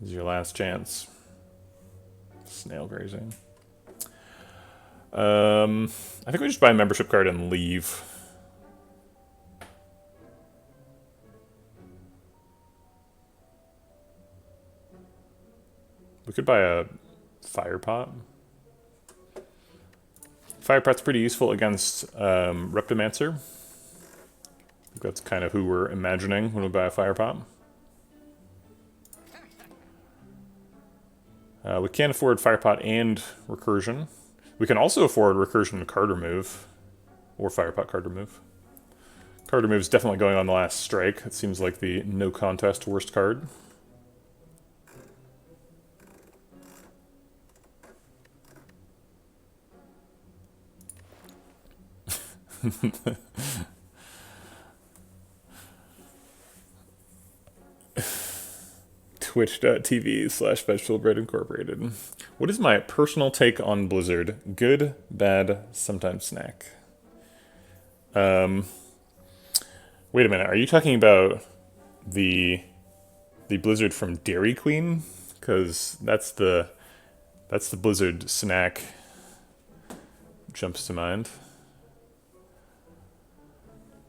this is your last chance. Snail Crazy. I think we just buy a membership card and leave. We could buy a fire pot. Fire pot's pretty useful against Reptomancer. I think that's kind of who we're imagining when we buy a fire pot. We can't afford fire pot and recursion. We can also afford recursion card remove, or fire pot card remove. Card remove is definitely going on the last strike. It seems like the no contest worst card. Twitch.tv/Vegetablebread Incorporated. What is my personal take on Blizzard? Good, bad, sometimes snack. Um, wait a minute. Are you talking about the Blizzard from Dairy Queen? Because that's the Blizzard snack jumps to mind.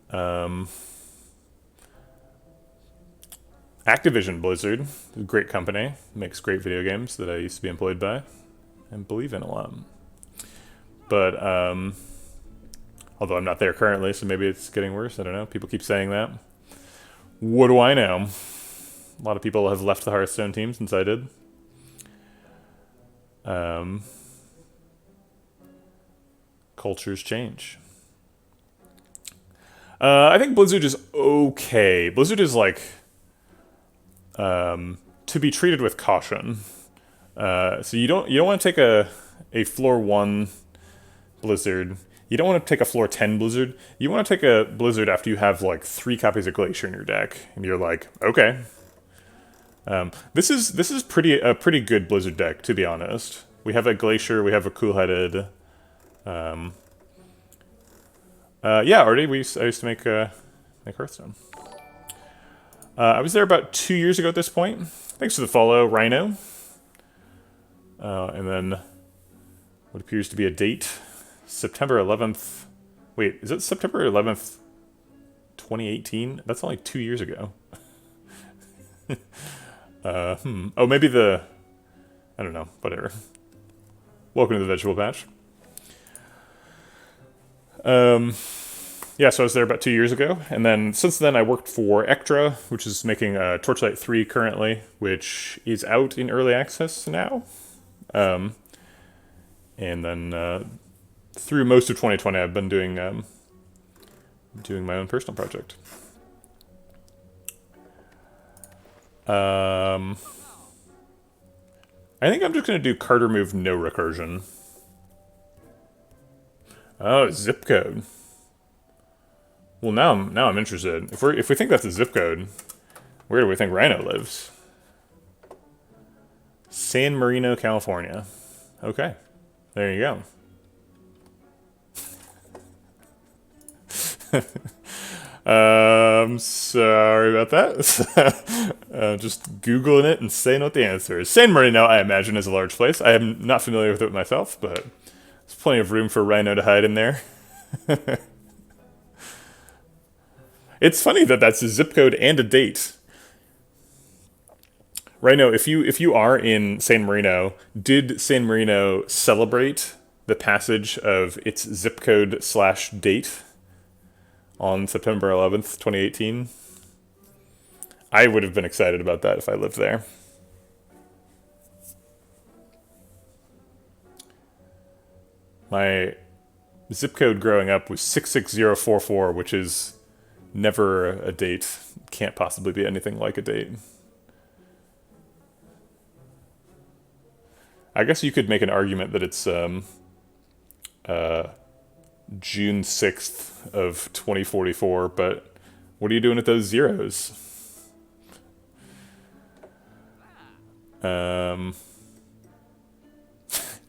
Um, Activision Blizzard, a great company, makes great video games that I used to be employed by and believe in a lot. But although I'm not there currently, so maybe it's getting worse. I don't know. People keep saying that. What do I know? A lot of people have left the Hearthstone team since I did. Cultures change. I think Blizzard is okay. Blizzard is like to be treated with caution. So you don't want to take a floor 1 Blizzard. You don't want to take a floor 10 Blizzard. You want to take a Blizzard after you have like 3 copies of Glacier in your deck, and you're like, okay. This is a pretty good Blizzard deck, to be honest. We have a Glacier, we have a Cool-Headed. Yeah, already I used to make Hearthstone. I was there about 2 years ago at this point. Thanks for the follow, Rhino. And then what appears to be a date, September 11th. Wait, is it September 11th, 2018? That's only 2 years ago. Oh, maybe I don't know, whatever. Welcome to the Vegetable Patch. Yeah, so I was there about 2 years ago, and then since then I worked for Ektra, which is making Torchlight 3 currently, which is out in early access now. And then through most of 2020 I've been doing my own personal project. I think I'm just going to do card remove no recursion. Oh, zip code. Well, now I'm interested. If we think that's a zip code, where do we think Rhino lives? San Marino, California. Okay, there you go. Sorry about that. Just Googling it and saying what the answer is. San Marino, I imagine, is a large place. I am not familiar with it myself, but there's plenty of room for Rhino to hide in there. It's funny that that's a zip code and a date. Rhino, if you are in San Marino, did San Marino celebrate the passage of its zip code / date on September 11th, 2018? I would have been excited about that if I lived there. My zip code growing up was 66044, which is never a date. Can't possibly be anything like a date. I guess you could make an argument that it's June 6th of 2044, but what are you doing with those zeros?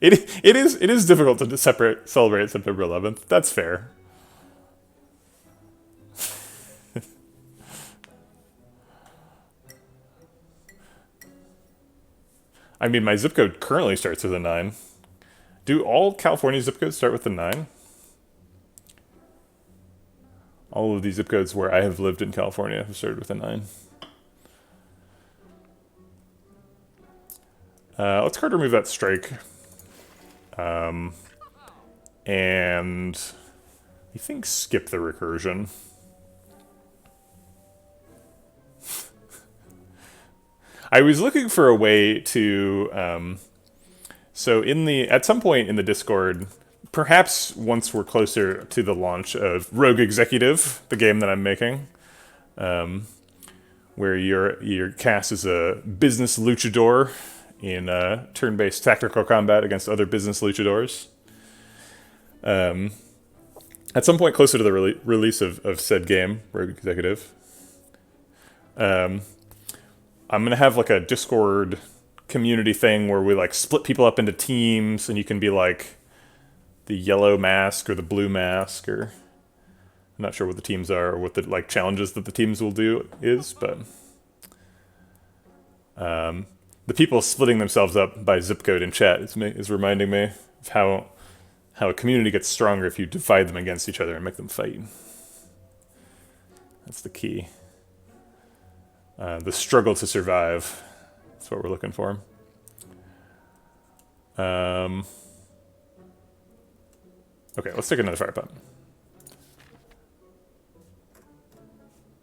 It is difficult to celebrate September 11th. That's fair. I mean, my zip code currently starts with a 9. Do all California zip codes start with a 9? All of these zip codes where I have lived in California have started with a 9. Let's card remove that strike. And I think skip the recursion. I was looking for a way to, so at some point in the Discord, perhaps once we're closer to the launch of Rogue Executive, the game that I'm making, where your cast is a business luchador in turn-based tactical combat against other business luchadors. At some point closer to the release of said game, Rogue Executive, I'm going to have like a Discord community thing where we like split people up into teams, and you can be like the yellow mask or the blue mask or I'm not sure what the teams are or what the like challenges that the teams will do is, but the people splitting themselves up by zip code in chat is reminding me of how a community gets stronger if you divide them against each other and make them fight. That's the key. The struggle to survive. That's what we're looking for. Okay, let's take another fire pot.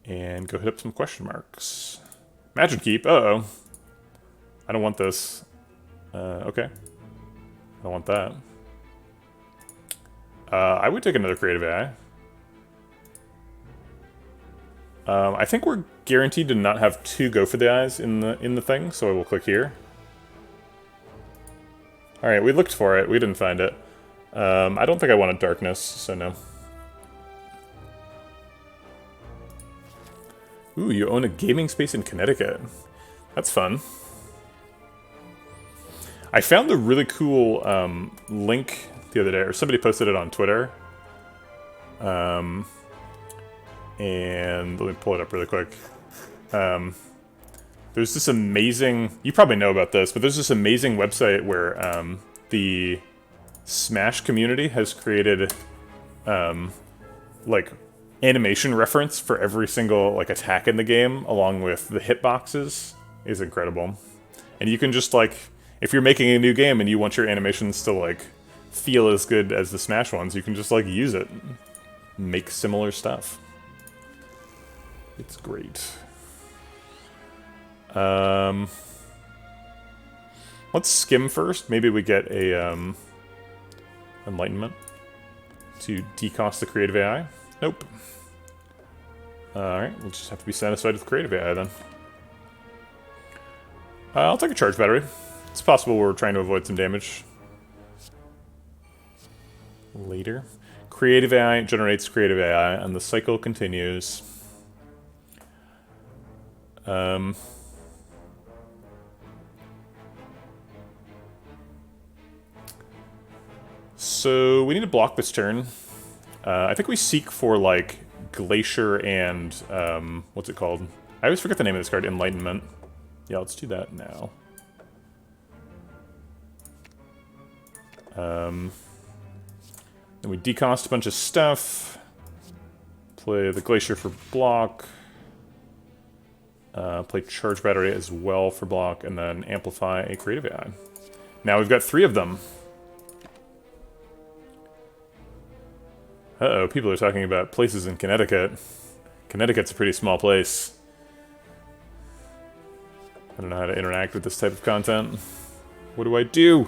And go hit up some question marks. Imagine keep. Uh-oh. I don't want this. Okay. I don't want that. I would take another creative AI. I think we're guaranteed to not have two go for the eyes in the thing, so I will click here. Alright, we looked for it. We didn't find it. I don't think I wanted darkness, so no. Ooh, you own a gaming space in Connecticut. That's fun. I found a really cool link the other day, or somebody posted it on Twitter. And let me pull it up really quick. There's this amazing, you probably know about this, but there's this amazing website where the Smash community has created like animation reference for every single like attack in the game, along with the hitboxes. Is incredible. And you can just like, if you're making a new game and you want your animations to like feel as good as the Smash ones, you can just like use it, make similar stuff. It's great. Let's skim first. Maybe we get a enlightenment to decost the creative AI. Nope. Alright, we'll just have to be satisfied with creative AI then. I'll take a charge battery. It's possible we're trying to avoid some damage later. Creative AI generates creative AI, and the cycle continues. So we need to block this turn. I think we seek for like Glacier and what's it called? I always forget the name of this card. Enlightenment. Yeah, let's do that now. Then we decost a bunch of stuff. Play the Glacier for block. Play Charge Battery as well for block, and then amplify a Creative AI. Now we've got 3 of them. Uh-oh, people are talking about places in Connecticut. Connecticut's a pretty small place. I don't know how to interact with this type of content. What do I do?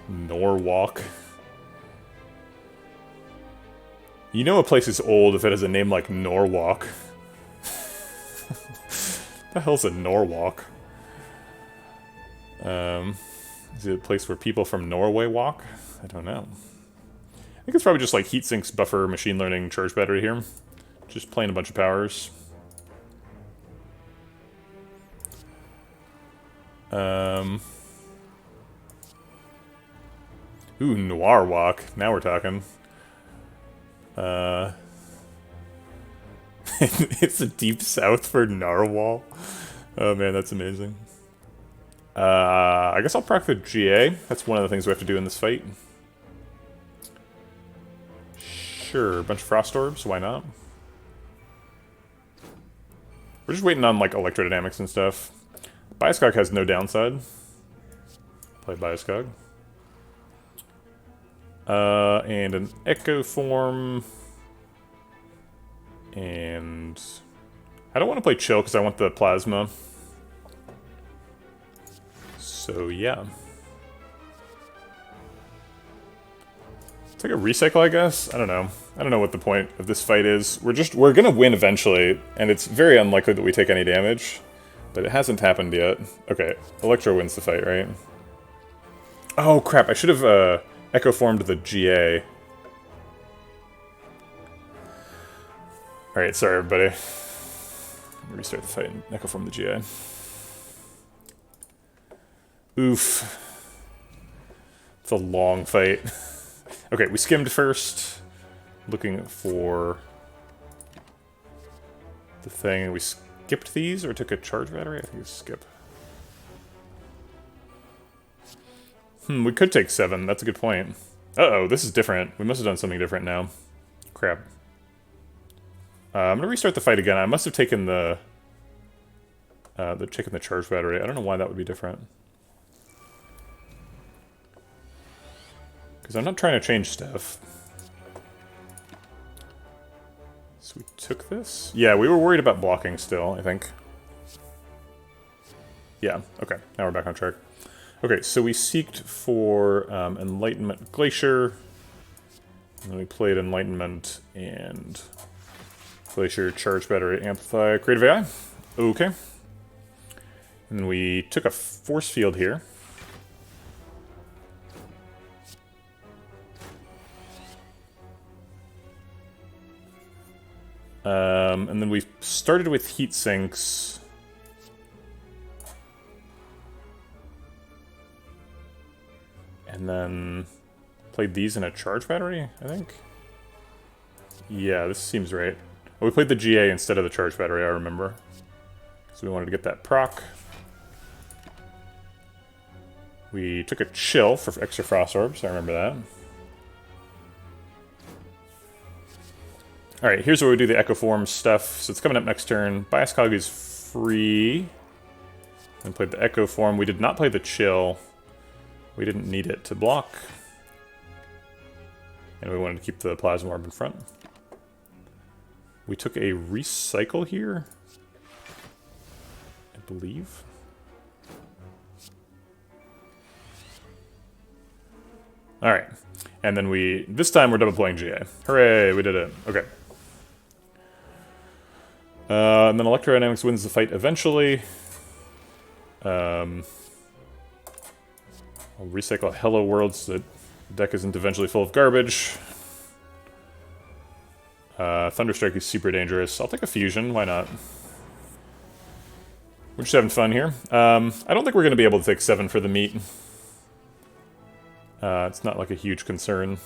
Norwalk. You know a place is old if it has a name like Norwalk. The hell's a Norwalk? Is it a place where people from Norway walk? I don't know. I think it's probably just like heatsinks, buffer, machine learning, charge battery here. Just playing a bunch of powers. Ooh, Noir Walk. Now we're talking. It's a deep south for Narwhal. Oh man, that's amazing. I guess I'll proc the GA. That's one of the things we have to do in this fight. Sure, a bunch of Frost Orbs, why not? We're just waiting on like electrodynamics and stuff. Bioscog has no downside. Play Bioscog. And an Echo Form. And I don't want to play Chill because I want the Plasma. So yeah. Take a recycle, I guess? I don't know. I don't know what the point of this fight is. We're gonna win eventually, and it's very unlikely that we take any damage. But it hasn't happened yet. Okay, Electro wins the fight, right? Oh crap, I should have Echo Formed the GA. Alright, sorry everybody. Restart the fight and Echo Form the GA. Oof. It's a long fight. Okay, we skimmed first, looking for the thing. We skipped these, or took a charge battery? I think it's skip. We could take 7. That's a good point. Uh-oh, this is different. We must have done something different now. Crap. I'm gonna restart the fight again. I must have taken the charge battery. I don't know why that would be different. Because I'm not trying to change stuff. So we took this? Yeah, we were worried about blocking still, I think. Yeah, okay. Now we're back on track. Okay, so we seeked for Enlightenment Glacier. And then we played Enlightenment and Glacier, Charge Battery, Amplify, Creative AI. Okay. And then we took a Force Field here. And then we started with Heat Sinks. And then played these in a Charge Battery, I think? Yeah, this seems right. Oh, we played the GA instead of the Charge Battery, I remember. So we wanted to get that proc. We took a Chill for extra Frost Orbs, I remember that. Alright, here's where we do the Echo Form stuff. So it's coming up next turn. Bias Cog is free. And played the Echo Form. We did not play the Chill. We didn't need it to block. And we wanted to keep the Plasma Orb in front. We took a Recycle here, I believe. Alright. And then this time we're double playing GA. Hooray, we did it. Okay. And then Electrodynamics wins the fight eventually. I'll recycle Hello World so that the deck isn't eventually full of garbage. Thunderstrike is super dangerous. I'll take a Fusion, why not? We're just having fun here. I don't think we're going to be able to take 7 for the meat. It's not like a huge concern.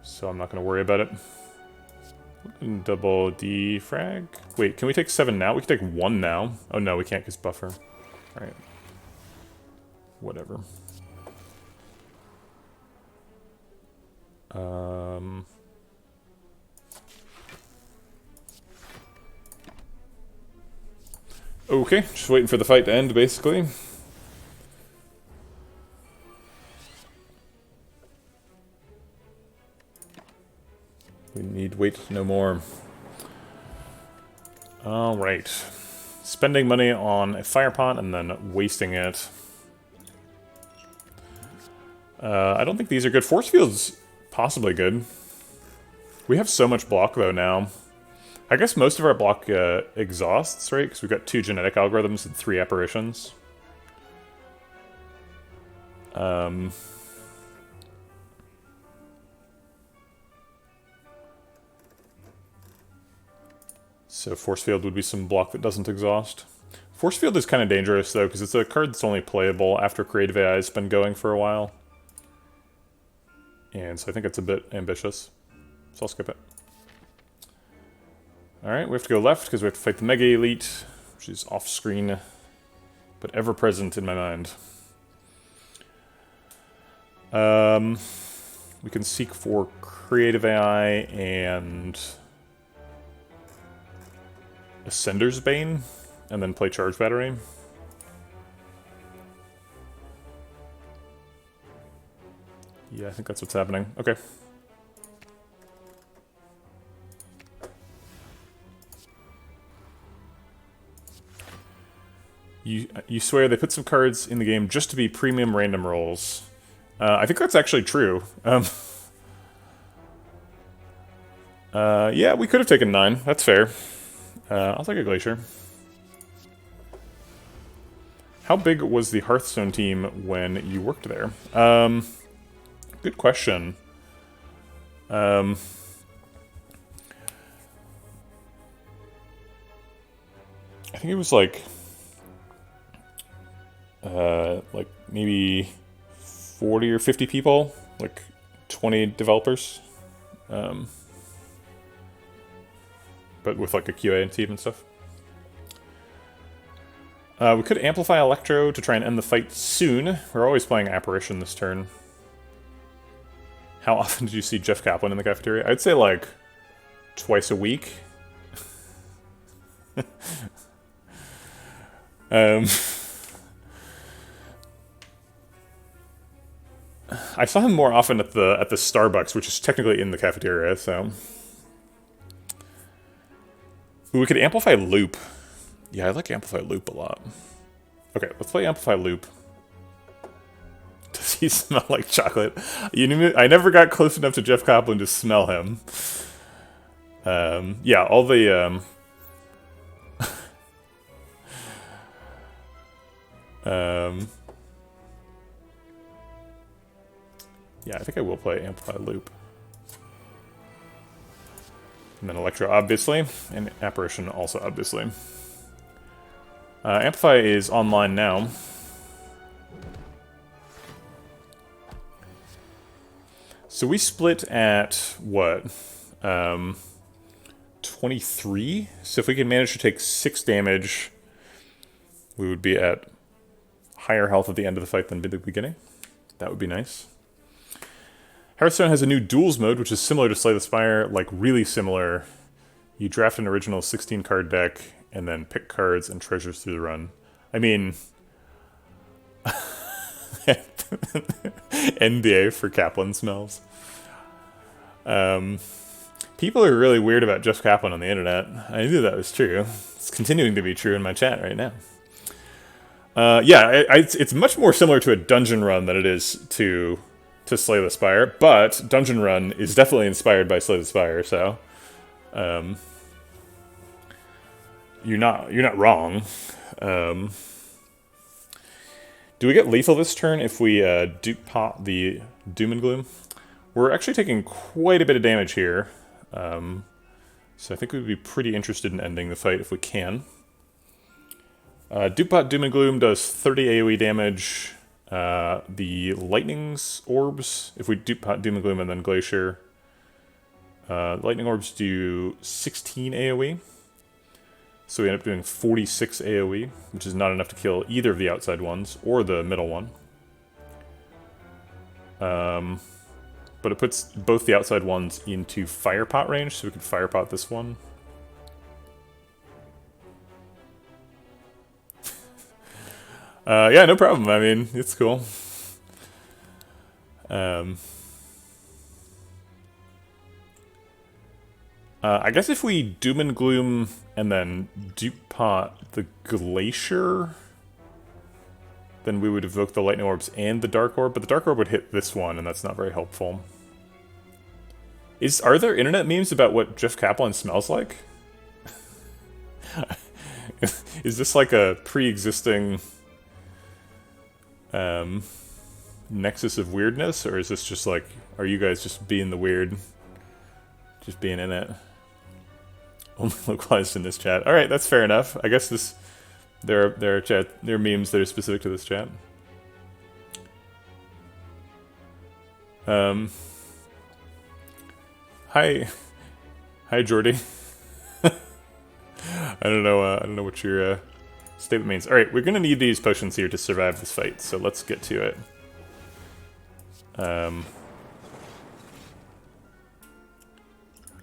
So I'm not going to worry about it. Double defrag. Wait, can we take 7 now? We can take 1 now. Oh no, we can't because buffer. Alright. Whatever. Okay, just waiting for the fight to end, basically. We need wait no more. Alright. Spending money on a fire pot and then wasting it. I don't think these are good. Force Field's possibly good. We have so much block, though, now. I guess most of our block exhausts, right? Because we've got 2 genetic algorithms and 3 apparitions. So Force Field would be some block that doesn't exhaust. Force Field is kind of dangerous, though, because it's a card that's only playable after Creative AI has been going for a while. And so I think it's a bit ambitious. So I'll skip it. Alright, we have to go left because we have to fight the Mega Elite, which is off-screen, but ever-present in my mind. We can seek for Creative AI and Ascender's Bane, and then play Charge Battery. Yeah, I think that's what's happening. Okay. You swear they put some cards in the game just to be premium random rolls. I think that's actually true. Yeah, we could have taken 9. That's fair. I'll take a Glacier. How big was the Hearthstone team when you worked there? Good question. I think it was like like maybe 40 or 50 people, like 20 developers. But with like a QA team and stuff. We could amplify Electro to try and end the fight soon. We're always playing Apparition this turn. How often did you see Jeff Kaplan in the cafeteria? I'd say like twice a week. I saw him more often at the Starbucks, which is technically in the cafeteria, so. Ooh, we could amplify Loop. Yeah, I like Amplify Loop a lot. Okay, let's play Amplify Loop. Does he smell like chocolate? I never got close enough to Jeff Kaplan to smell him. Yeah, all the... yeah, I think I will play Amplify Loop. And then Electro, obviously, and Apparition also, obviously. Amplify is online now. So we split at, what? 23? So if we can manage to take 6 damage, we would be at higher health at the end of the fight than at the beginning. That would be nice. Hearthstone has a new duels mode, which is similar to Slay the Spire, like really similar. You draft an original 16-card deck, and then pick cards and treasures through the run. I mean... NBA for Kaplan smells. People are really weird about Jeff Kaplan on the internet. I knew that was true. It's continuing to be true in my chat right now. Yeah, it's much more similar to a dungeon run than it is to Slay the Spire, but Dungeon Run is definitely inspired by Slay the Spire, so you're not wrong. Do we get lethal this turn if we dupe pot the Doom and Gloom? We're actually taking quite a bit of damage here, so I think we'd be pretty interested in ending the fight if we can. Dupe pot Doom and Gloom does 30 AoE damage. The Lightning's Orbs, if we dupe pot Doom and Gloom and then Glacier, Lightning Orbs do 16 AoE. So we end up doing 46 AoE, which is not enough to kill either of the outside ones, or the middle one. But it puts both the outside ones into Fire Pot range, so we could Fire Pot this one. Yeah, no problem. I mean, it's cool. I guess if we Doom and Gloom and then dupe pot the Glacier, then we would evoke the Lightning Orbs and the Dark Orb, but the Dark Orb would hit this one, and that's not very helpful. Are there internet memes about what Jeff Kaplan smells like? Is this like a pre-existing... nexus of weirdness, or is this just like, are you guys just being the weird, just being in it? Only localized in this chat. All right, that's fair enough. I guess there are memes that are specific to this chat. Hi, Jordy. I don't know what your statement means. All right, we're gonna need these potions here to survive this fight, so let's get to it. And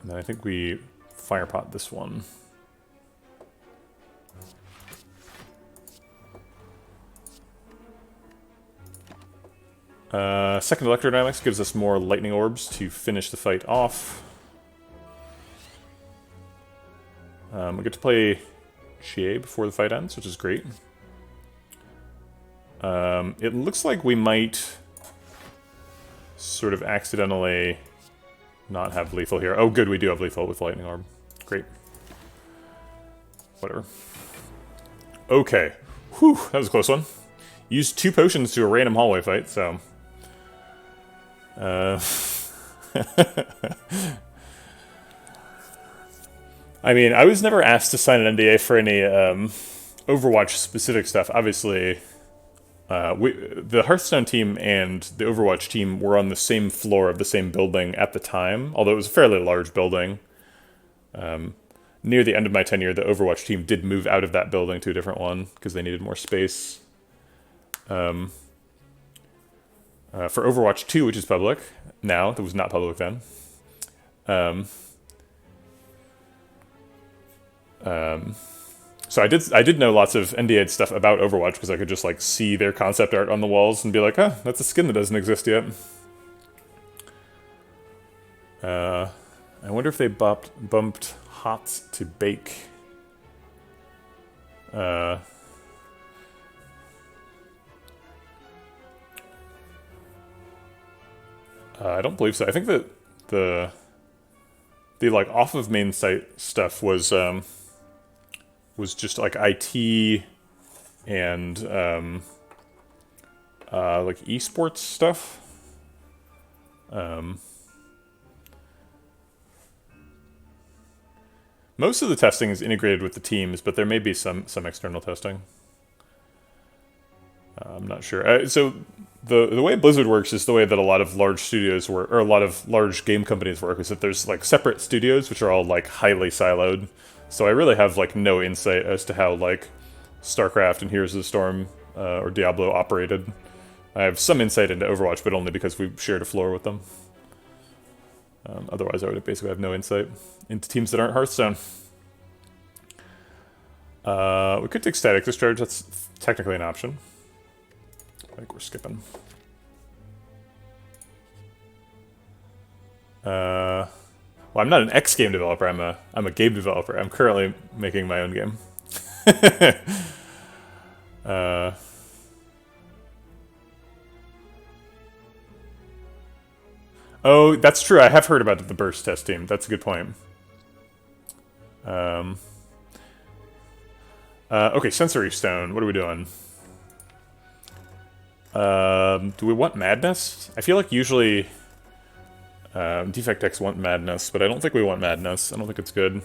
then I think we fire pot this one. Second Electrodynamics gives us more lightning orbs to finish the fight off. We get to play Chie before the fight ends, which is great. It looks like we might sort of accidentally not have lethal here. Oh, good, we do have lethal with Lightning Orb. Great. Whatever. Okay. Whew, that was a close one. Used 2 potions to a random hallway fight, so... I mean, I was never asked to sign an NDA for any Overwatch-specific stuff. Obviously, the Hearthstone team and the Overwatch team were on the same floor of the same building at the time, although it was a fairly large building. Near the end of my tenure, the Overwatch team did move out of that building to a different one because they needed more space. For Overwatch 2, which is public now, that was not public then. So I did know lots of NDA stuff about Overwatch because I could just like see their concept art on the walls and be like, huh, that's a skin that doesn't exist yet. I wonder if they bumped hot to bake. I don't believe so. I think that the like off of main site stuff was just like IT and like esports stuff. Most of the testing is integrated with the teams, but there may be some external testing. I'm not sure. So the way Blizzard works is the way that a lot of large studios work, or a lot of large game companies work, is that there's like separate studios which are all like highly siloed. So I really have like no insight as to how like StarCraft and Heroes of the Storm or Diablo operated. I have some insight into Overwatch, but only because we shared a floor with them. Otherwise, I would basically have no insight into teams that aren't Hearthstone. We could take Static Discharge. That's technically an option. I think we're skipping. Well, I'm not an X game developer. I'm a game developer. I'm currently making my own game. Oh, that's true. I have heard about the burst test team. That's a good point. Okay, Sensory Stone. What are we doing? Do we want Madness? I feel like usually Defect X want Madness, but I don't think we want Madness. I don't think it's good.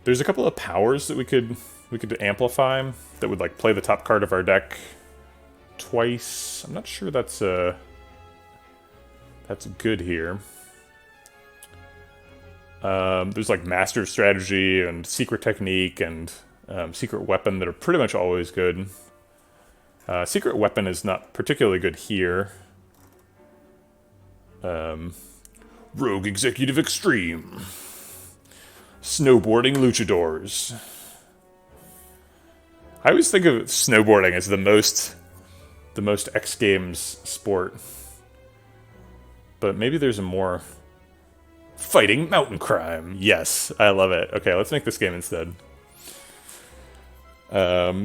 There's a couple of powers that we could amplify that would like play the top card of our deck twice. I'm not sure that's good here. There's like Master Strategy and Secret Technique and Secret Weapon that are pretty much always good. Secret Weapon is not particularly good here. Rogue Executive Extreme. Snowboarding Luchadors. I always think of snowboarding as the most X Games sport. But maybe there's a more... Fighting Mountain Crime. Yes, I love it. Okay, let's make this game instead. I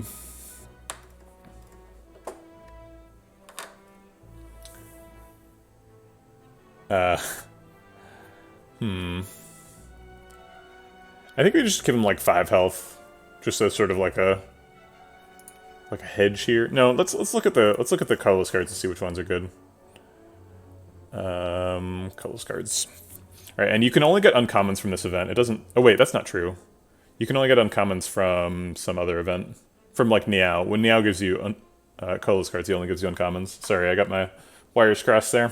think we just give him like 5 health, just as sort of like a hedge here. No, let's look at the colorless cards to see which ones are good. Colorless cards. All right, and you can only get uncommons from this event. It doesn't. Oh wait, that's not true. You can only get uncommons from some other event, from like Niao. When Niao gives you colorless cards, he only gives you uncommons. Sorry, I got my wires crossed there.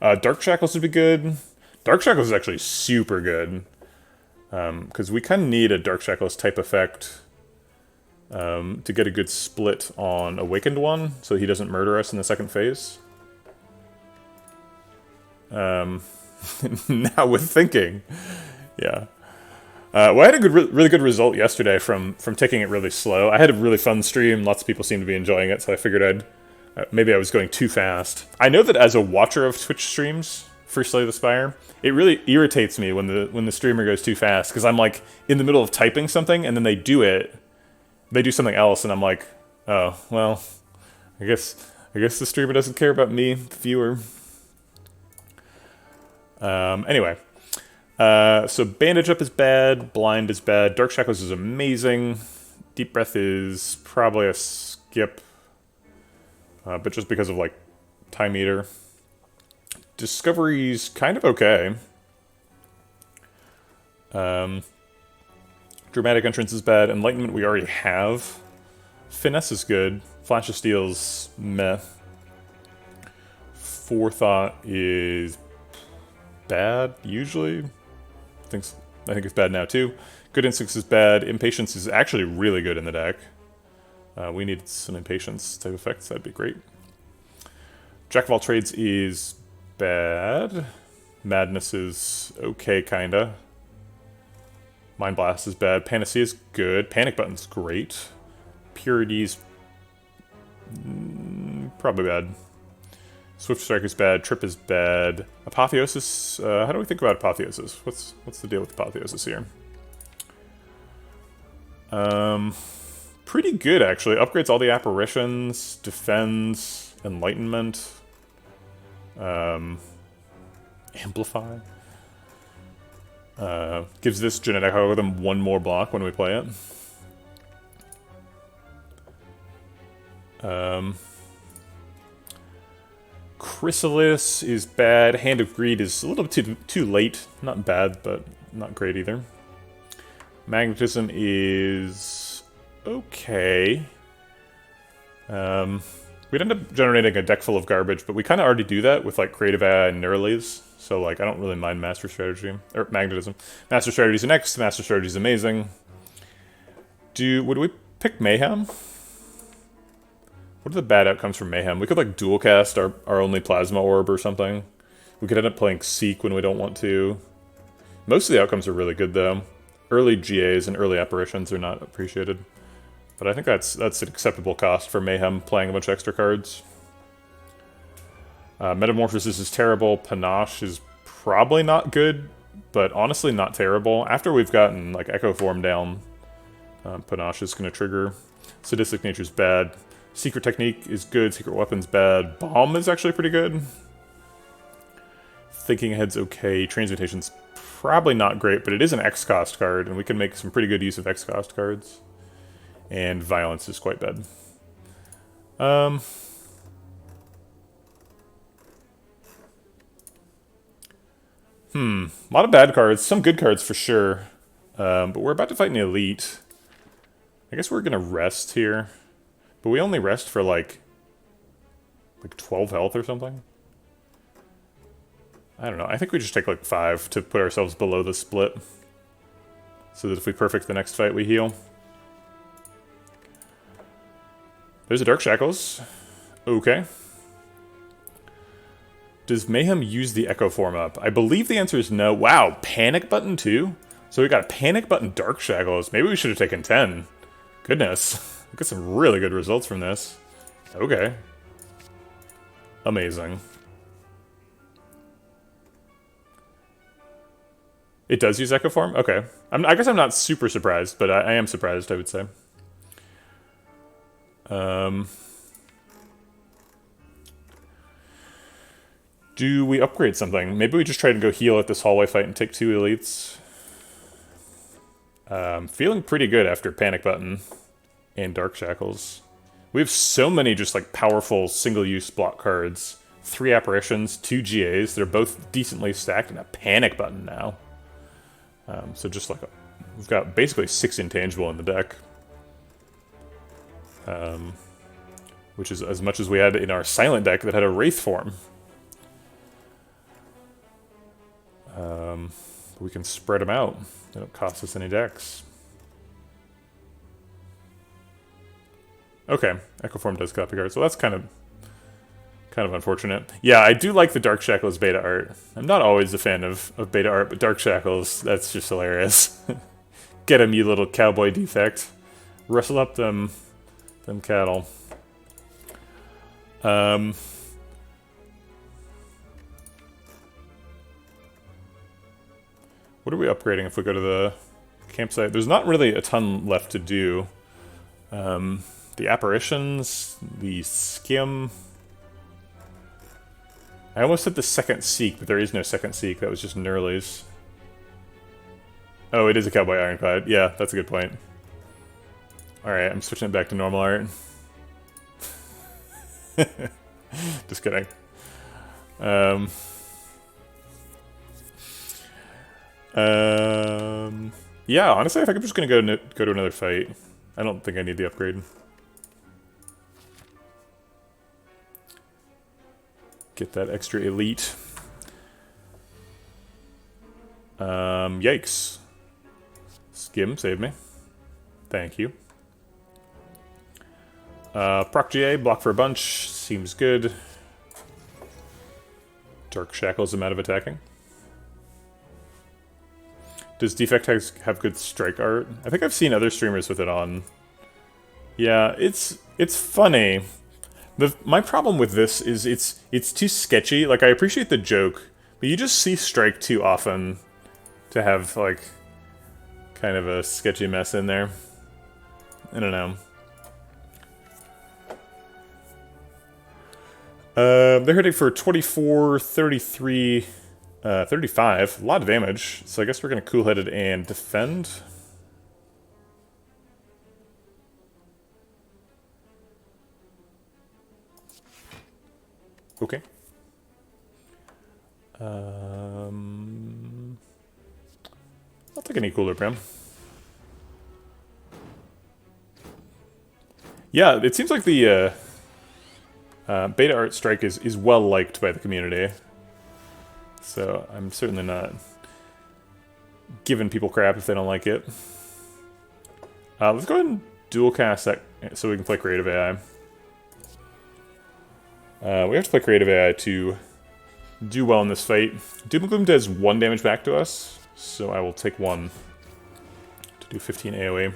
Dark Shackles would be good. Dark Shackles is actually super good. Because we kind of need a Dark Shackles type effect to get a good split on Awakened One, so he doesn't murder us in the second phase. Now with thinking. Yeah. Well, I had a really good result yesterday from taking it really slow. I had a really fun stream. Lots of people seemed to be enjoying it, so I figured maybe I was going too fast. I know that as a watcher of Twitch streams for Slay the Spire, it really irritates me when the streamer goes too fast, because I'm like in the middle of typing something and then they do something else, and I'm like, oh well, I guess the streamer doesn't care about me, the viewer. Anyway, so Bandage Up is bad, Blind is bad, Dark Shackles is amazing, Deep Breath is probably a skip, but just because of like Time Eater. Discovery's kind of okay. Dramatic Entrance is bad. Enlightenment we already have. Finesse is good. Flash of Steel's meh. Forethought is bad, usually. I think it's bad now, too. Good Instincts is bad. Impatience is actually really good in the deck. We need some Impatience type effects. That'd be great. Jack of all trades is bad. Madness is okay, kinda. Mind Blast is bad. Panacea is good. Panic Button's great. Purity's probably bad. Swift Strike is bad. Trip is bad. Apotheosis. How do we think about Apotheosis? What's the deal with Apotheosis here? Pretty good actually. Upgrades all the apparitions. Defends. Enlightenment. Amplify. Gives this genetic algorithm one more block when we play it. Chrysalis is bad. Hand of Greed is a little bit too late. Not bad, but not great either. Magnetism is okay. We'd end up generating a deck full of garbage, but we kind of already do that with like Creative AI and Neuralise. So like I don't really mind Master Strategy or Magnetism. Master Strategy's next. Master Strategy's amazing. Would we pick Mayhem? What are the bad outcomes from Mayhem? We could like dual cast our only Plasma Orb or something. We could end up playing Seek when we don't want to. Most of the outcomes are really good though. Early GAs and early apparitions are not appreciated. But I think that's an acceptable cost for Mayhem playing a bunch of extra cards. Metamorphosis is terrible. Panache is probably not good, but honestly not terrible. After we've gotten like Echo Form down, Panache is going to trigger. Sadistic Nature's bad. Secret Technique is good. Secret Weapon's bad. Bomb is actually pretty good. Thinking Ahead's okay. Transmutation's probably not great, but it is an X-cost card, and we can make some pretty good use of X-cost cards. And Violence is quite bad. A lot of bad cards. Some good cards for sure. But we're about to fight an Elite. I guess we're going to rest here. But we only rest for like 12 health or something. I don't know. I think we just take like 5 to put ourselves below the split. So that if we perfect the next fight, we heal. There's a Dark Shackles. Okay. Does Mayhem use the Echo Form up? I believe the answer is no. Wow, Panic Button too? So we got a Panic Button Dark Shackles. Maybe we should have taken 10. Goodness. We got some really good results from this. Okay. Amazing. It does use Echo Form? Okay. I guess I'm not super surprised, but I am surprised, I would say. Do we upgrade something? Maybe we just try to go heal at this hallway fight and take 2 elites. Feeling pretty good after Panic Button and Dark Shackles. We have so many just like powerful single-use block cards. 3 apparitions, 2 GAs. They're both decently stacked, and a Panic Button now. So just like we've got basically 6 intangible in the deck. Which is as much as we had in our silent deck that had a Wraith form. We can spread them out. They don't cost us any decks. Okay, Echo Form does copy cards, so that's kind of unfortunate. Yeah, I do like the Dark Shackles beta art. I'm not always a fan of beta art, but Dark Shackles, that's just hilarious. Get him, you little cowboy defect. Rustle up them cattle. What are we upgrading if we go to the campsite? There's not really a ton left to do. The apparitions, the skim. I almost said the second Seek, but there is no second Seek. That was just Neuralise. Oh, it is a Cowboy Ironclad. Yeah, that's a good point. Alright, I'm switching it back to normal art. Just kidding. Yeah, honestly, I think I'm just gonna go to another fight. I don't think I need the upgrade. Get that extra elite. Yikes. Skim, save me. Thank you. Proc GA, block for a bunch. Seems good. Dark Shackles him out of attacking. Does Defect have good strike art? I think I've seen other streamers with it on. Yeah, it's funny. My problem with this is it's too sketchy. Like, I appreciate the joke, but you just see strike too often to have, like, kind of a sketchy mess in there. I don't know. They're hitting for 24, 33, 35. A lot of damage. So I guess we're going to cool-headed and defend. Okay. I'll take any cooler prim. Yeah, it seems like the beta art strike is well liked by the community. So I'm certainly not giving people crap if they don't like it. Let's go ahead and dual cast that so we can play creative AI. We have to play creative AI to do well in this fight. Doom and Gloom does 1 damage back to us, so I will take 1 to do 15 AoE.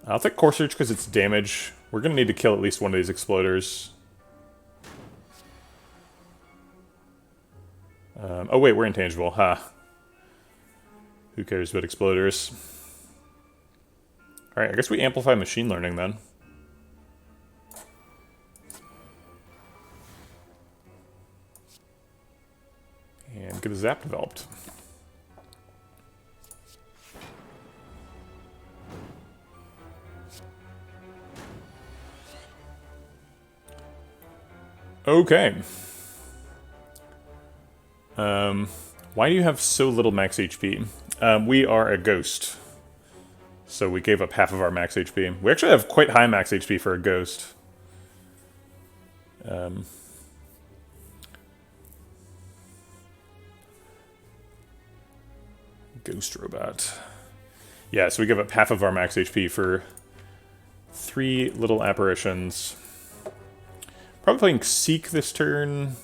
I'll take Core Surge because it's damage. We're going to need to kill at least one of these exploders. Oh wait, we're intangible. Ha. Who cares about exploders? Alright, I guess we amplify machine learning then. And get a zap developed. Okay. Why do you have so little max HP? We are a ghost. So we gave up half of our max HP. We actually have quite high max HP for a ghost. Ghost robot. Yeah, so we give up half of our max HP for 3 little apparitions. Probably playing Seek this turn.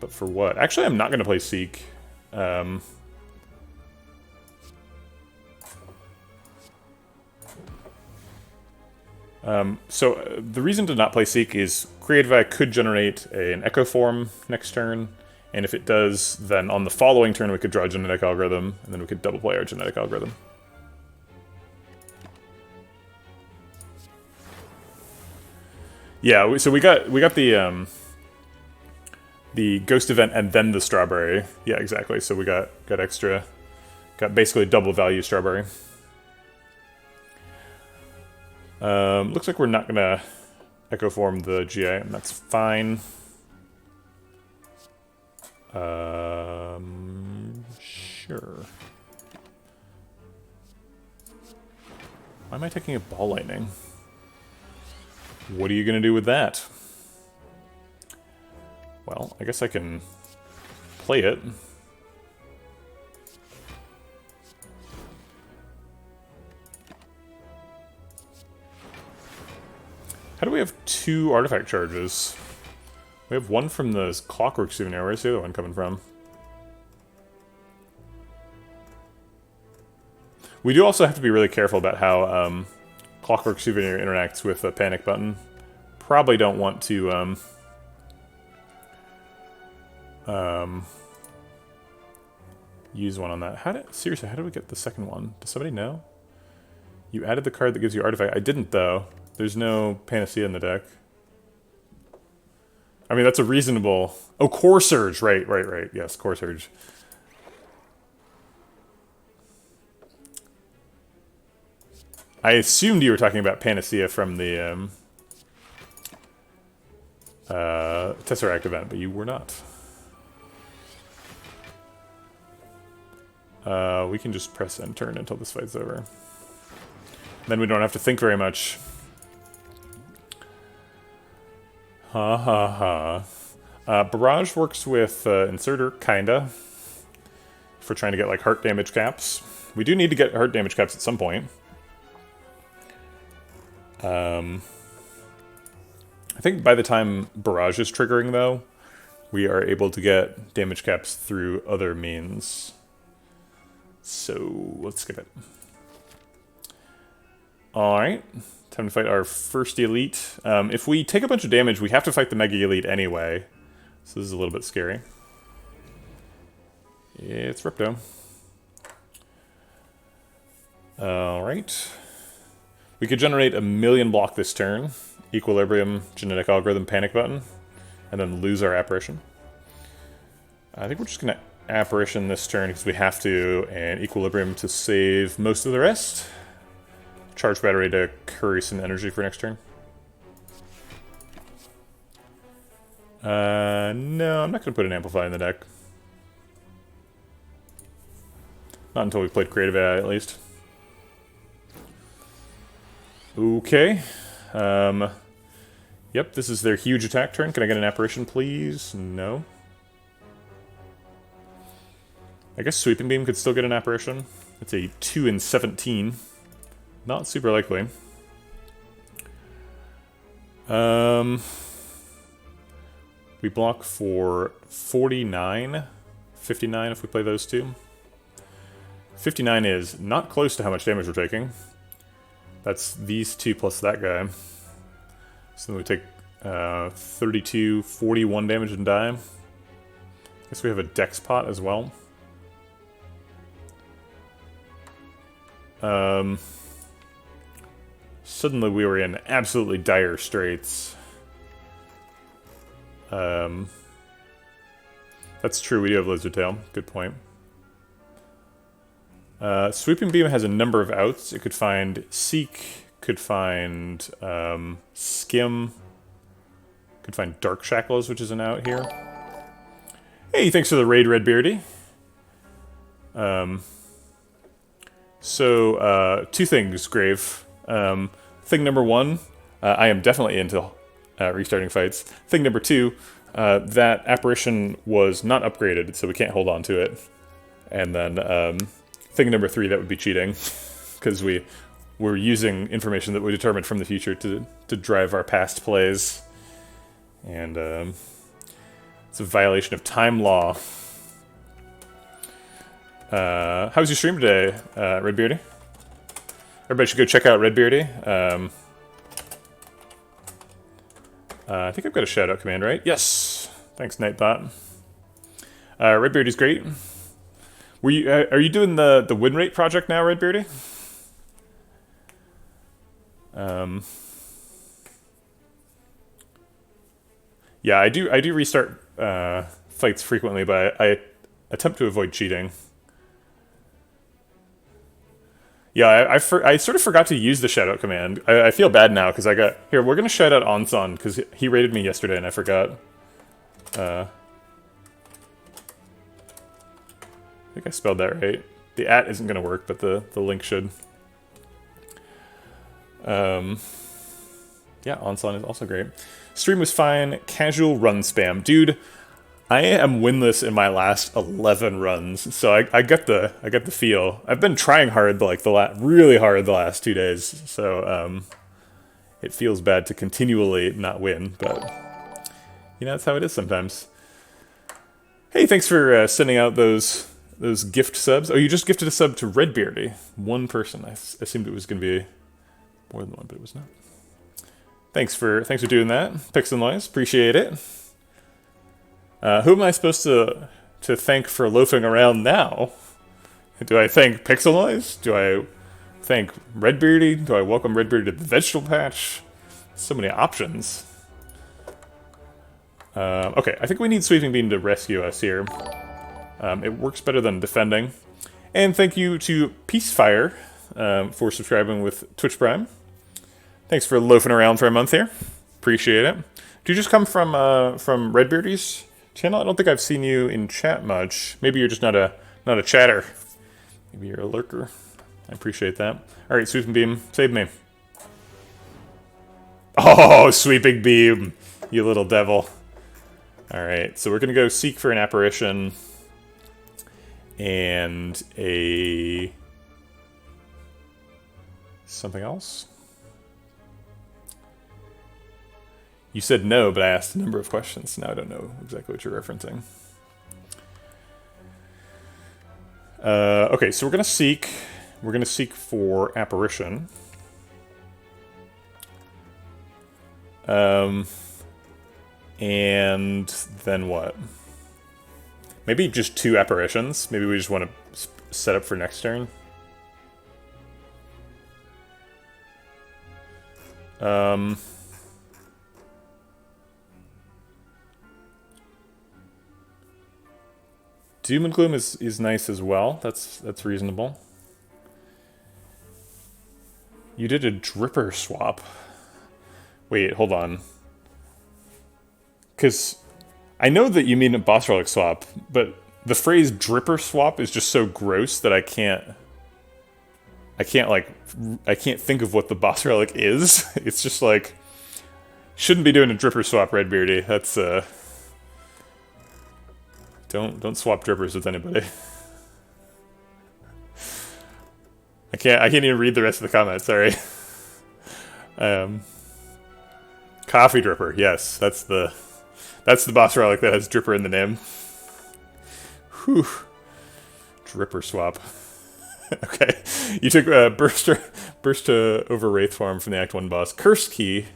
But for what? Actually, I'm not going to play Seek. So the reason to not play Seek is Creative Eye could generate an Echo Form next turn, and if it does, then on the following turn we could draw a Genetic Algorithm, and then we could double play our Genetic Algorithm. Yeah, so we got the Ghost event and then the Strawberry. Yeah, exactly. So we got extra, got basically double value Strawberry. Looks like we're not gonna Echo Form the GA, and that's fine. Sure. Why am I taking a Ball Lightning? What are you gonna do with that? Well, I guess I can play it. How do we have 2 artifact charges? We have 1 from the Clockwork Souvenir. Where's the other one coming from? We do also have to be really careful about how Clockwork Souvenir interacts with a panic button. Probably don't want to use one on that. Seriously, how did we get the second one? Does somebody know? You added the card that gives you artifact. I didn't, though. There's no Panacea in the deck. I mean, that's a reasonable... Oh, Core Surge! Right. Yes, Core Surge. I assumed you were talking about Panacea from the Tesseract event, but you were not. We can just press end turn until this fight's over. Then we don't have to think very much. Ha ha ha. Barrage works with Inserter, kinda. If we're trying to get, like, heart damage caps. We do need to get heart damage caps at some point. I think by the time Barrage is triggering, though, we are able to get damage caps through other means. So, let's skip it. Alright, time to fight our first elite. If we take a bunch of damage, we have to fight the Mega Elite anyway. So this is a little bit scary. It's Ripto. Alright. We could generate a million block this turn. Equilibrium, Genetic Algorithm, Panic Button. And then lose our Apparition. I think we're just going to Apparition this turn because we have to, and Equilibrium to save most of the rest. Charge Battery to curry some energy for next turn. No, I'm not going to put an Amplify in the deck. Not until we've played Creative AI, at least. Okay. Yep, this is their huge attack turn. Can I get an Apparition, please? No. I guess Sweeping Beam could still get an Apparition. It's a 2 in 17. Not super likely. We block for 49. 59 if we play those two. 59 is not close to how much damage we're taking. That's these two plus that guy. So then we take 32, 41 damage and die. I guess we have a Dex pot as well. Suddenly we were in absolutely dire straits. That's true, we do have Lizard Tail. Good point. Sweeping Beam has a number of outs. It could find Seek, could find Skim, could find Dark Shackles, which is an out here. Hey, thanks for the raid, Redbeardy. So, two things, Grave. Thing number one, I am definitely into restarting fights. Thing number two, that Apparition was not upgraded, so we can't hold on to it. And then, thing number three, that would be cheating, because we're using information that we determined from the future to drive our past plays. And it's a violation of time law. How's your stream today, Redbeardy? Everybody should go check out Redbeardy. I think I've got a shout-out command, right? Yes! Thanks, Nightbot. Redbeardy's great. Are you doing the win rate project now, Redbeardy? Yeah, I do restart fights frequently, but I attempt to avoid cheating. Yeah, I sort of forgot to use the shoutout command. I feel bad now, because I got... Here, we're going to shout out Onson, because he raided me yesterday and I forgot. I think I spelled that right. The @ isn't going to work, but the link should. Yeah, Onslaught is also great. Stream was fine. Casual run spam. Dude, I am winless in my last 11 runs, so I get the feel. I've been trying hard, like really hard the last 2 days, so it feels bad to continually not win, but you know, that's how it is sometimes. Hey, thanks for sending out those gift subs. Oh, you just gifted a sub to Redbeardy. One person. I assumed it was going to be more than one, but it was not. Thanks for doing that, Pixel Noise. Appreciate it. Who am I supposed to thank for loafing around now? Do I thank Pixel Noise? Do I thank Redbeardy? Do I welcome Redbeardy to the Vegetable Patch? So many options. Okay, I think we need Sweeping Beam to rescue us here. It works better than defending. And thank you to Peacefire for subscribing with Twitch Prime. Thanks for loafing around for a month here. Appreciate it. Do you just come from Redbeardy's channel? I don't think I've seen you in chat much. Maybe you're just not a chatter. Maybe you're a lurker. I appreciate that. All right, Sweeping Beam, save me. Oh, Sweeping Beam. You little devil. Alright, so we're going to go seek for an apparition and a... something else? You said no, but I asked a number of questions. Now I don't know exactly what you're referencing. Okay, so we're gonna seek for apparition. And then what? Maybe just 2 apparitions. Maybe we just want to set up for next turn. Doom and Gloom is nice as well. That's reasonable. You did a Dripper swap. Wait, hold on. Because I know that you mean a boss relic swap, but the phrase Dripper swap is just so gross that I can't think of what the boss relic is. It's just like, shouldn't be doing a Dripper swap, Redbeardy. That's Don't swap drippers with anybody. I can't even read the rest of the comments, sorry. Coffee dripper, yes, that's the boss relic that has dripper in the name. Whew. Dripper swap. Okay. You took burst over Wraith Form from the Act 1 boss. Cursed Key.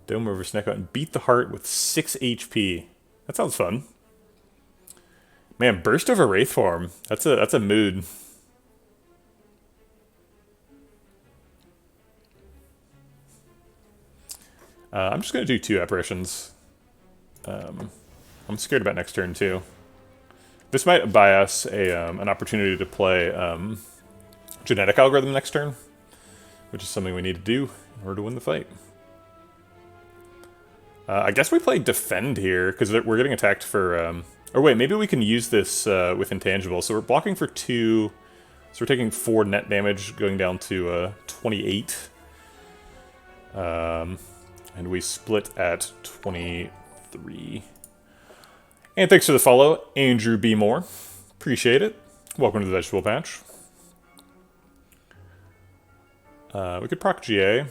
Dome over Snecko and beat the heart with 6 HP. That sounds fun. Man, burst over Wraith Form. That's a mood. I'm just gonna do 2 apparitions. I'm scared about next turn too. This might buy us an opportunity to play genetic algorithm next turn, which is something we need to do in order to win the fight. I guess we play defend here because we're getting attacked for. Or wait, maybe we can use this with intangible. So we're blocking for 2. So we're taking 4 net damage, going down to 28. And we split at 23. And thanks for the follow, Andrew B. Moore. Appreciate it. Welcome to the Vegetable Patch. We could proc GA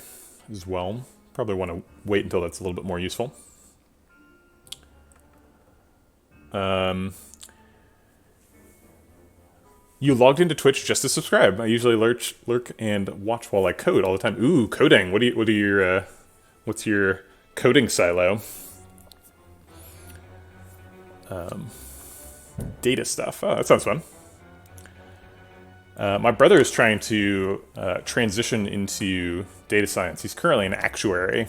as well. Probably want to wait until that's a little bit more useful. You logged into Twitch just to subscribe. I usually lurk and watch while I code all the time. Ooh, coding. What's your coding silo? Data stuff. Oh, that sounds fun. My brother is trying to transition into data science. He's currently an actuary,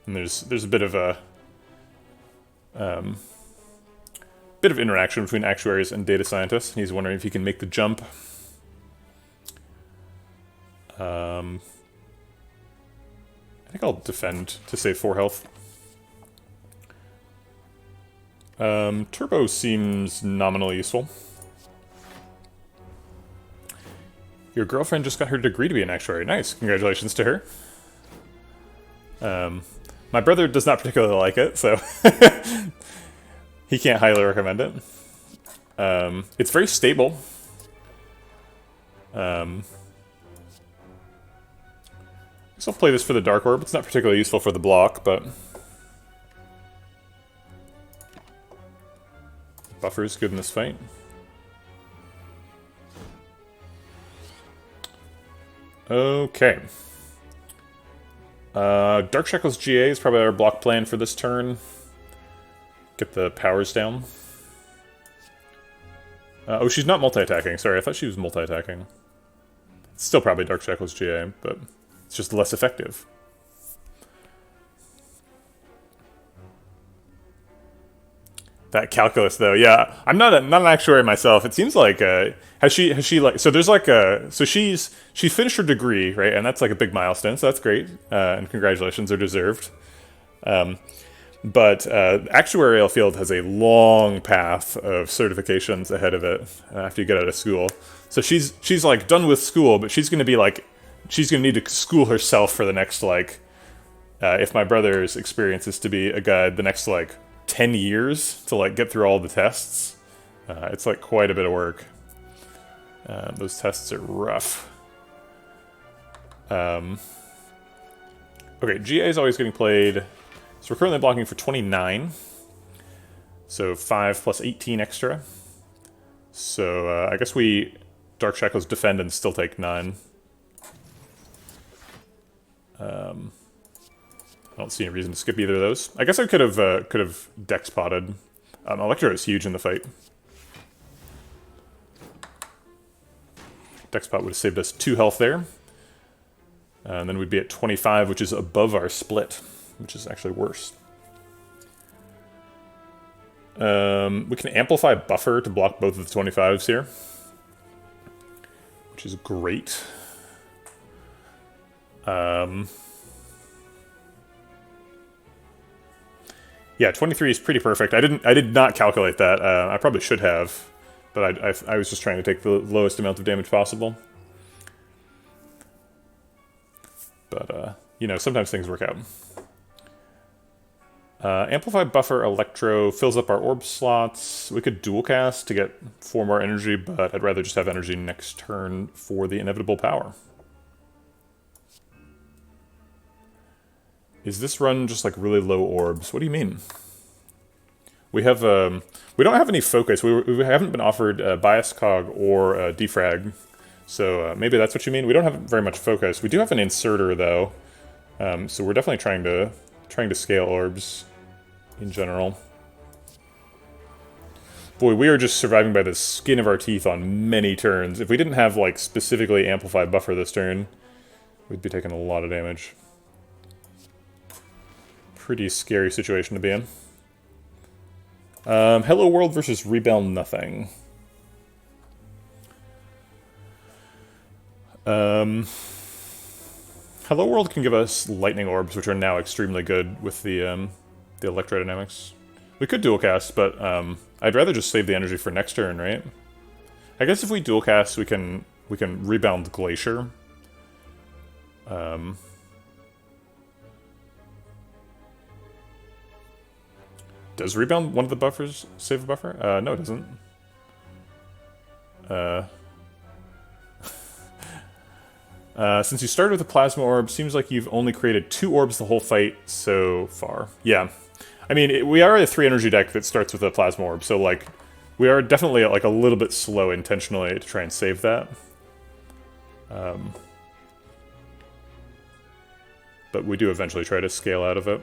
and there's a bit of a bit of interaction between actuaries and data scientists. He's wondering if he can make the jump. I think I'll defend to save 4 health. Turbo seems nominally useful. Your girlfriend just got her degree to be an actuary. Nice. Congratulations to her. My brother does not particularly like it, so he can't highly recommend it. It's very stable. I guess I'll play this for the Dark Orb. It's not particularly useful for the block, but buffer is good in this fight. Okay. Dark Shackles GA is probably our block plan for this turn. Get the powers down. Oh, she's not multi-attacking. Sorry, I thought she was multi-attacking. It's still probably Dark Shackles GA, but it's just less effective. That calculus, though, yeah, I'm not an actuary myself. It seems like has she like so there's like so she finished her degree, right, and that's like a big milestone, so that's great, and congratulations are deserved. But actuarial field has a long path of certifications ahead of it after you get out of school. So she's like done with school, but she's gonna need to school herself for the next like if my brother's experience is to be a guide the next, like, 10 years to, like, get through all the tests, it's, like, quite a bit of work. Those tests are rough. Okay, GA is always getting played. So we're currently blocking for 29. So 5 plus 18 extra. So I guess we Dark Shackles defend and still take 9. I don't see any reason to skip either of those. I guess I could have dex potted. Electro is huge in the fight. Dex pot would have saved us 2 health there. And then we'd be at 25, which is above our split, which is actually worse. We can amplify buffer to block both of the 25s here, which is great. Yeah, 23 is pretty perfect. I did not calculate that. I probably should have, but I was just trying to take the lowest amount of damage possible. But, you know, sometimes things work out. Amplify Buffer Electro fills up our orb slots. We could dual cast to get 4 more energy, but I'd rather just have energy next turn for the inevitable power. Is this run just like really low orbs? What do you mean? We have we don't have any focus. We haven't been offered bias cog or defrag. So maybe that's what you mean. We don't have very much focus. We do have an inserter though, so we're definitely trying to scale orbs in general. Boy, we are just surviving by the skin of our teeth on many turns. If we didn't have like specifically amplified buffer this turn, we'd be taking a lot of damage. Pretty scary situation to be in. Hello World versus Rebel Nothing. Hello World can give us lightning orbs, which are now extremely good with the electrodynamics. We could dual cast, but I'd rather just save the energy for next turn, right? I guess if we dual cast, we can rebound Glacier. Does rebound one of the buffers save a buffer? No, it doesn't. Since you started with a plasma orb, seems like you've only created 2 orbs the whole fight so far. Yeah. I mean, we are a 3 energy deck that starts with a plasma orb, so like, we are definitely like a little bit slow intentionally to try and save that. But we do eventually try to scale out of it.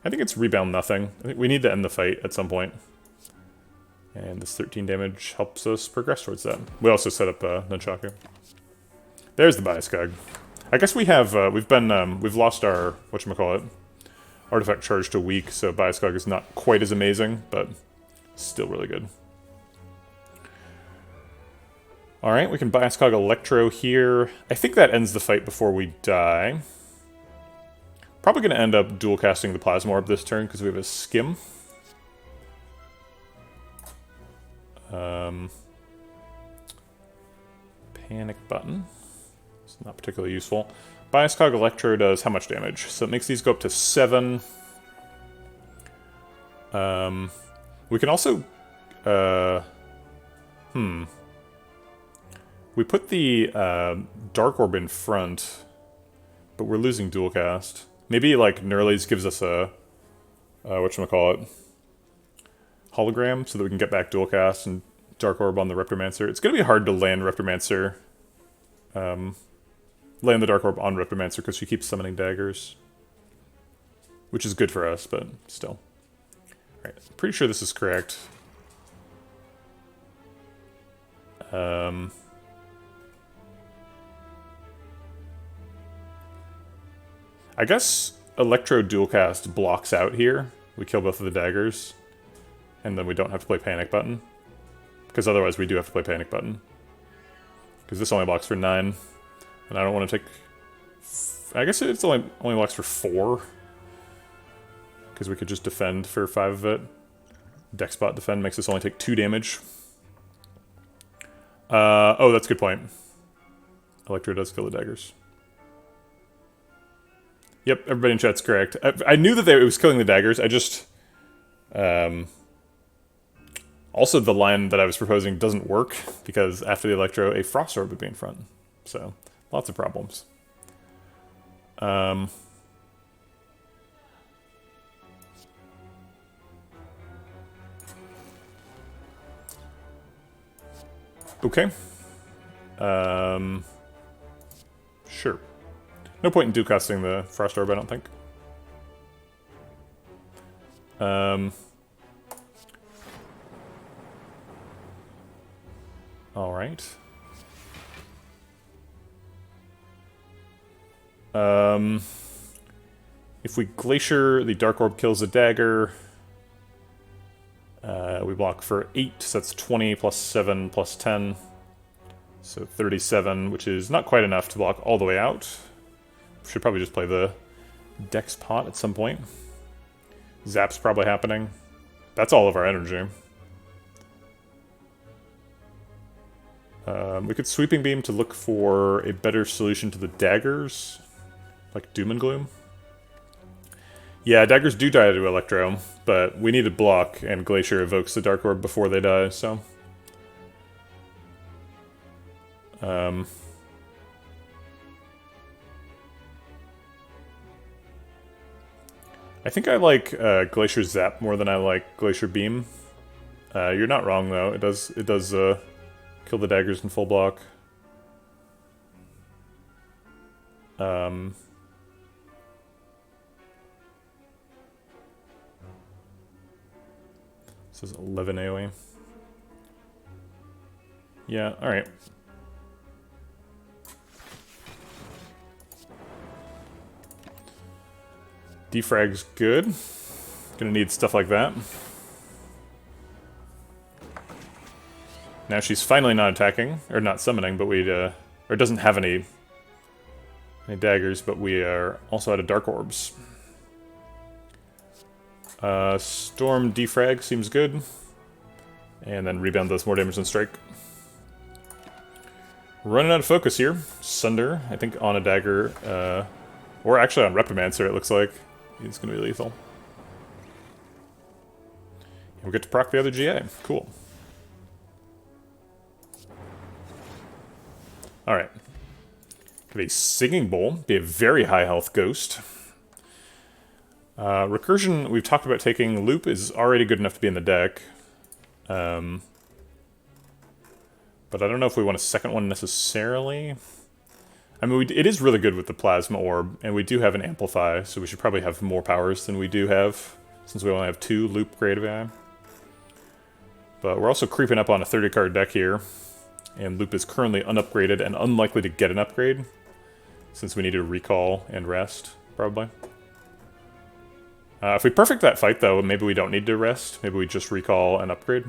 I think it's rebound nothing. I think we need to end the fight at some point. And this 13 damage helps us progress towards that. We also set up Nunchaku. There's the bias cog. I guess we have we've lost our whatchamacallit, artifact charge to weak, so bias cog is not quite as amazing, but still really good. Alright, we can bias cog Electro here. I think that ends the fight before we die. Probably going to end up dual casting the Plasma Orb this turn because we have a Skim. Panic Button. It's not particularly useful. Bias Cog Electro does how much damage? So it makes these go up to 7. We can also... We put the Dark Orb in front, but we're losing dual cast. Maybe, like, Nurley's gives us a... whatchamacallit? Hologram, so that we can get back dual cast and Dark Orb on the Reptomancer. It's going to be hard to land Reptomancer. Land the Dark Orb on Reptomancer because she keeps summoning daggers. Which is good for us, but still. Alright, pretty sure this is correct. I guess Electro Dualcast blocks out here. We kill both of the daggers. And then we don't have to play Panic Button. Because otherwise we do have to play Panic Button. Because this only blocks for 9. And I don't want to take... I guess it's only blocks for 4. Because we could just defend for 5 of it. Deck Spot defend makes us only take 2 damage. Oh, that's a good point. Electro does kill the daggers. Yep, everybody in chat's correct. I knew that it was killing the daggers. I just... also, the line that I was proposing doesn't work, because after the Electro, a Frost Orb would be in front. So, lots of problems. Okay. Sure. No point in dual-casting the Frost Orb, I don't think. Alright. If we Glacier, the Dark Orb kills a dagger. We block for 8, so that's 20 plus 7 plus 10. So 37, which is not quite enough to block all the way out. Should probably just play the Dex Pot at some point. Zap's probably happening. That's all of our energy. We could Sweeping Beam to look for a better solution to the daggers, like Doom and Gloom. Yeah, daggers do die to Electro, but we need to block, and Glacier evokes the Dark Orb before they die, so... I think I like Glacier Zap more than I like Glacier Beam. You're not wrong, though. It does kill the daggers in full block. This is 11 AoE. Yeah, alright. Defrag's good. Gonna need stuff like that. Now she's finally not attacking, or not summoning, but or doesn't have any daggers, but we are also out of Dark Orbs. Storm Defrag seems good. And then Rebound does more damage than Strike. Running out of focus here. Sunder, I think on a dagger, or actually on Reprimancer it looks like. He's going to be lethal. And we get to proc the other GA. Cool. Alright. Have a Singing Bowl. Be a very high health ghost. Recursion, we've talked about taking. Loop is already good enough to be in the deck. But I don't know if we want a second one necessarily. I mean, it is really good with the Plasma Orb, and we do have an Amplify, so we should probably have more powers than we do have, since we only have 2 Loop Creative AI. But we're also creeping up on a 30-card deck here, and Loop is currently unupgraded and unlikely to get an upgrade, since we need to Recall and Rest, probably. If we perfect that fight, though, maybe we don't need to rest. Maybe we just Recall and upgrade.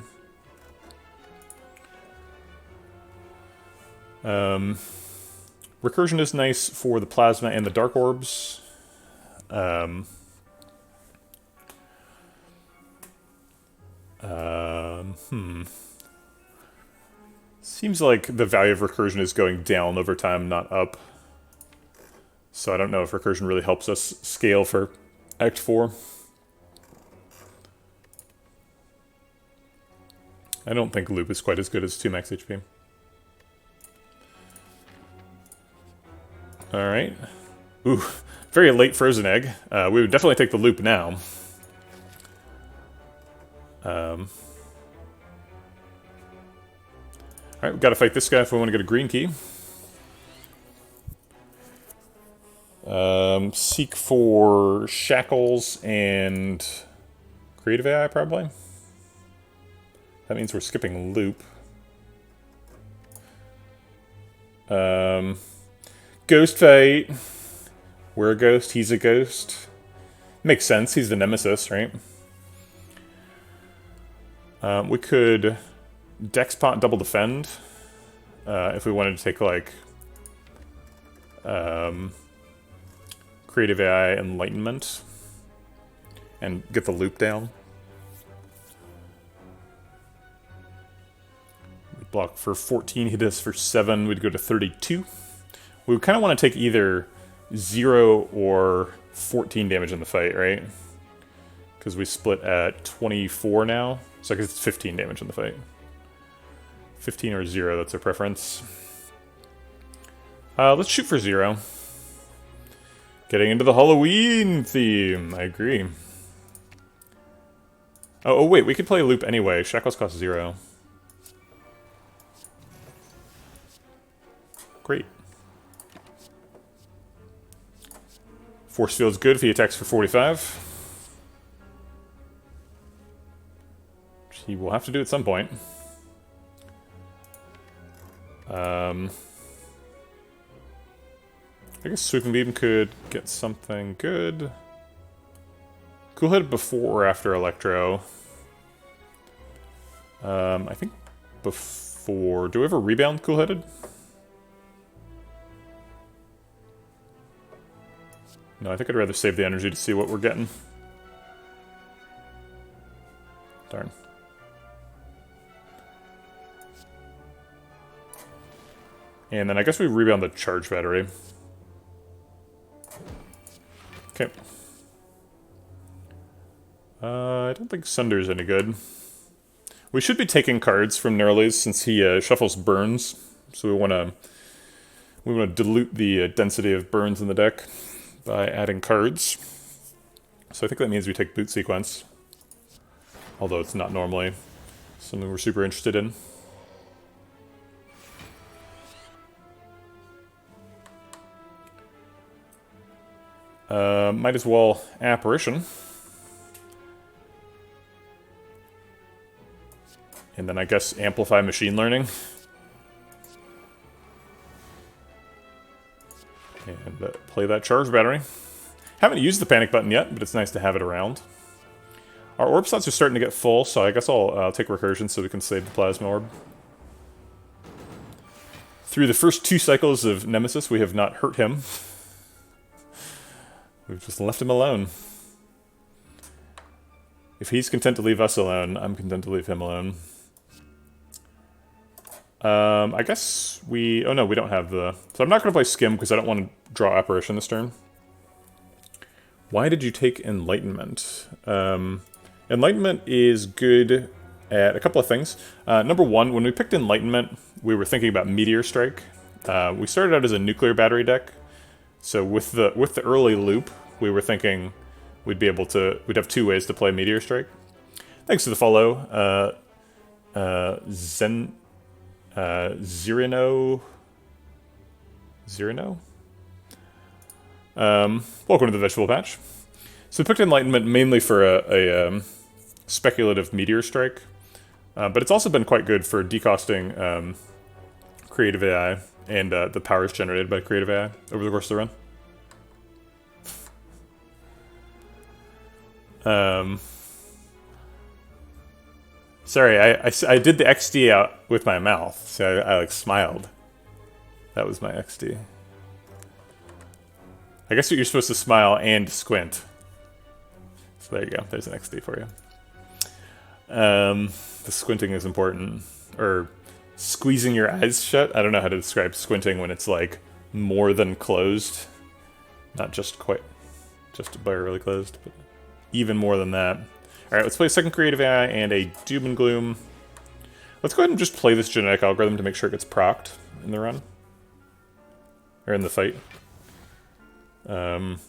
Recursion is nice for the Plasma and the Dark Orbs. Seems like the value of Recursion is going down over time, not up. So I don't know if Recursion really helps us scale for Act 4. I don't think Loop is quite as good as 2 max HP. Alright. Ooh, very late Frozen Egg. We would definitely take the Loop now. Alright, we've got to fight this guy if we want to get a green key. Seek for Shackles and Creative AI, probably. That means we're skipping Loop. Ghost fight. We're a ghost, he's a ghost. Makes sense, he's the nemesis, right? We could Dex Pot double defend. If we wanted to take, like, Creative AI Enlightenment and get the Loop down. We'd block for 14, hit us for 7, we'd go to 32. We kind of want to take either 0 or 14 damage in the fight, right? Because we split at 24 now. So I guess it's 15 damage in the fight. 15 or 0, that's our preference. Let's shoot for 0. Getting into the Halloween theme, I agree. Oh wait, we could play a loop anyway. Shackles cost 0. Great. Force field's good if he attacks for 45. He will have to do at some point. I guess Sweeping Beam could get something good. Cool Head before or after Electro? I think before. Do we have a rebound Cool Headed? No, I think I'd rather save the energy to see what we're getting. Darn. And then I guess we rebound the charge battery. Okay. I don't think Sunder's any good. We should be taking cards from Nerles since he shuffles burns, so we want to dilute the density of burns in the deck by adding cards. So I think that means we take Boot Sequence, although it's not normally something we're super interested in. Might as well Apparition. And then I guess Amplify Machine Learning. And play that charge battery. Haven't used the panic button yet, but it's nice to have it around. Our orb slots are starting to get full, so I guess I'll take Recursion so we can save the Plasma Orb. Through the first 2 cycles of Nemesis, we have not hurt him. We've just left him alone. If he's content to leave us alone, I'm content to leave him alone. I guess we... Oh no, we don't have the... So I'm not going to play Skim because I don't want to draw Apparition this turn. Why did you take Enlightenment? Enlightenment is good at a couple of things. Number one, when we picked Enlightenment, we were thinking about Meteor Strike. We started out as a nuclear battery deck. So with the early loop, we were thinking we'd have 2 ways to play Meteor Strike. Thanks for the follow. Zirino? Welcome to the Vegetable Patch. So we picked Enlightenment mainly for a speculative Meteor Strike, but it's also been quite good for decosting Creative AI and the powers generated by Creative AI over the course of the run. Sorry, I did the XD out with my mouth, so I like smiled. That was my XD. I guess you're supposed to smile and squint. So there you go. There's an XD for you. The squinting is important. Or squeezing your eyes shut. I don't know how to describe squinting when it's like more than closed. Not just barely closed, but even more than that. Alright, let's play a second Creative AI and a Doom and Gloom. Let's go ahead and just play this genetic algorithm to make sure it gets procced in the run. Or in the fight. And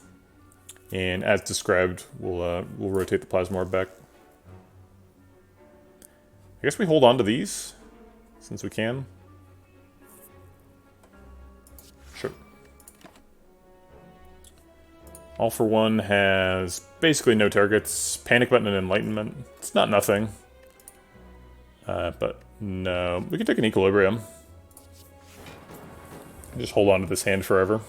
as described, we'll rotate the Plasma Orb back. I guess we hold on to these, since we can. Sure. All for One has basically no targets. Panic Button and Enlightenment. It's not nothing. But no, we can take an Equilibrium. Just hold on to this hand forever.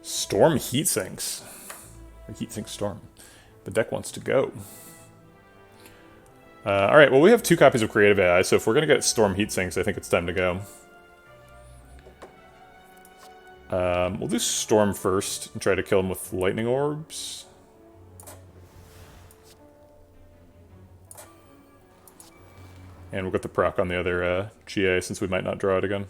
Storm Heatsinks. Or Heatsink Storm. The deck wants to go. Alright, well we have 2 copies of Creative AI, so if we're going to get Storm Heatsinks, I think it's time to go. We'll do Storm first and try to kill him with Lightning Orbs. And we'll get the proc on the other GA since we might not draw it again.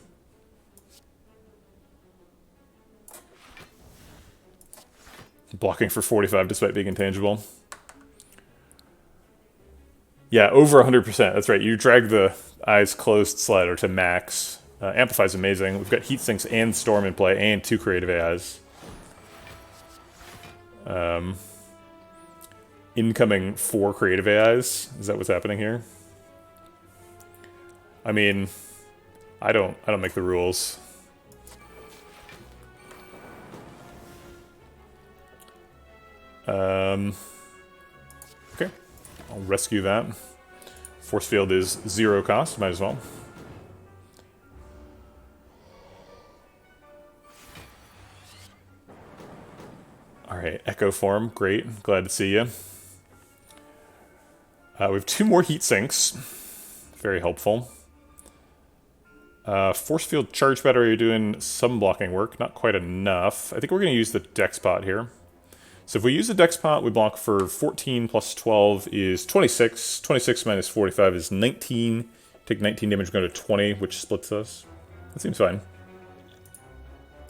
Blocking for 45 despite being intangible. Yeah, over 100%. That's right. You drag the eyes closed slider to max. Amplify's amazing. We've got heat sinks and storm in play and 2 creative AIs. Incoming 4 creative AIs. Is that what's happening here? I mean, I don't make the rules. Okay, I'll rescue that. Force field is 0 cost, might as well. Alright, Echo Form, great. Glad to see you. We have 2 more heat sinks. Very helpful. Force field charge battery doing some blocking work, not quite enough. I think we're going to use the Dex pot here. So if we use the Dex pot, we block for 14 plus 12 is 26. 26 minus 45 is 19. Take 19 damage, go to 20, which splits us. That seems fine.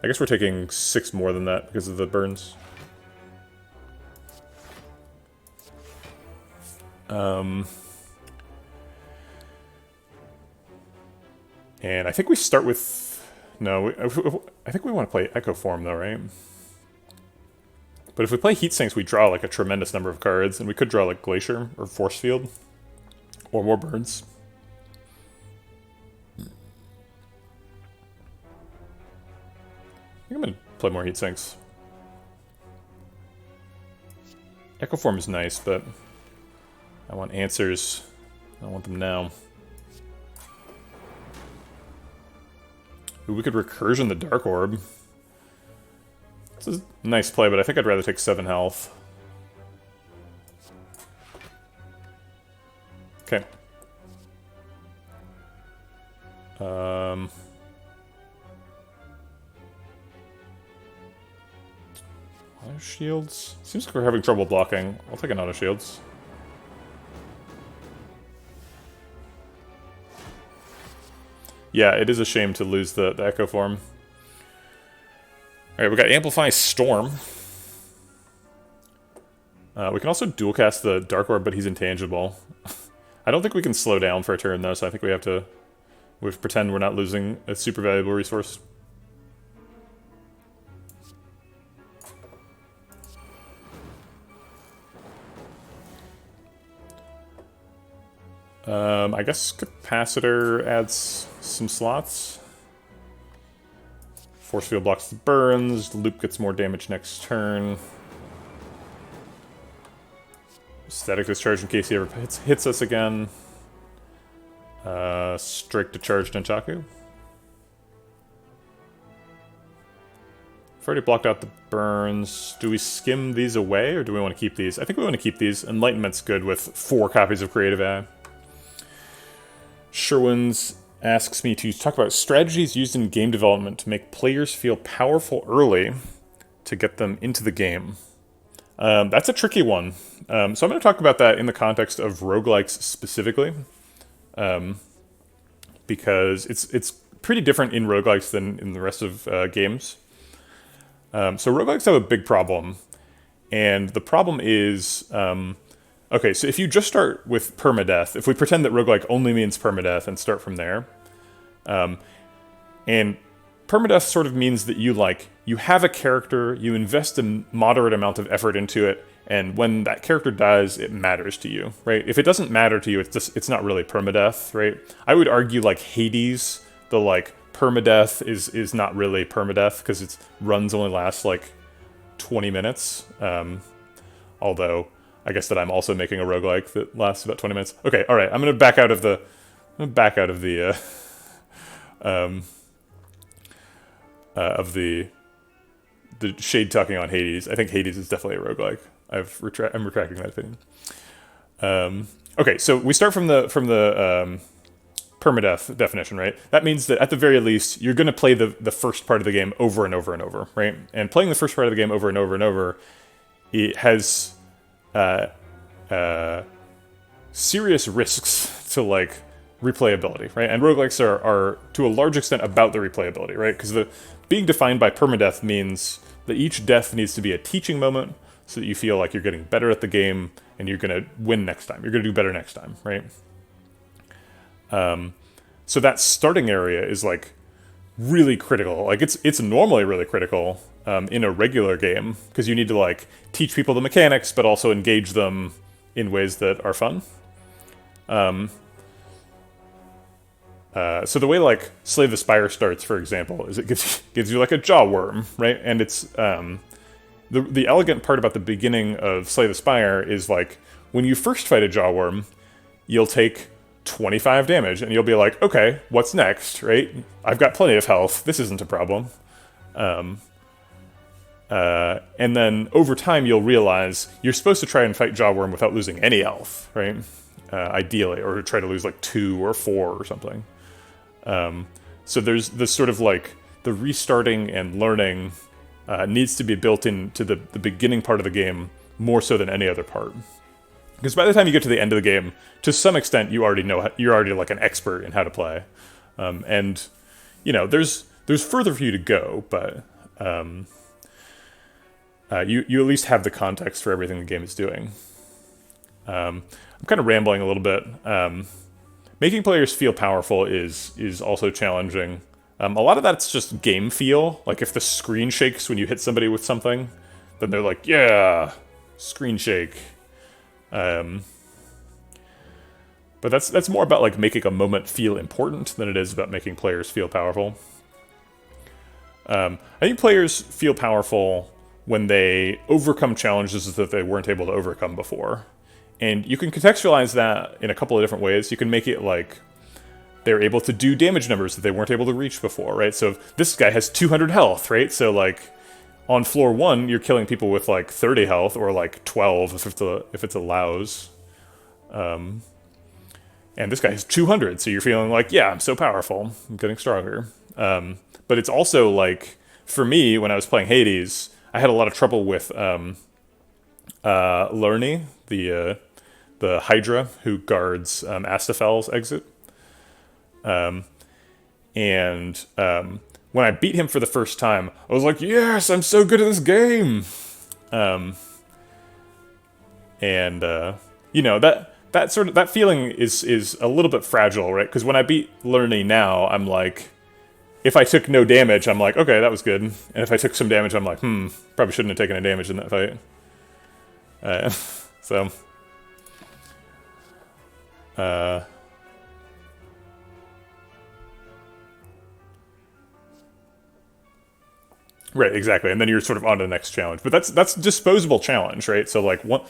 I guess we're taking 6 more than that because of the burns. And I think we start with... No, I think we want to play Echo Form though, right? But if we play Heat Sinks, we draw like a tremendous number of cards, and we could draw like Glacier or Force Field, or more burns. I think I'm going to play more Heat Sinks. Echo Form is nice, but I want answers. I want them now. Ooh, we could Recursion the Dark Orb. This is a nice play, but I think I'd rather take 7 health. Okay. Auto shields? Seems like we're having trouble blocking. I'll take an auto shields. Yeah, it is a shame to lose the Echo Form. Alright, we got Amplify Storm. We can also dual cast the Dark Orb, but he's intangible. I don't think we can slow down for a turn though, so I think we have to pretend we're not losing a super valuable resource. I guess Capacitor adds some slots. Force Field blocks the burns, the loop gets more damage next turn. Static Discharge in case he ever hits us again. Strike to charge Nunchaku. I've already blocked out the burns. Do we skim these away, or do we want to keep these? I think we want to keep these. Enlightenment's good with 4 copies of Creative AI. Sherwin's asks me to talk about strategies used in game development to make players feel powerful early to get them into the game. That's a tricky one. So I'm going to talk about that in the context of roguelikes specifically, because it's pretty different in roguelikes than in the rest of games. So roguelikes have a big problem, and the problem is... okay, so if you just start with permadeath, if we pretend that roguelike only means permadeath and start from there, and permadeath sort of means that you have a character, you invest a moderate amount of effort into it, and when that character dies, it matters to you, right? If it doesn't matter to you, it's not really permadeath, right? I would argue like Hades, the permadeath is not really permadeath because its runs only last like 20 minutes, although... I guess that I'm also making a roguelike that lasts about 20 minutes. Okay, all right. I'm gonna back out of the shade talking on Hades. I think Hades is definitely a roguelike. I'm retracting that opinion. Okay, so we start from the permadeath definition, right? That means that at the very least, you're gonna play the first part of the game over and over and over, right? And playing the first part of the game over and over and over, it has serious risks to replayability, right? And roguelikes are to a large extent about the replayability, right? Because being defined by permadeath means that each death needs to be a teaching moment so that you feel like you're getting better at the game and you're going to win next time. You're going to do better next time, right? So that starting area is like really critical. Like it's normally really critical in a regular game because you need to like teach people the mechanics, but also engage them in ways that are fun. So the way like Slay the Spire starts, for example, is it gives you like a jaw worm, right? And it's the elegant part about the beginning of Slay the Spire is like when you first fight a jaw worm, you'll take 25 damage, and you'll be like, okay, what's next, right? I've got plenty of health. This isn't a problem. And then over time, you'll realize you're supposed to try and fight Jawworm without losing any health, right? Ideally, or try to lose like 2 or 4 or something. So there's this sort of like the restarting and learning needs to be built into the beginning part of the game more so than any other part. Because by the time you get to the end of the game, to some extent, you already know you're already like an expert in how to play, and you know there's further for you to go, but you at least have the context for everything the game is doing. I'm kind of rambling a little bit. Making players feel powerful is also challenging. A lot of that's just game feel. Like if the screen shakes when you hit somebody with something, then they're like, yeah, screen shake. But that's more about like making a moment feel important than it is about making players feel powerful. I think players feel powerful when they overcome challenges that they weren't able to overcome before. And you can contextualize that in a couple of different ways. You can make it like they're able to do damage numbers that they weren't able to reach before, right? So if this guy has 200 health, right? So like on floor 1, you're killing people with like 30 health or like 12 if it's a louse. And this guy has 200, so you're feeling like, yeah, I'm so powerful. I'm getting stronger. But it's also like, for me, when I was playing Hades, I had a lot of trouble with Lerny, the Hydra who guards Astaphel's exit. When I beat him for the first time, I was like, yes, I'm so good at this game! You know, that feeling is a little bit fragile, right? Because when I beat Lerny now, I'm like, if I took no damage, I'm like, okay, that was good. And if I took some damage, I'm like, probably shouldn't have taken any damage in that fight. Right, exactly. And then you're sort of on to the next challenge. But that's disposable challenge, right? So like one,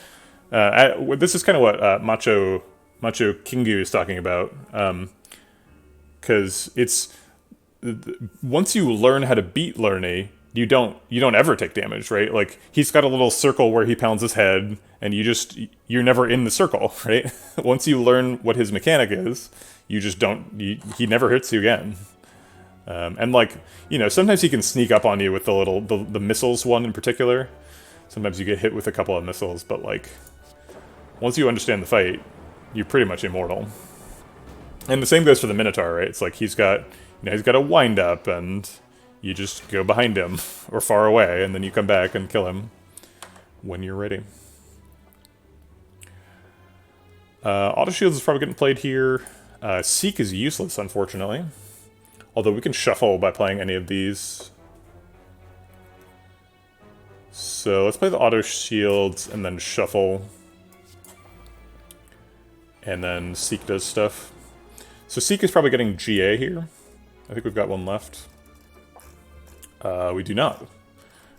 this is kind of what Macho Kingu is talking about, because it's once you learn how to beat Lerny, you don't ever take damage, right? Like he's got a little circle where he pounds his head, and you're never in the circle, right? Once you learn what his mechanic is, you just don't. He never hits you again. And like, you know, sometimes he can sneak up on you with the missiles one in particular. Sometimes you get hit with a couple of missiles, but like, once you understand the fight, you're pretty much immortal. And the same goes for the Minotaur, right? It's like he's got a wind up, and you just go behind him or far away, and then you come back and kill him when you're ready. Auto shields is probably getting played here. Seek is useless, unfortunately. Although we can shuffle by playing any of these. So let's play the auto shields and then shuffle. And then Seek does stuff. So Seek is probably getting GA here. I think we've got one left. We do not.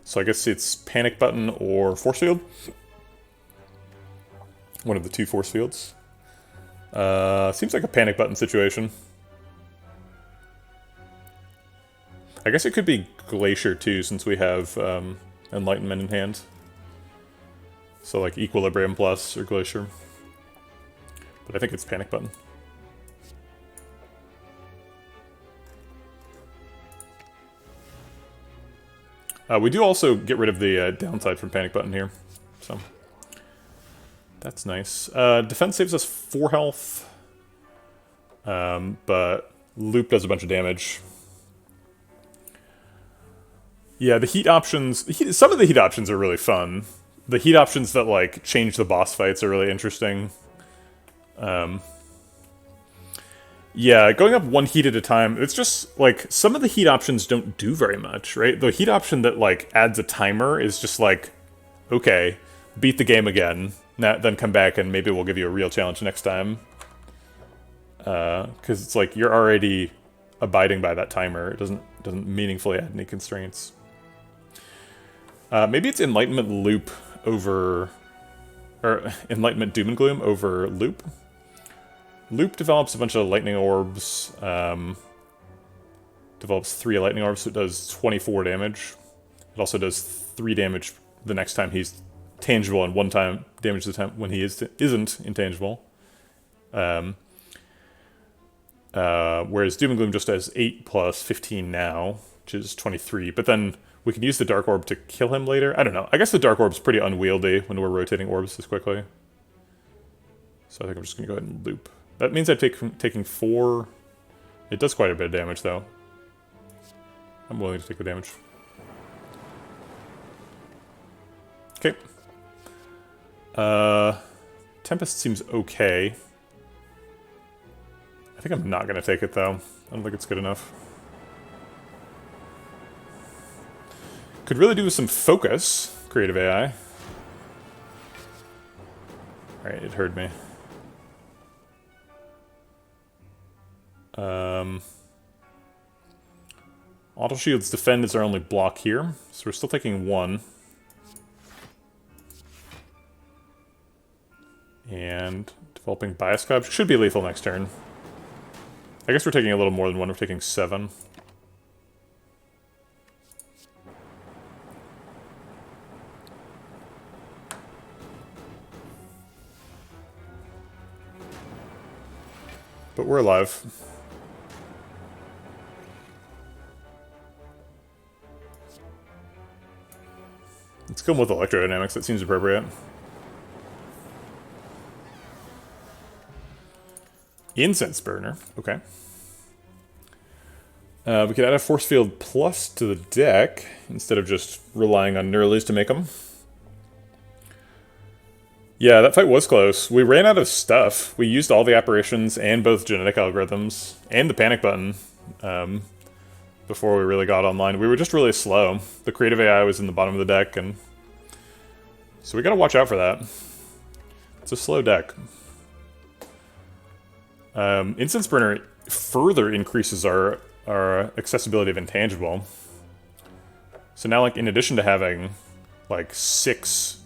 So I guess it's Panic Button or Force Field. One of the two Force Fields. Seems like a Panic Button situation. I guess it could be Glacier too, since we have Enlightenment in hand. So like Equilibrium Plus or Glacier. But I think it's Panic Button. We do also get rid of the downside from Panic Button here. So that's nice. Defense saves us 4 health. But Loop does a bunch of damage. Yeah, the heat options. Some of the heat options are really fun. The heat options that like change the boss fights are really interesting. Yeah, going up one heat at a time. It's just like some of the heat options don't do very much, right? The heat option that like adds a timer is just like, okay, beat the game again. Then come back and maybe we'll give you a real challenge next time. Because it's like you're already abiding by that timer. It doesn't meaningfully add any constraints. Maybe it's Enlightenment Loop over... Or Enlightenment Doom and Gloom over Loop. Loop develops a bunch of lightning orbs. Develops 3 lightning orbs, so it does 24 damage. It also does 3 damage the next time he's tangible, and 1 time damage the time when he isn't intangible. Whereas Doom and Gloom just does 8 plus 15 now, which is 23. But then we can use the Dark Orb to kill him later. I don't know. I guess the Dark Orb's pretty unwieldy when we're rotating orbs this quickly. So I think I'm just going to go ahead and loop. That means I'm taking 4... It does quite a bit of damage, though. I'm willing to take the damage. Okay. Tempest seems okay. I think I'm not going to take it, though. I don't think it's good enough. Could really do with some focus, creative AI. Alright, it heard me. Auto Shield's defend is our only block here, so we're still taking 1. And developing Bias Cloud should be lethal next turn. I guess we're taking a little more than 1, we're taking 7. But we're alive. Let's kill him with electrodynamics, that seems appropriate. Incense Burner, okay. We could add a Force Field Plus to the deck, instead of just relying on Nurleys to make them. Yeah, that fight was close. We ran out of stuff. We used all the apparitions and both genetic algorithms, and the panic button, before we really got online. We were just really slow. The creative AI was in the bottom of the deck, and so we gotta watch out for that. It's a slow deck. Incense Burner further increases our accessibility of intangible. So now, like, in addition to having, like, 6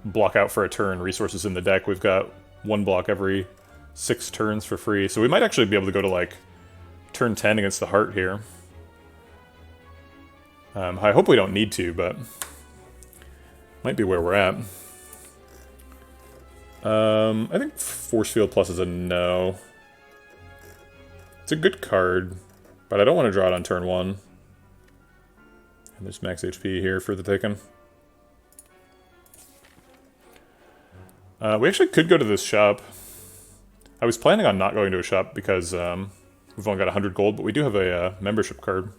block out for a turn resources in the deck, we've got 1 block every 6 turns for free. So we might actually be able to go to, like, turn 10 against the Heart here. I hope we don't need to, but might be where we're at. I think Force Field Plus is a no. It's a good card, but I don't want to draw it on turn 1. And there's max HP here for the taken. We actually could go to this shop. I was planning on not going to a shop because we've only got 100 gold, but we do have a membership card.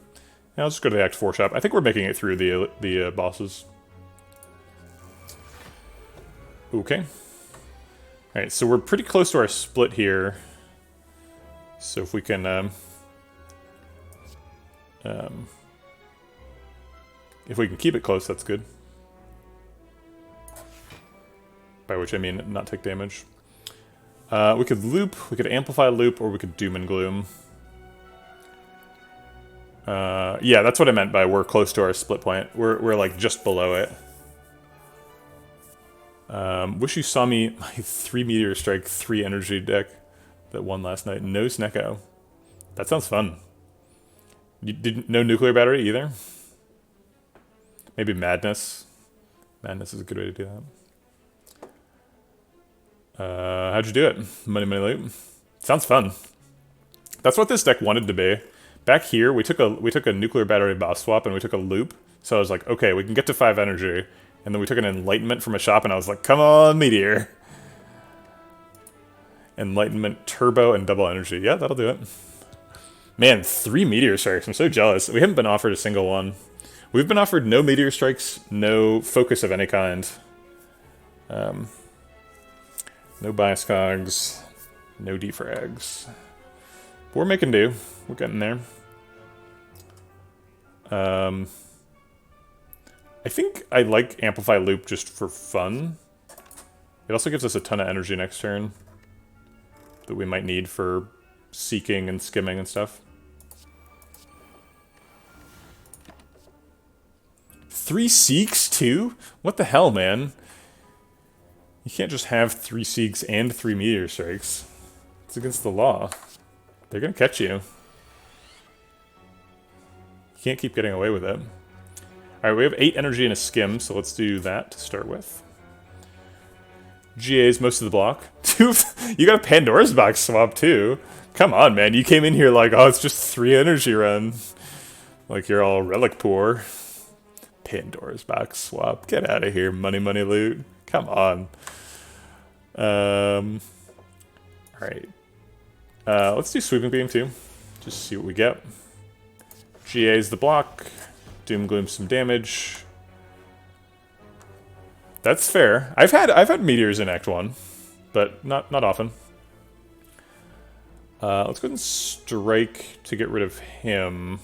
Yeah, I'll just go to the Act 4 shop. I think we're making it through the bosses. Okay. Alright, so we're pretty close to our split here. So if we can keep it close, that's good. By which I mean not take damage. We could loop, we could amplify loop, or we could doom and gloom. Yeah, that's what I meant by we're close to our split point. We're like just below it. Wish you saw me my 3 Meteor Strike, 3 energy deck that won last night. No Snecko. That sounds fun. You didn't no nuclear battery either? Maybe Madness. Madness is a good way to do that. How'd you do it? Money loot. Sounds fun. That's what this deck wanted to be. Back here, we took a nuclear battery boss swap and we took a loop. So I was like, okay, we can get to 5 energy. And then we took an Enlightenment from a shop and I was like, come on, Meteor. Enlightenment, Turbo, and Double Energy. Yeah, that'll do it. Man, 3 Meteor Strikes. I'm so jealous. We haven't been offered a single one. We've been offered no meteor strikes, no focus of any kind. No bias cogs, no defrags. But we're making do. We're getting there. I think I like Amplify Loop just for fun. It also gives us a ton of energy next turn that we might need for seeking and skimming and stuff. 3 seeks too? What the hell, man? You can't just have 3 seeks and 3 meteor strikes. It's against the law. They're gonna catch you. You can't keep getting away with it. Alright, we have 8 energy and a skim, so let's do that to start with. GA's most of the block. Dude, you got a Pandora's Box swap too. Come on, man. You came in here like, oh, it's just 3 energy run. Like you're all relic poor. Pandora's Box swap. Get out of here, money, money, loot. Come on. Alright. Let's do Sweeping Beam too. Just see what we get. GA's the block. Doom Gloom some damage. That's fair. I've had meteors in Act 1, but not often. Let's go ahead and strike to get rid of him.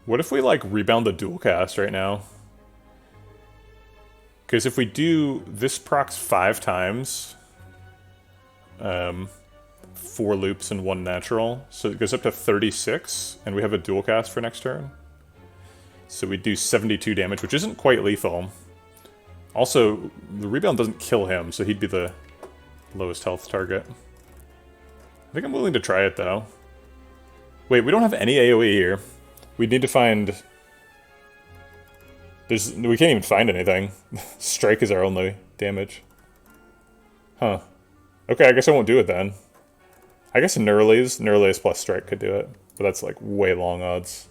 What if we, like, rebound the dual cast right now? Because if we do, this procs 5 times. 4 loops and 1 natural. So it goes up to 36, and we have a dual cast for next turn. So we do 72 damage, which isn't quite lethal. Also, the rebound doesn't kill him, so he'd be the lowest health target. I think I'm willing to try it, though. Wait, we don't have any AoE here. We need to find... we can't even find anything. Strike is our only damage. Huh. Okay, I guess I won't do it then. I guess Neuralies plus Strike could do it. But that's like way long odds.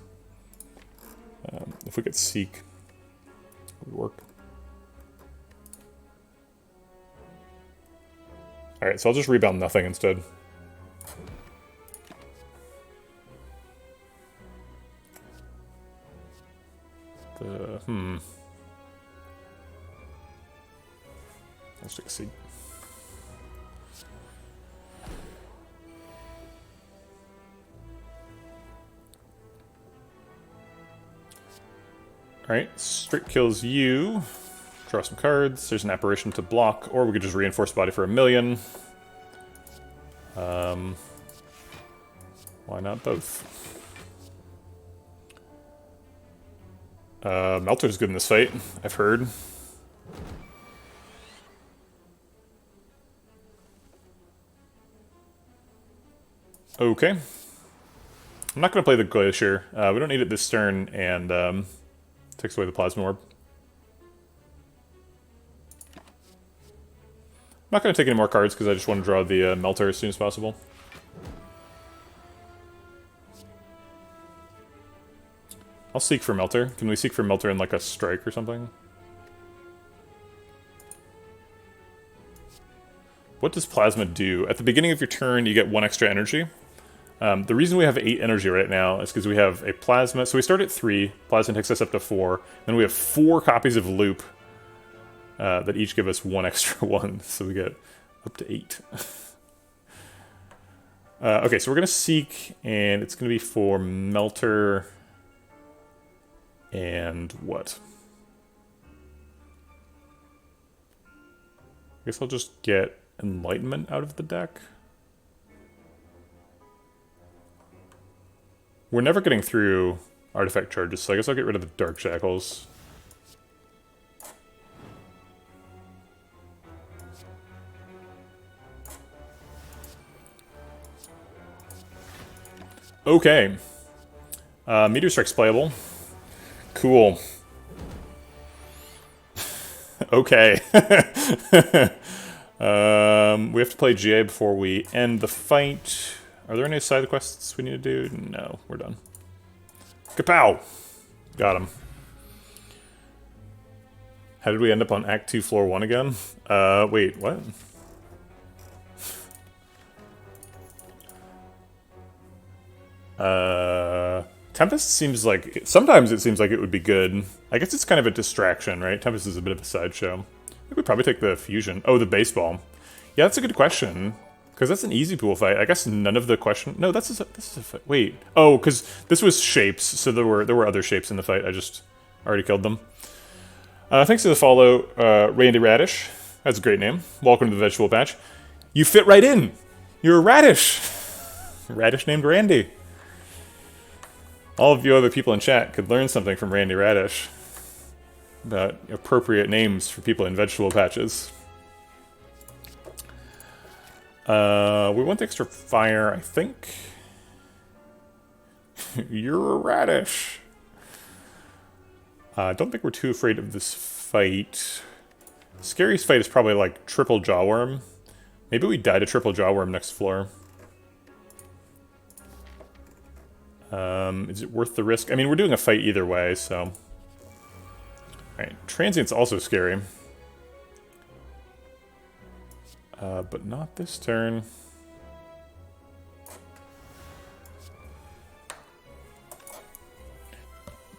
If we could Seek, it would work. Alright, so I'll just rebound nothing instead. Let's take a Seek. Alright, Strike kills you. Draw some cards. There's an Apparition to block, or we could just reinforce body for 1,000,000. Why not both? Melter's good in this fight, I've heard. Okay. I'm not going to play the Glacier. We don't need it this turn, and takes away the Plasma Orb. I'm not going to take any more cards because I just want to draw the Melter as soon as possible. I'll Seek for Melter. Can we Seek for Melter in like a Strike or something? What does Plasma do? At the beginning of your turn, you get 1 extra energy. The reason we have 8 energy right now is because we have a Plasma. So we start at 3. Plasma takes us up to 4. Then we have 4 copies of Loop that each give us 1 extra one. So we get up to 8. Okay, so we're going to Seek, and it's going to be for Melter and what? I guess I'll just get Enlightenment out of the deck. We're never getting through artifact charges, so I guess I'll get rid of the Dark Shackles. Okay. Meteor Strike's playable. Cool. Okay. We have to play GA before we end the fight. Are there any side quests we need to do? No, we're done. Kapow! Got him. How did we end up on Act 2, Floor 1 again? Wait, what? Tempest seems like... Sometimes it seems like it would be good. I guess it's kind of a distraction, right? Tempest is a bit of a sideshow. I think we'd probably take the fusion. Oh, the baseball. Yeah, that's a good question. Because that's an easy pool fight. I guess none of the question... No, this is a fight. Wait. Oh, because this was shapes, so there were other shapes in the fight. I just already killed them. Thanks for the follow, Randy Radish. That's a great name. Welcome to the vegetable patch. You fit right in. You're a radish. Radish named Randy. All of you other people in chat could learn something from Randy Radish about appropriate names for people in vegetable patches. We want the extra fire, I think. You're a radish. I don't think we're too afraid of this fight. Scariest fight is probably like triple jawworm. Maybe we die to triple jawworm next floor. Is it worth the risk? I mean, we're doing a fight either way, so... Alright, Transient's also scary. But not this turn.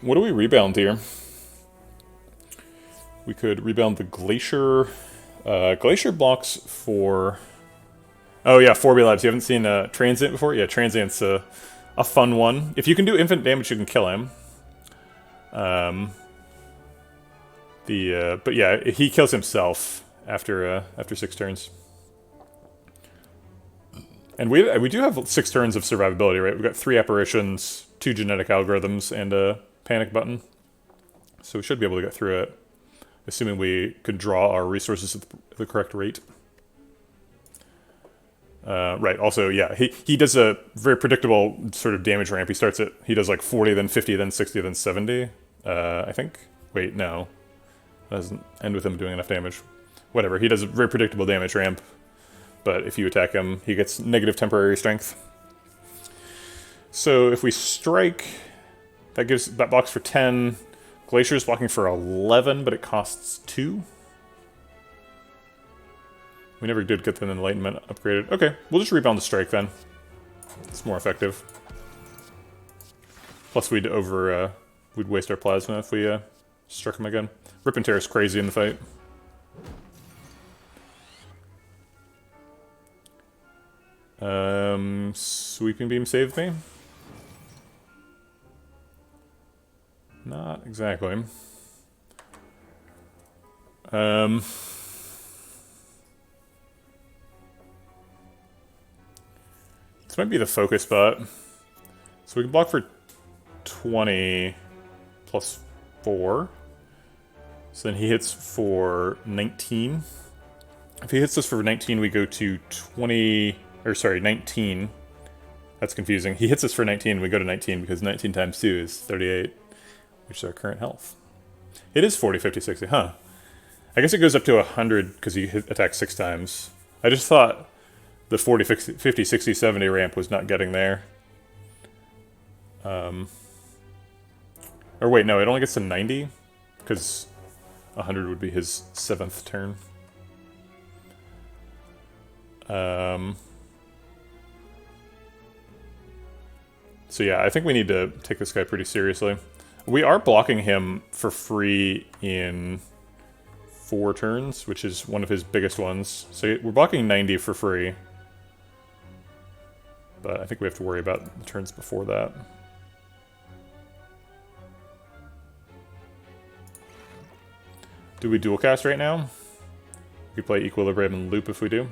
What do we rebound here? We could rebound the Glacier. Glacier blocks for... Oh yeah, 4B Labs. You haven't seen Transient before? Yeah, Transient's a fun one. If you can do infinite damage, you can kill him. But yeah, he kills himself after 6 turns. And we do have 6 turns of survivability, right? We've got 3 apparitions, 2 genetic algorithms, and a panic button. So we should be able to get through it, assuming we could draw our resources at the correct rate. Right, also, yeah, he does a very predictable sort of damage ramp. He does like 40, then 50, then 60, then 70, I think. Wait, no. That doesn't end with him doing enough damage. Whatever, he does a very predictable damage ramp, but if you attack him, he gets negative temporary strength. So if we strike, that blocks for 10. Glacier's blocking for 11, but it costs 2. We never did get the Enlightenment upgraded. Okay, we'll just rebound the strike then. It's more effective. Plus we'd waste our plasma if we struck him again. Rip and Tear is crazy in the fight. Sweeping Beam saved me? Not exactly. This might be the focus spot. So we can block for 20 plus 4. So then he hits for 19. If he hits us for 19, we go to 20... Or sorry, 19. That's confusing. He hits us for 19, we go to 19 because 19 times 2 is 38, which is our current health. It is 40, 50, 60, huh? I guess it goes up to 100 because he attacks 6 times. I just thought the 40, 50, 60, 70 ramp was not getting there. Or wait, no, it only gets to 90 because 100 would be his 7th turn. So yeah, I think we need to take this guy pretty seriously. We are blocking him for free in 4 turns, which is one of his biggest ones. So we're blocking 90 for free. But I think we have to worry about the turns before that. Do we dual cast right now? We play Equilibrium and Loop if we do.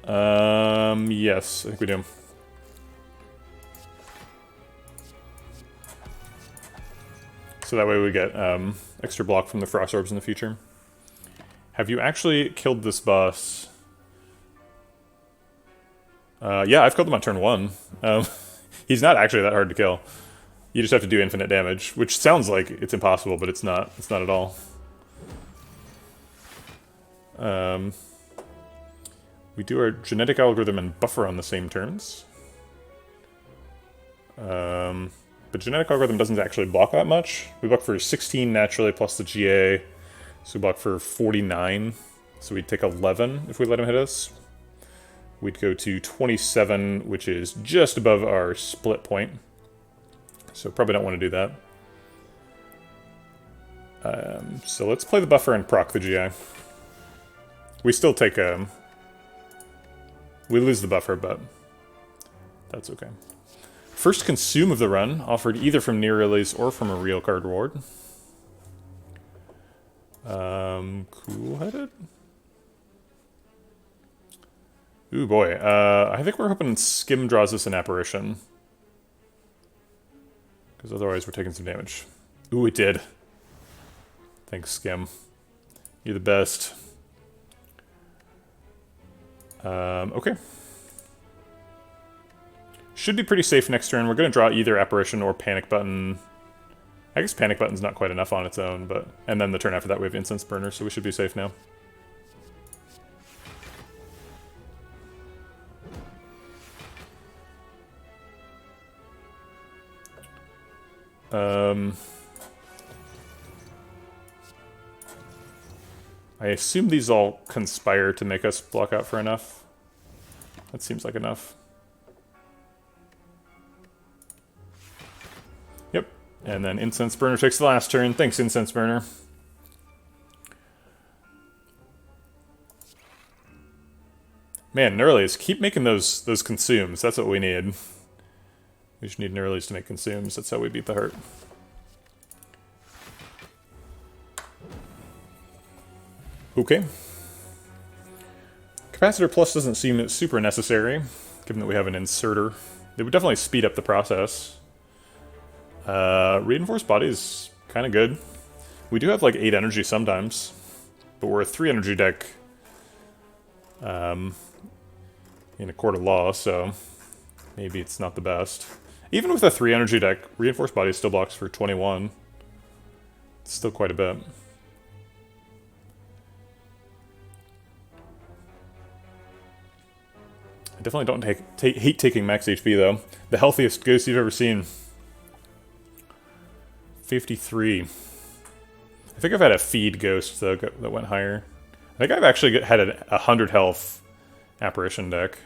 Yes, I think we do. So that way we get extra block from the Frost Orbs in the future. Have you actually killed this boss? Yeah, I've killed him on turn 1. He's not actually that hard to kill. You just have to do infinite damage, which sounds like it's impossible, but it's not. It's not at all. We do our genetic algorithm and buffer on the same turns. But genetic algorithm doesn't actually block that much. We block for 16 naturally plus the GA. So we block for 49. So we take 11 if we let him hit us. we'd go to 27, which is just above our split point. So probably don't want to do that. So let's play the buffer and proc the GI. We still take we lose the buffer, but that's okay. First consume of the run, offered either from near release or from a real card reward. Cool-headed? Ooh, boy. I think we're hoping Skim draws us an apparition. Because otherwise we're taking some damage. Ooh, it did. Thanks, Skim. You're the best. Okay. Should be pretty safe next turn. We're going to draw either Apparition or Panic Button. I guess Panic Button's not quite enough on its own, but... And then the turn after that we have Incense Burner, so we should be safe now. I assume these all conspire to make us block out for enough. That seems like enough. Yep. And then Incense Burner takes the last turn. Thanks, Incense Burner. Man, Nurleys, keep making those consumes. That's what we need. We just need Nurleys to make consumes. That's how we beat the hurt. Okay. Capacitor Plus doesn't seem super necessary, given that we have an inserter. It would definitely speed up the process. Reinforced Body is kind of good. We do have like 8 energy sometimes, but we're a 3 energy deck in a Court of Law, so maybe it's not the best. Even with a 3 energy deck, Reinforced Body still blocks for 21. It's still quite a bit. I definitely don't hate taking max HP, though. The healthiest ghost you've ever seen. 53. I think I've had a feed ghost, though, that went higher. I think I've actually had a 100 health apparition deck.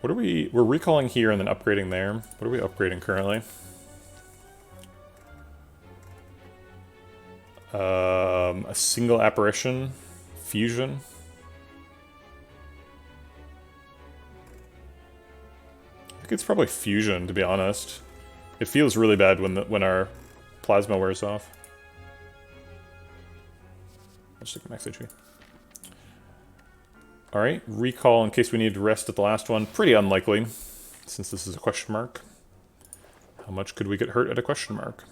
What are we... We're recalling here and then upgrading there. What are we upgrading currently? A single apparition, fusion. I think it's probably fusion, to be honest. It feels really bad when our plasma wears off. I'll just take max HP. Alright, recall in case we need to rest at the last one. Pretty unlikely, since this is a question mark. How much could we get hurt at a question mark?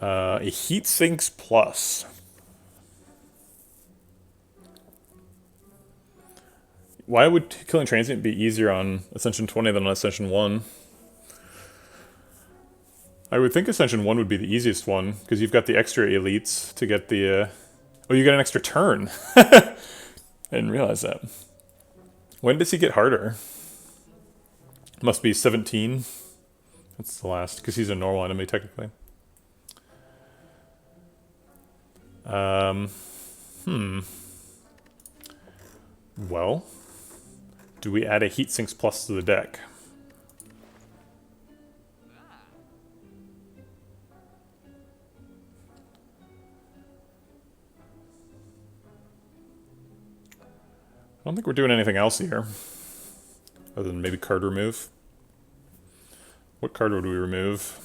A Heat Sinks Plus. Why would killing Transient be easier on Ascension 20 than on Ascension 1? I would think Ascension 1 would be the easiest one, because you've got the extra elites to get the... Oh, you get an extra turn! I didn't realize that. When does he get harder? Must be 17. That's the last, because he's a normal enemy, technically. Well, do we add a Heat Sinks Plus to the deck? I don't think we're doing anything else here, other than maybe card remove. What card would we remove?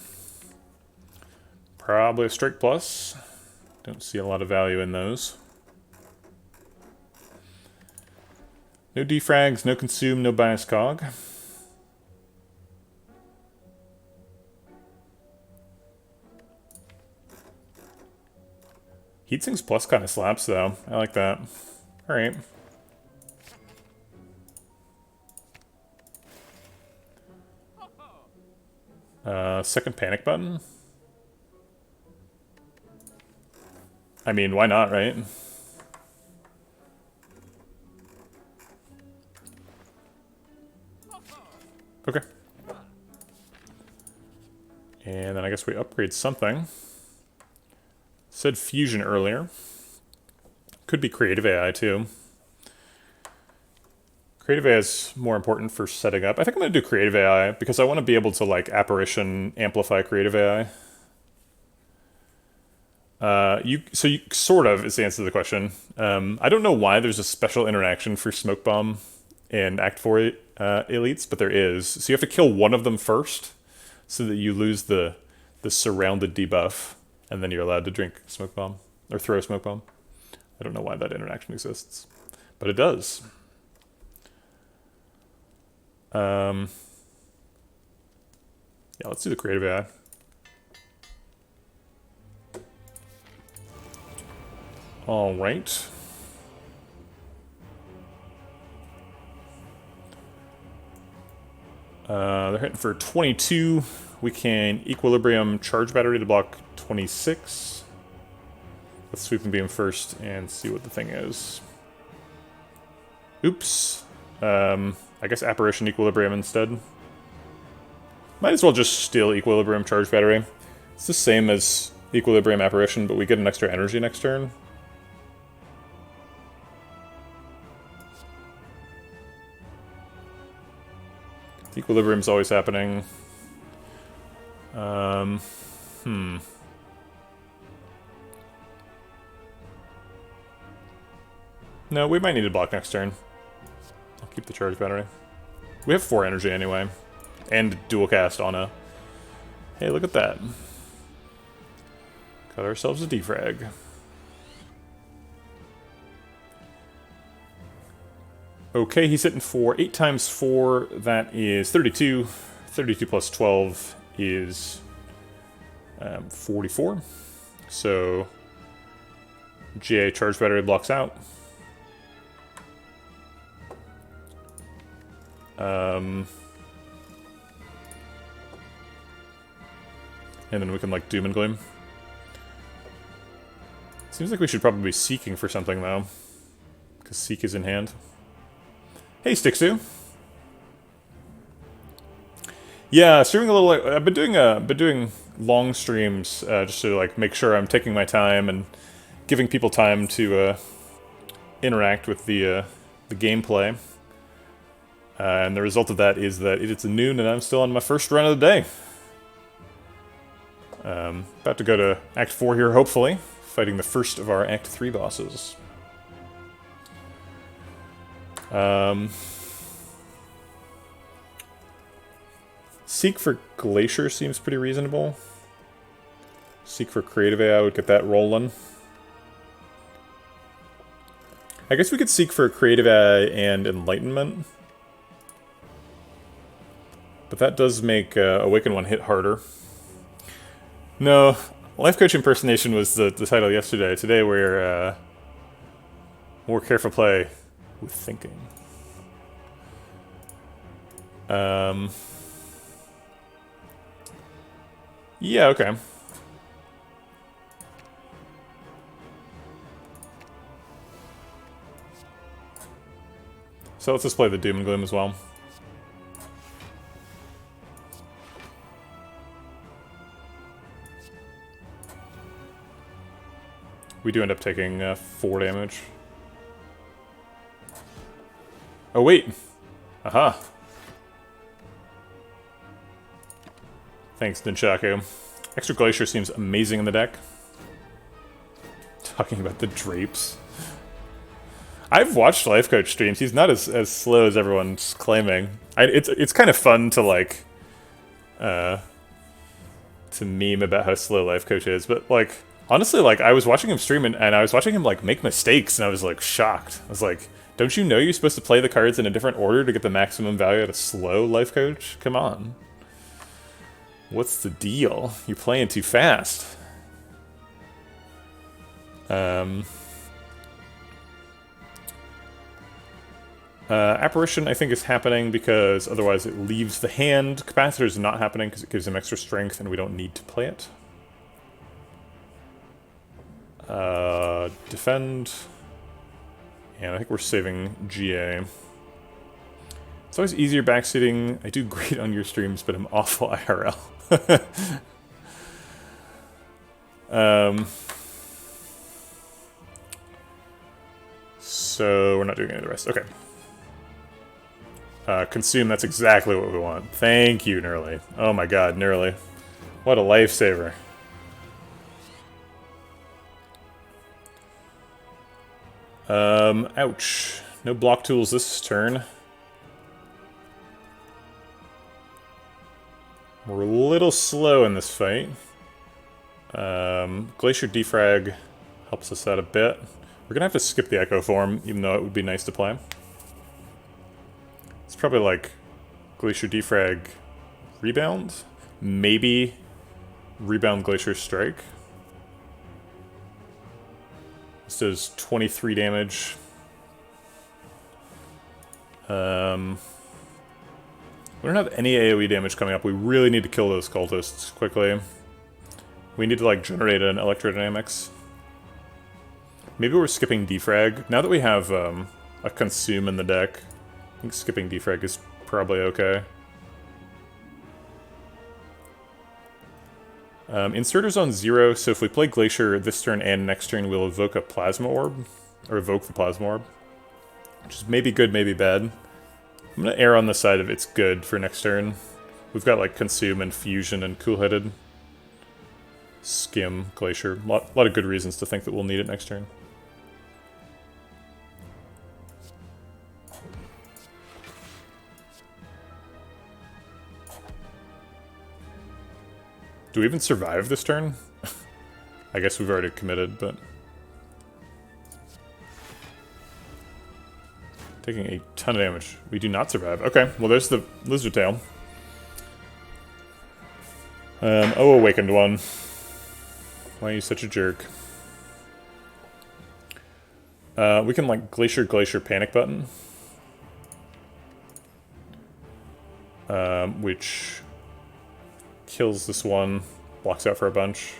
Probably a Strike Plus. Don't see a lot of value in those. No defrags, no consume, no bias cog. Heatsinks Plus kind of slaps, though. I like that. Alright. Second panic button? I mean, why not, right? Okay. And then I guess we upgrade something. Said fusion earlier. Could be creative AI too. Creative AI is more important for setting up. I think I'm going to do creative AI because I want to be able to like apparition amplify creative AI. You sort of is the answer to the question. I don't know why there's a special interaction for Smoke Bomb in Act 4 elites, but there is. So you have to kill one of them first so that you lose the surrounded debuff, and then you're allowed to drink Smoke Bomb or throw Smoke Bomb. I don't know why that interaction exists, but it does. Yeah, let's do the creative AI. All right. They're hitting for 22. We can Equilibrium Charge Battery to block 26. Let's Sweep and Beam first and see what the thing is. Oops. I guess Apparition Equilibrium instead. Might as well just steal Equilibrium Charge Battery. It's the same as Equilibrium Apparition, but we get an extra energy next turn. Equilibrium's always happening. No, we might need to block next turn. I'll keep the charge battery. We have 4 energy anyway. And dual cast on a... Hey, look at that. Got ourselves a defrag. Okay, he's hitting for 8 times 4, that is 32. 32 plus 12 is 44. So, GA charge battery blocks out. And then we can, like, Doom and Gloom. Seems like we should probably be seeking for something, though. Because Seek is in hand. Hey, Stixu. Yeah, streaming a little. I've been doing long streams just to like make sure I'm taking my time and giving people time to interact with the gameplay. And the result of that is that it's noon and I'm still on my first run of the day. About to go to Act 4 here, hopefully, fighting the first of our Act 3 bosses. Seek for Glacier seems pretty reasonable. Seek for Creative AI would get that rolling. I guess we could seek for Creative AI and Enlightenment. But that does make Awaken 1 hit harder. No, Life Coach Impersonation was the title yesterday. Today we're more careful play with thinking. Yeah, okay. So let's just play the Doom and Gloom as well. We do end up taking 4 damage. Oh, wait. Aha. Thanks, Nunchaku. Extra Glacier seems amazing in the deck. Talking about the drapes. I've watched Life Coach streams. He's not as slow as everyone's claiming. It's kind of fun to, like, to meme about how slow Life Coach is, but, like, honestly, like, I was watching him stream and I was watching him, like, make mistakes, and I was, like, shocked. I was like, don't you know you're supposed to play the cards in a different order to get the maximum value out of slow Life Coach? Come on. What's the deal? You're playing too fast. Apparition, I think, is happening because otherwise it leaves the hand. Capacitor is not happening because it gives him extra strength and we don't need to play it. Defend. And I think we're saving GA. It's always easier backseating. I do great on your streams, but I'm awful IRL. So we're not doing any of the rest. Okay. Consume, that's exactly what we want. Thank you, Nurly. Oh my god, Nurly. What a lifesaver. Ouch. No block tools this turn. We're a little slow in this fight. Glacier Defrag helps us out a bit. We're gonna have to skip the Echo form, even though it would be nice to play. It's probably like Glacier Defrag Rebound? Maybe Rebound Glacier Strike. This does 23 damage. We don't have any AoE damage coming up. We really need to kill those cultists quickly. We need to, like, generate an electrodynamics. Maybe we're skipping defrag. Now that we have a consume in the deck, I think skipping defrag is probably okay. Inserter's on 0, so if we play Glacier this turn and next turn, we'll evoke a Plasma Orb. Or evoke the Plasma Orb. Which is maybe good, maybe bad. I'm gonna err on the side of it's good for next turn. We've got, like, Consume and Fusion and Cool-Headed. Skim, Glacier. A lot of good reasons to think that we'll need it next turn. Do we even survive this turn? I guess we've already committed, but... Taking a ton of damage. We do not survive. Okay, well there's the Lizard Tail. Oh, Awakened One. Why are you such a jerk? We can, like, Glacier Panic Button. Which kills this one, blocks out for a bunch.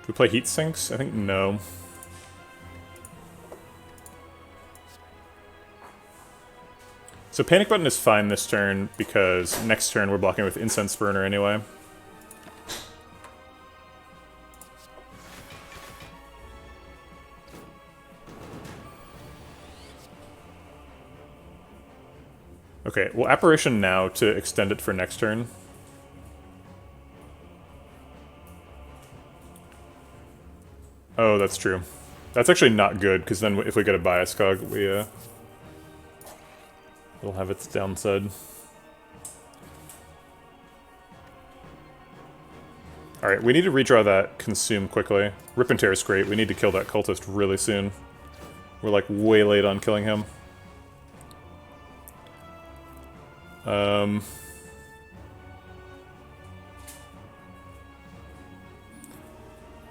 Do we play Heat Sinks? I think no. So Panic Button is fine this turn, because next turn we're blocking with Incense Burner anyway. Okay, well, Apparition now to extend it for next turn. Oh, that's true. That's actually not good, because then if we get a Bias Cog, it'll have its downside. Alright, we need to redraw that Consume quickly. Rip and Tear is great. We need to kill that cultist really soon. We're, like, way late on killing him.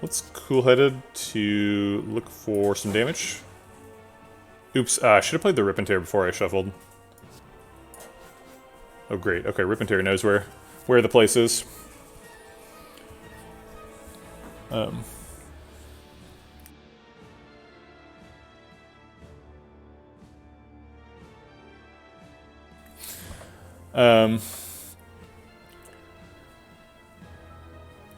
Let's Cool-Headed to look for some damage. Oops, I should have played the Rip and Tear before I shuffled. Oh great, okay, Rip and Tear knows where the place is.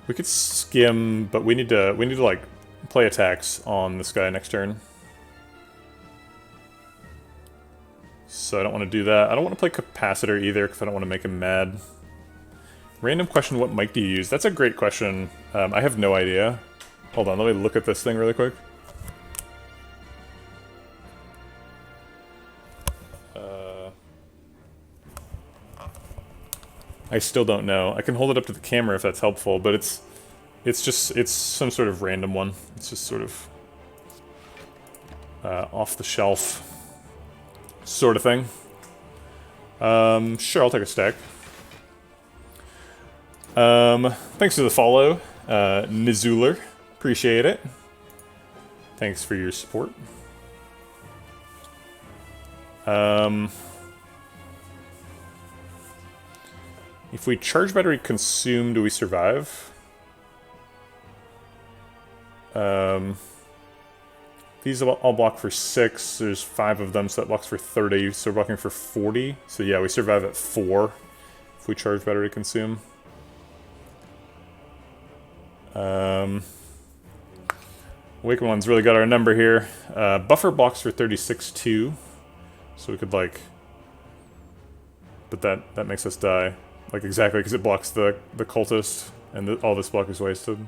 We could skim, but we need to like play attacks on this guy next turn. So I don't want to do that. I don't want to play Capacitor either, because I don't want to make him mad. Random question, what mic do you use? That's a great question. I have no idea. Hold on, let me look at this thing really quick. I still don't know. I can hold it up to the camera if that's helpful, but it's some sort of random one. It's just sort of off the shelf sort of thing. Sure, I'll take a stack. Thanks for the follow, Nizuler. Appreciate it. Thanks for your support. If we charge battery consume, do we survive? These all block for 6. There's 5 of them, so that blocks for 30. So we're blocking for 40. So yeah, we survive at 4 if we charge battery consume. Awakened One's really got our number here. Buffer blocks for 36 too. So we could like... But that makes us die. Like exactly, because it blocks the cultist, and all this block is wasted.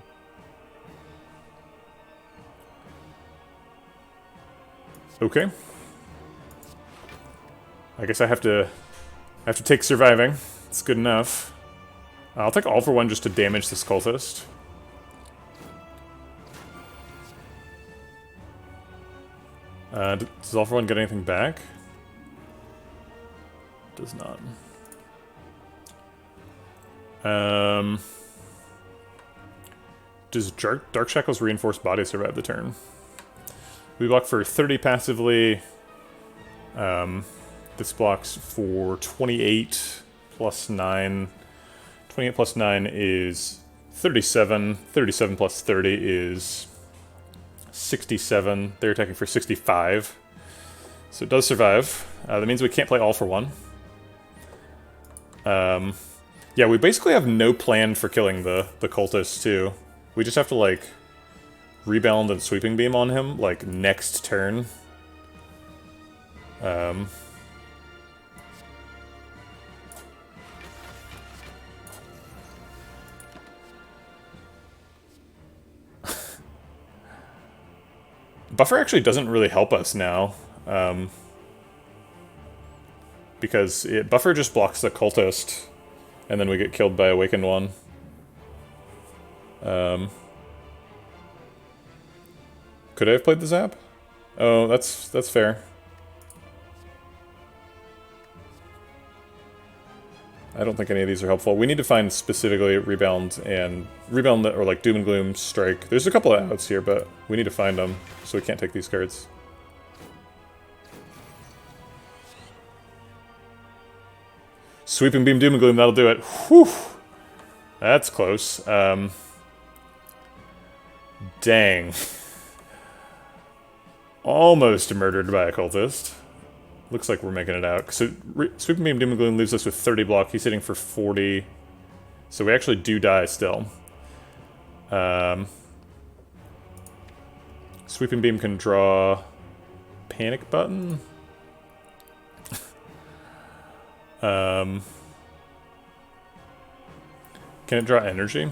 Okay. I guess I have to take surviving. It's good enough. I'll take all for 1 just to damage this cultist. Does all for 1 get anything back? Does not. Does Dark Shackle's Reinforced Body survive the turn? We block for 30 passively. This blocks for 28 plus 9. 28 plus 9 is 37. 37 plus 30 is 67. They're attacking for 65. So it does survive. That means we can't play all for 1. Yeah, we basically have no plan for killing the cultist, too. We just have to, like, rebound and sweeping beam on him, like, next turn. Buffer actually doesn't really help us now. Because Buffer just blocks the cultist, and then we get killed by Awakened One. Could I have played the Zap? Oh, that's fair. I don't think any of these are helpful. We need to find specifically Rebound or like Doom and Gloom Strike. There's a couple of outs here, but we need to find them, so we can't take these cards. Sweeping Beam, Doom and Gloom, that'll do it. Whew! That's close. Dang. Almost murdered by a cultist. Looks like we're making it out. So, Sweeping Beam, Doom and Gloom leaves us with 30 block. He's hitting for 40. So we actually do die still. Sweeping Beam can draw Panic Button. Can it draw energy?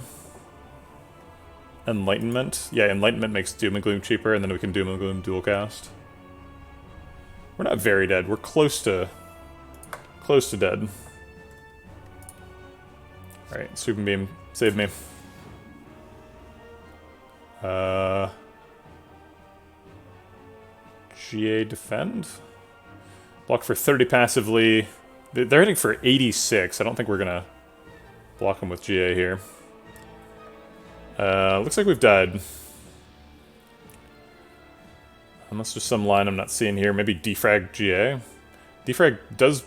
Enlightenment? Yeah, Enlightenment makes Doom and Gloom cheaper, and then we can Doom and Gloom dual cast. We're not very dead. We're close to dead. Alright, Sweeping Beam, save me. GA defend? Block for 30 passively. They're hitting for 86. I don't think we're gonna block them with GA here. Looks like we've died. Unless there's some line I'm not seeing here. Maybe defrag GA. Defrag does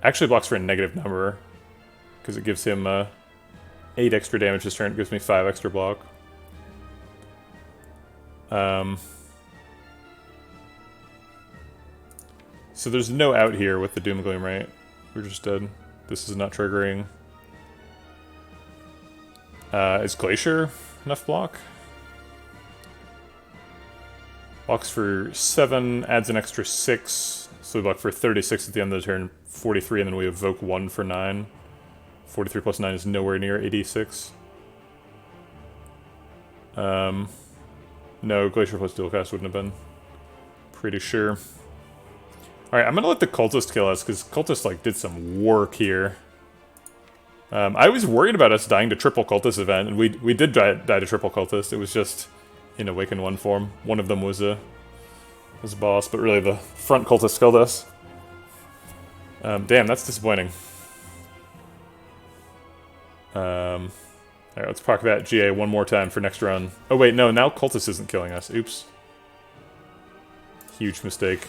actually blocks for a negative number, because it gives him 8 extra damage this turn. It gives me 5 extra block. So there's no out here with the Doom and Gloom, right? We're just dead. This is not triggering. Is Glacier enough block? Blocks for 7, adds an extra 6. So we block for 36 at the end of the turn, 43, and then we evoke 1 for 9. 43 plus 9 is nowhere near 86. No, Glacier plus dual cast wouldn't have been. Pretty sure. Alright, I'm gonna let the cultist kill us, because cultist, like, did some work here. I was worried about us dying to triple cultist event, and we did die to triple cultist. It was just in Awakened One form. One of them was a boss, but really the front cultist killed us. Damn, that's disappointing. Alright, let's proc that GA one more time for next run. Oh wait, no, now cultist isn't killing us. Oops. Huge mistake.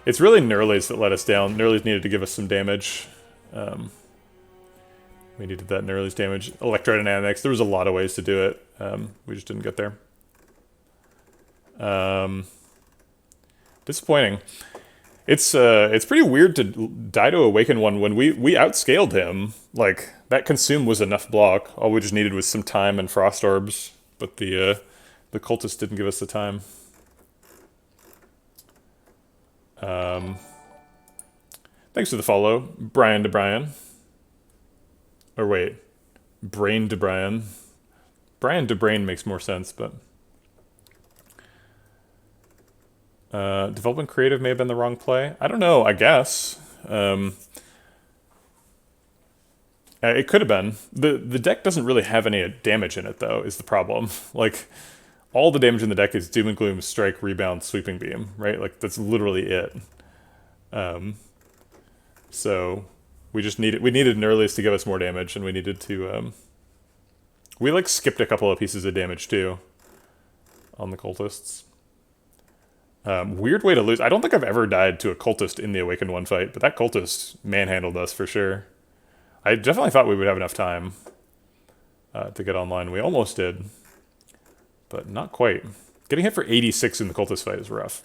It's really Nerlies that let us down. Nerlies needed to give us some damage. We needed that Nerlies damage. Electrodynamics, there was a lot of ways to do it. We just didn't get there. Disappointing. It's pretty weird to die to Awaken one when we outscaled him. Like, that Consume was enough block. All we just needed was some time and Frost Orbs. But the cultist didn't give us the time. Thanks for the follow, Brian to Brian. Or wait, Brain to Brian. Brian to Brain makes more sense, but... Development Creative may have been the wrong play. I don't know, I guess. It could have been. The deck doesn't really have any damage in it, though, is the problem. Like, all the damage in the deck is Doom and Gloom, Strike, Rebound, Sweeping Beam, right? Like, that's literally it. So, we needed an Earliest to give us more damage, and we needed to, we, like, skipped a couple of pieces of damage, too, on the cultists. Weird way to lose. I don't think I've ever died to a cultist in the Awakened One fight, but that cultist manhandled us for sure. I definitely thought we would have enough time to get online. We almost did, but not quite. Getting hit for 86 in the cultist fight is rough.